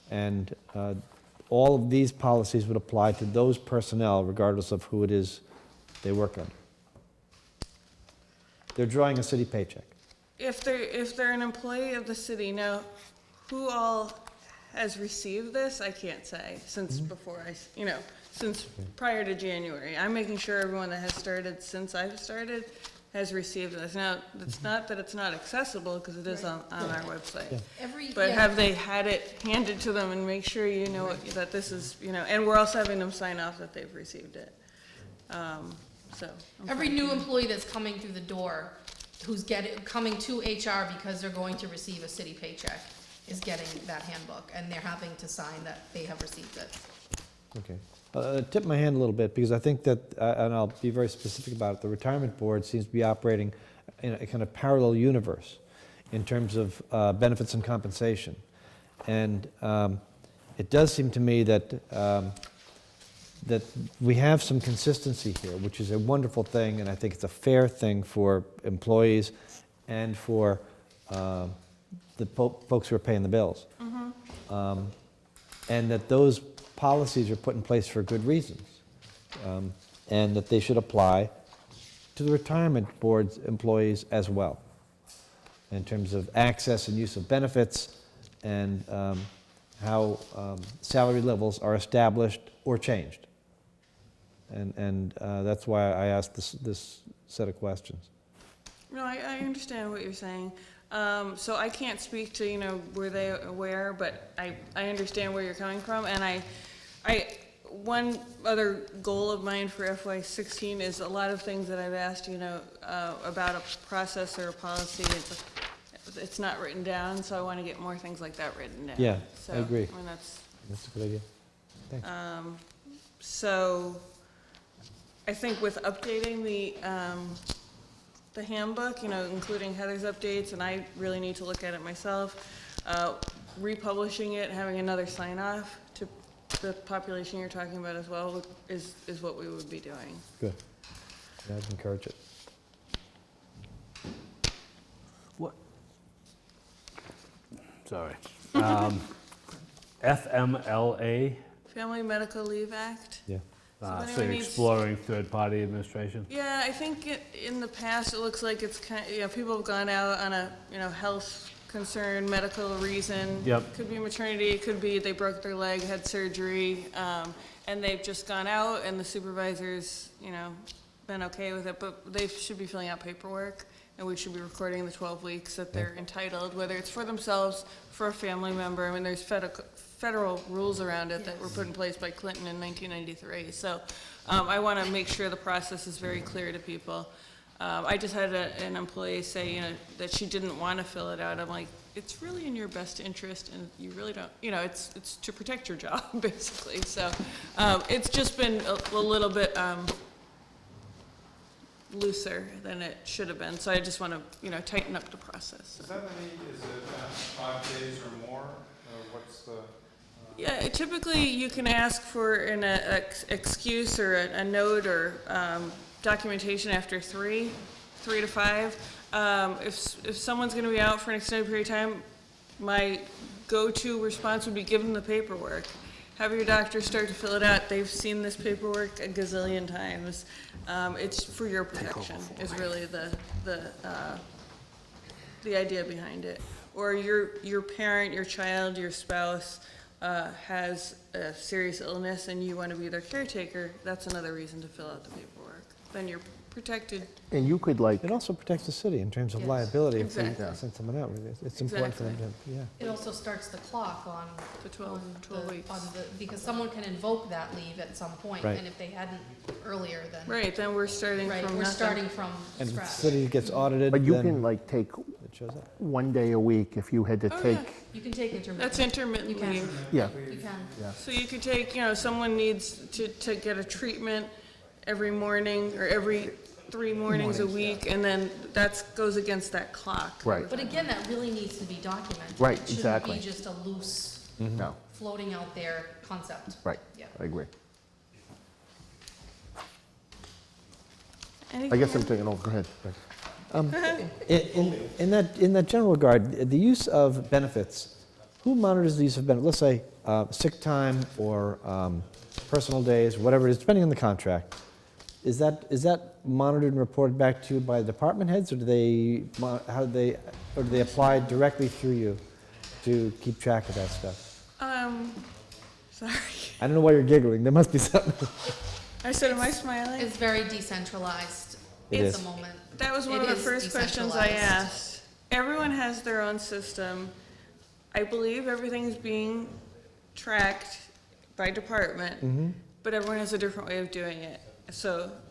And all of these policies would apply to those personnel regardless of who it is they work under. They're drawing a city paycheck. If they're an employee of the city, now, who all has received this, I can't say, since before since prior to January. I'm making sure everyone that has started since I've started has received this. Now, it's not that it's not accessible, because it is on our website. But have they had it handed to them, and make sure you know that this is, and we're also having them sign off that they've received it. so. I'm Every fine. new employee that's coming through the door, who's coming to HR because they're going to receive a city paycheck, is getting that handbook, and they're having to sign that they have received it. Okay. Tip my hand a little bit, because I think that, and I'll be very specific about it, the retirement board seems to be operating in a kind of parallel universe in terms of benefits and compensation. And it does seem to me that that we have some consistency here, which is a wonderful thing, and I think it's a fair thing for employees and for the folks who are paying the bills. And that those policies are put in place for good reasons, and that they should apply to the retirement board's employees as well, in terms of access and use of benefits, and how salary levels are established or changed. And that's why I asked this set of questions. No, I understand what you're saying. So I can't speak to, were they aware, but I understand where you're coming from. And one other goal of mine for FY16 is a lot of things that I've asked, about a process or a policy. It's not written down, so I want to get more things like that written down. Yeah, So, I agree. mean, That's a good idea. Thanks. So I think with updating the handbook, including Heather's updates, and I really need to look at it myself, republishing it, having another sign off to the population you're talking about as well is what we would be doing. Good. Yeah, I'd encourage it. What? Sorry. FMLA, Family Medical Leave Act. Yeah. So if so anyone needs- exploring third-party administration. Yeah, I think in the past, it looks like it's kind of, people have gone out on a, health concern, medical reason. Yep. Could be maternity, it could be they broke their leg, had surgery, and they've just gone out and the supervisor's, been okay with it, but they should be filling out paperwork, and we should be recording the 12 weeks that they're entitled, whether it's for themselves, for a family member. I mean, there's federal rules around it that were put in place by Clinton in 1993. So I want to make sure the process is very clear to people. I just had an employee say, that she didn't want to fill it out. I'm like, it's really in your best interest, and you really don't, it's to protect your job, basically. So it's just been a little bit looser than it should have been. So I just want to, tighten up the process. Is it 5 days or more? What's the? Yeah, typically you can ask for an excuse or a note or documentation after 3 to 5. If someone's going to be out for an extended period of time, my go-to response would be give them the paperwork. Have your doctor start to fill it out. They've seen this paperwork a gazillion times. It's for your protection is really the idea behind it. Or your parent, your child, your spouse has a serious illness and you want to be their caretaker, that's another reason to fill out the paperwork. Then you're protected. And you could it also protects the city in terms of Yes. liability if Exactly. they send someone out. It's important for them to, yeah. It also starts the clock on The 12 weeks. because someone can invoke that leave at some point, Right. and if they hadn't earlier, then. Right, then we're starting Right, from we're nothing. starting from And if the scratch. city gets audited, But you then can take it shows up. one day a week if you had to Oh, take, yeah. You can take intermittent. That's intermittent You can. leave. yeah. You can. So you could take, someone needs to get a treatment every morning or every 3 mornings a week, and then that goes against that clock. Right. But again, that really needs to be documented. Right, It exactly. shouldn't be just a loose, No, floating out there concept. right, Yeah. I agree. I Anything guess I'm else? taking over, go ahead. In that general regard, the use of benefits, who monitors the use of benefits? Let's say sick time or personal days, whatever it is, depending on the contract. Is that monitored and reported back to you by the department heads, or do they apply directly through you to keep track of that stuff? Sorry. I don't know why you're giggling. There must be something. I said, am I smiling? It's very decentralized It at is. the moment. That was one It of the is first questions I decentralized. asked. Everyone has their own system. I believe everything's being tracked by department, but everyone has a different way of doing it. So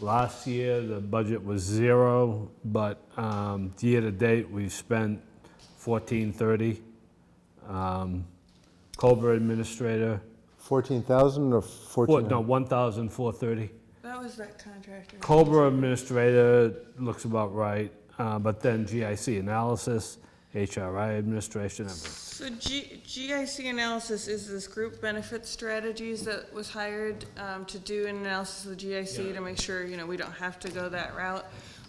Last year, the budget was 0, but year-to-date, we've spent $1,430. Cobra administrator, 14,000 or 14? no, $1,430. That was that contractor. Cobra administrator looks about right, but then GIC analysis, HRI administration, everything. So GIC analysis is this group benefit strategies that was hired to do an analysis of the GIC to make sure, we don't have to go that route.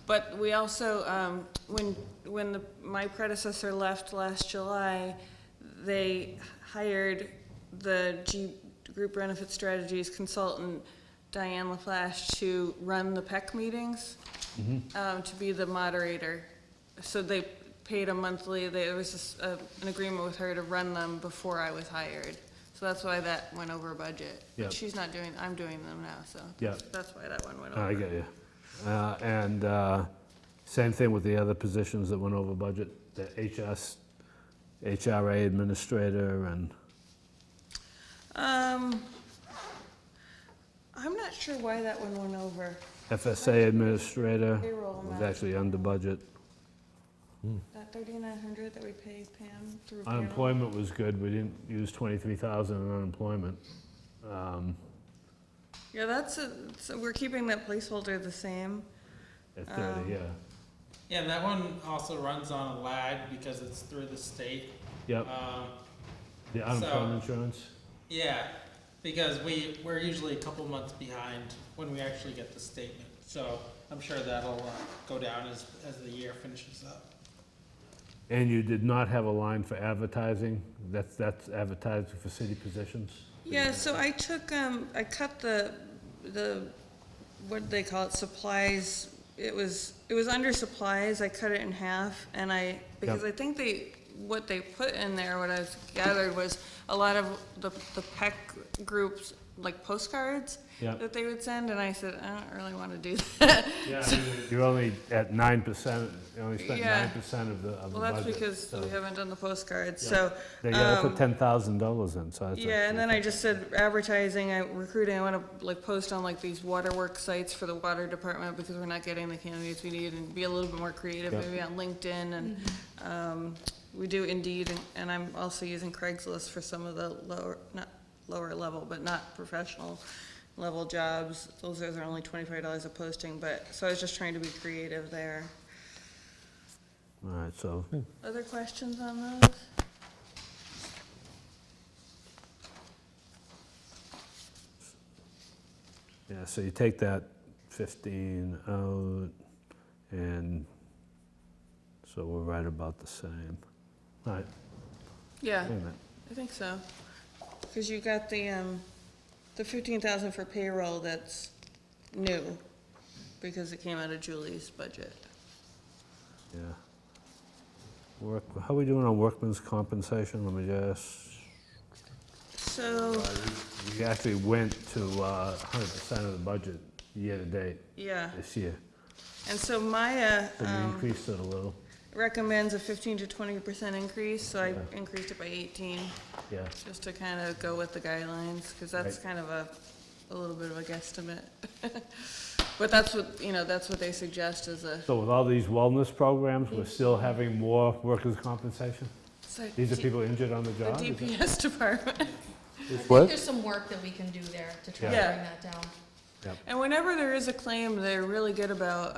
But we also, when my predecessor left last July, they hired the group benefit strategies consultant, Diane LaFlash, to run the PEC meetings, to be the moderator. So they paid a monthly, there was an agreement with her to run them before I was hired. So that's why that went over budget. Yep. But she's not doing, I'm doing them now, so Yep. that's why that one went over. I get you. And same thing with the other positions that went over budget, the HRA administrator and, I'm not sure why that one went over. FSA administrator Payroll was amount. actually under budget. That $3,900 that we pay Pam through payroll. Unemployment was good, we didn't use 23,000 in unemployment. Yeah, so we're keeping that placeholder the same. At 30, yeah. Yeah, and that one also runs on a lag because it's through the state. Yep. The unemployment insurance? Yeah, because we're usually a couple months behind when we actually get the statement. So I'm sure that'll go down as the year finishes up. And you did not have a line for advertising? That's advertising for city positions? Yeah, so I took, I cut the, what do they call it, supplies. It was under supplies, I cut it in half, and because I think what they put in there, what I've gathered was a lot of the PEC groups, like postcards that they would send, and I said, I don't really want to do that. Yeah, you're only at 9%, you only spent 9% of the budget. Well, that's because we haven't done the postcards, Yeah. so. They gotta put $10,000 in, so that's. Yeah, and then I just said advertising, recruiting, I want to post on these waterworks sites for the water department because we're not getting the candidates we need, and be a little bit more creative, maybe on LinkedIn, and we do Indeed, and I'm also using Craigslist for some of the not lower level, but not professional level jobs. Those are only $25 a posting, so I was just trying to be creative there. All right, so. Other questions on those? Yeah, so you take that 15 out, and so we're right about the same. All right. Yeah, Wait a minute. I think so. Because you got the 15,000 for payroll that's new, because it came out of Julie's budget. Yeah. How are we doing on workman's compensation? Let me just. So, We actually went to 100% of the budget year-to-date yeah, this year. and so Maya So we increased it a little. recommends a 15 to 20% increase, so I increased it by 18, Yeah. just to kind of go with the guidelines, because that's Right. kind of a little bit of a guesstimate. But that's what they suggest as a. So with all these wellness programs, we're still having more workers' compensation? So These are people injured on the The job? Is that- DPS department. I think What? there's some work that we can do there to try to Yeah. bring that down. And whenever there is a claim, they're really good about,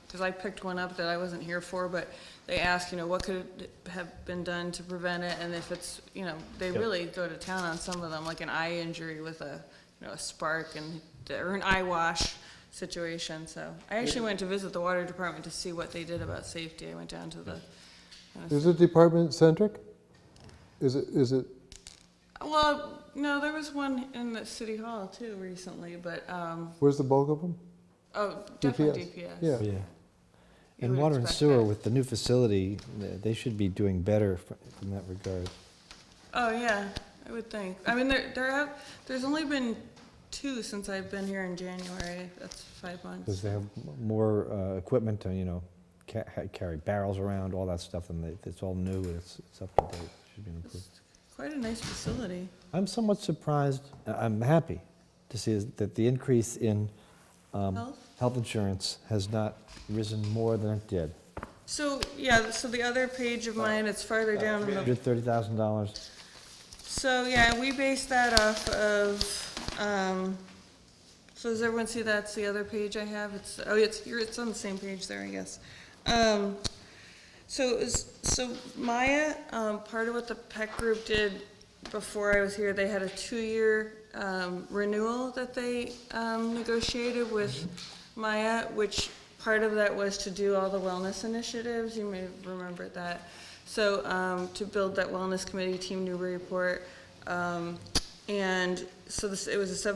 because I picked one up that I wasn't here for, but they ask, what could have been done to prevent it, and if it's, they really go to town on some of them, like an eye injury with a spark or an eye wash situation, so. I actually went to visit the water department to see what they did about safety. I went down to the. Is it department centric? Is it? Well, no, there was one in the city hall too recently, but, Where's the bulk of them? definitely DPS. Yeah. Yeah. You And would water and expect sewer that. with the new facility, they should be doing better in that regard. Oh, yeah, I would think. I mean, there's only been 2 since I've been here in January. That's 5 months. Because they have more equipment to, carry barrels around, all that stuff, and it's all new, and it's up to date. Should be improved. Quite a nice facility. I'm somewhat surprised, I'm happy to see that the increase in Health? health insurance has not risen more than it did. So, yeah, so the other page of mine, it's farther down in the, $130,000. so, yeah, we based that off of, so does everyone see that's the other page I have? It's, oh, it's on the same page there, I guess. So Maya, part of what the PEC group did before I was here, they had a 2-year renewal that they negotiated with Maya, which part of that was to do all the wellness initiatives. You may have remembered that. So to build that wellness committee, Team Newbury report, and so it was a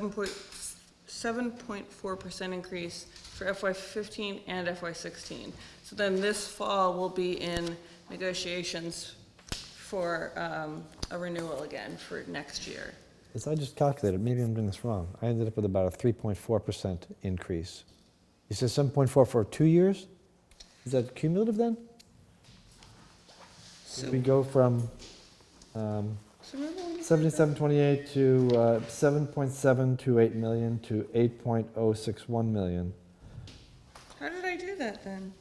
7.4% increase for FY15 and FY16. So then this fall we'll be in negotiations for a renewal again for next year. As I just calculated, maybe I'm doing this wrong, I ended up with about a 3.4% increase. You said 7.4 for 2 years? Is that cumulative then? So, We go from so remember when you said that? 7728 to 7.728 million to 8.061 million. How did I do that then?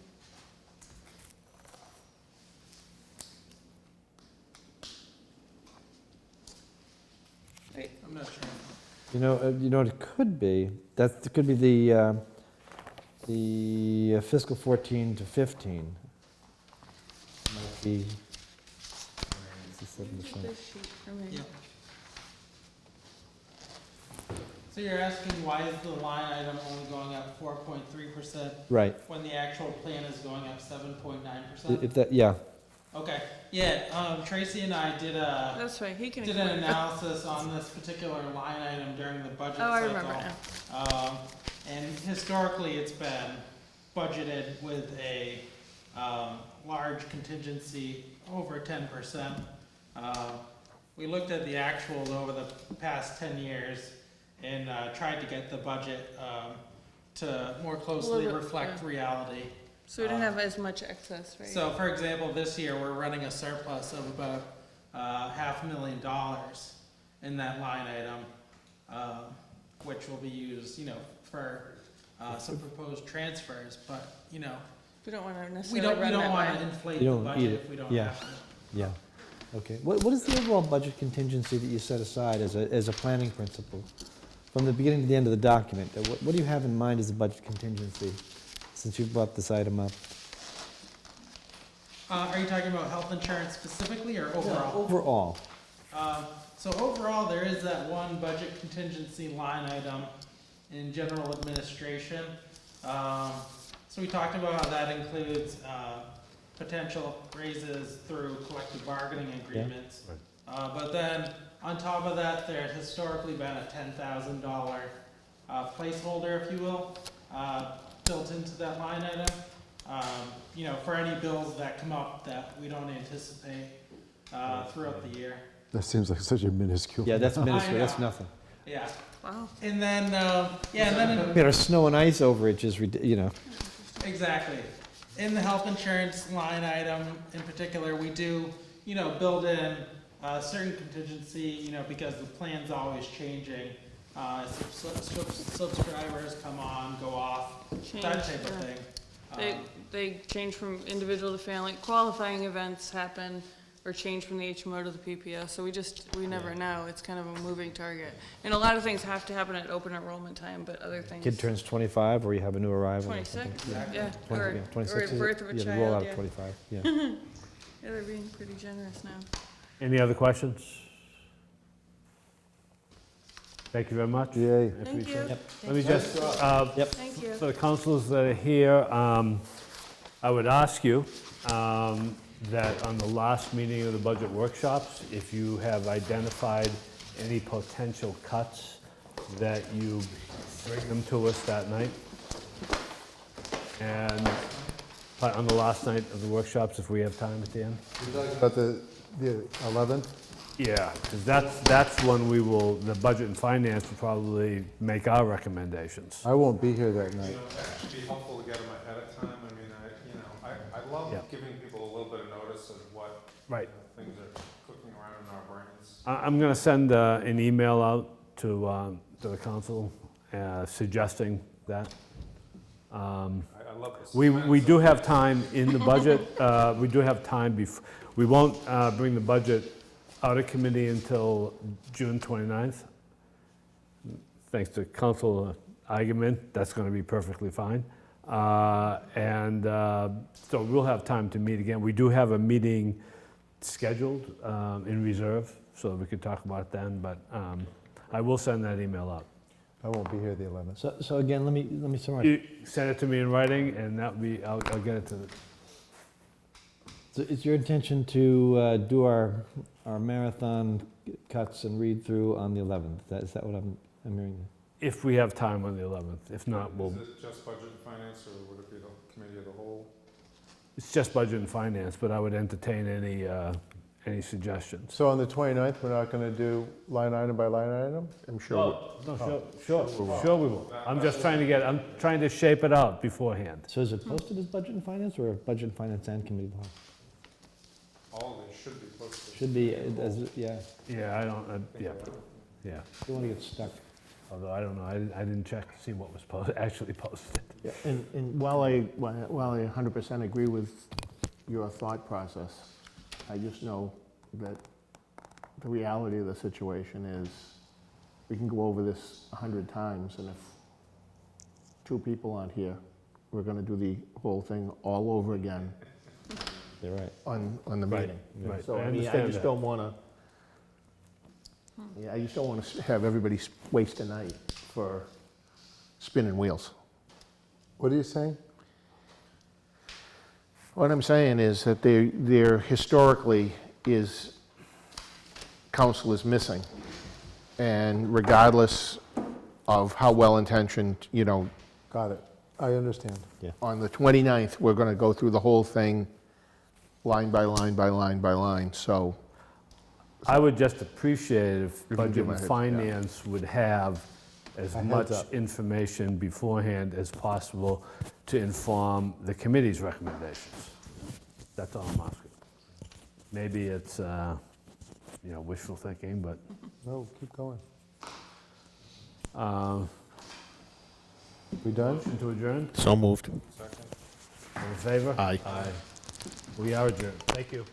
I'm not sure. You know what it could be? It could be the fiscal 14 to 15. Might be. Where did you get this sheet from me? Yeah. So you're asking why is the line item only going up 4.3%? Right. When the actual plan is going up 7.9%? If that, yeah. Okay, yeah, Tracy and I did That's right, he can an explain. analysis on this particular line item during the budget Oh, I cycle. remember now. And historically, it's been budgeted with a large contingency over 10%. We looked at the actuals over the past 10 years and tried to get the budget to more closely reflect reality. So we didn't have as much excess, right? So, for example, this year, we're running a surplus of about $500,000 in that line item, which will be used, for some proposed transfers, but, we don't want to we necessarily don't run that want way. to inflate You the don't budget need it. if we don't Yeah. have to. Yeah. Okay. What is the overall budget contingency that you set aside as a planning principle? From the beginning to the end of the document, what do you have in mind as a budget contingency, since you brought this item up? Are you talking about health insurance specifically or overall? Overall. So overall, there is that one budget contingency line item in general administration. So we talked about how that includes potential raises through collective bargaining agreements. Yeah. But then on top of that, there had historically been a $10,000 placeholder, if you will, built into that line item. For any bills that come up that we don't anticipate throughout the year. That seems like such a minuscule. Yeah, that's I minuscule, that's know. nothing. Yeah. Wow. And then, and then, Our snow and ice overage is, exactly. In the health insurance line item in particular, we do, build in certain contingency, because the plan's always changing. Subscribers come on, go off, that type of thing. They change from individual to family, qualifying events happen, or change from the HMO to the PPO, so we never know, it's kind of a moving target. And a lot of things have to happen at open enrollment time, but other things. Kid turns 25, or you have a new arrival. or 26, something. yeah, 20, or, yeah, 26 or is it? birth of a Yeah, child, the rollout yeah. of 25, yeah. Yeah, they're being pretty generous now. Any other questions? Thank you very much. Yay. I Thank appreciate you. it. Yep. Let me just, Thank you. for the councilors that are here, I would ask you that on the last meeting of the budget workshops, if you have identified any potential cuts, that you bring them to us that night. And but on the last night of the workshops, if we have time at the end. About the 11th? Yeah, because that's when we will, the budget and finance will probably make our recommendations. I won't be here that night. It'd be helpful to get them ahead of time. I mean, I love Yeah. giving people a little bit of notice of what Right. things are cooking around in our brains. I'm going to send an email out to the council suggesting that. I love this. We do have time in the budget, we do have time we won't bring the budget out of committee until June 29th. Thanks to council argument, that's going to be perfectly fine. So we'll have time to meet again. We do have a meeting scheduled in reserve, so we could talk about it then, but I will send that email out. I won't be here the 11th. So again, let me summarize. You send it to me in writing, and that'll be, I'll get it to the... So it's your intention to do our marathon cuts and read through on the 11th? Is that what I'm hearing? If we have time on the 11th. If not, we'll... Is it just budget and finance, or would it be the committee of the whole? It's just budget and finance, but I would entertain any suggestions. So on the 29th, we're not going to do line item by line item? I'm sure. Sure we will. I'm trying to shape it out beforehand. So is it posted as budget and finance, or budget and finance and committee of the whole? All of these should be posted. Should be, yeah. Yeah, I don't, yeah. You don't want to get stuck. Although, I don't know, I didn't check to see what was actually posted. Yeah, and while I 100% agree with your thought process, I just know that the reality of the situation is, we can go over this 100 times, and if 2 people aren't here, we're gonna do the whole thing all over again. You're right. On the Right, meeting. right. So, I I mean, I understand just that. don't wanna, I just don't wanna have everybody waste a night for spinning wheels. What are you saying? What I'm saying is that there historically is, council is missing. And regardless of how well-intentioned, Got it. I understand. on the 29th, we're gonna go through the whole thing line by line by line by line, so. I would just appreciate if You can budget do my and head, finance would have as A heads much up. information beforehand as possible to inform the committee's recommendations. That's all I'm asking. Maybe it's, wishful thinking, but No, keep going. we done? Motion to adjourn? So moved. Second. All in favor? Aye. We are adjourned. Thank you.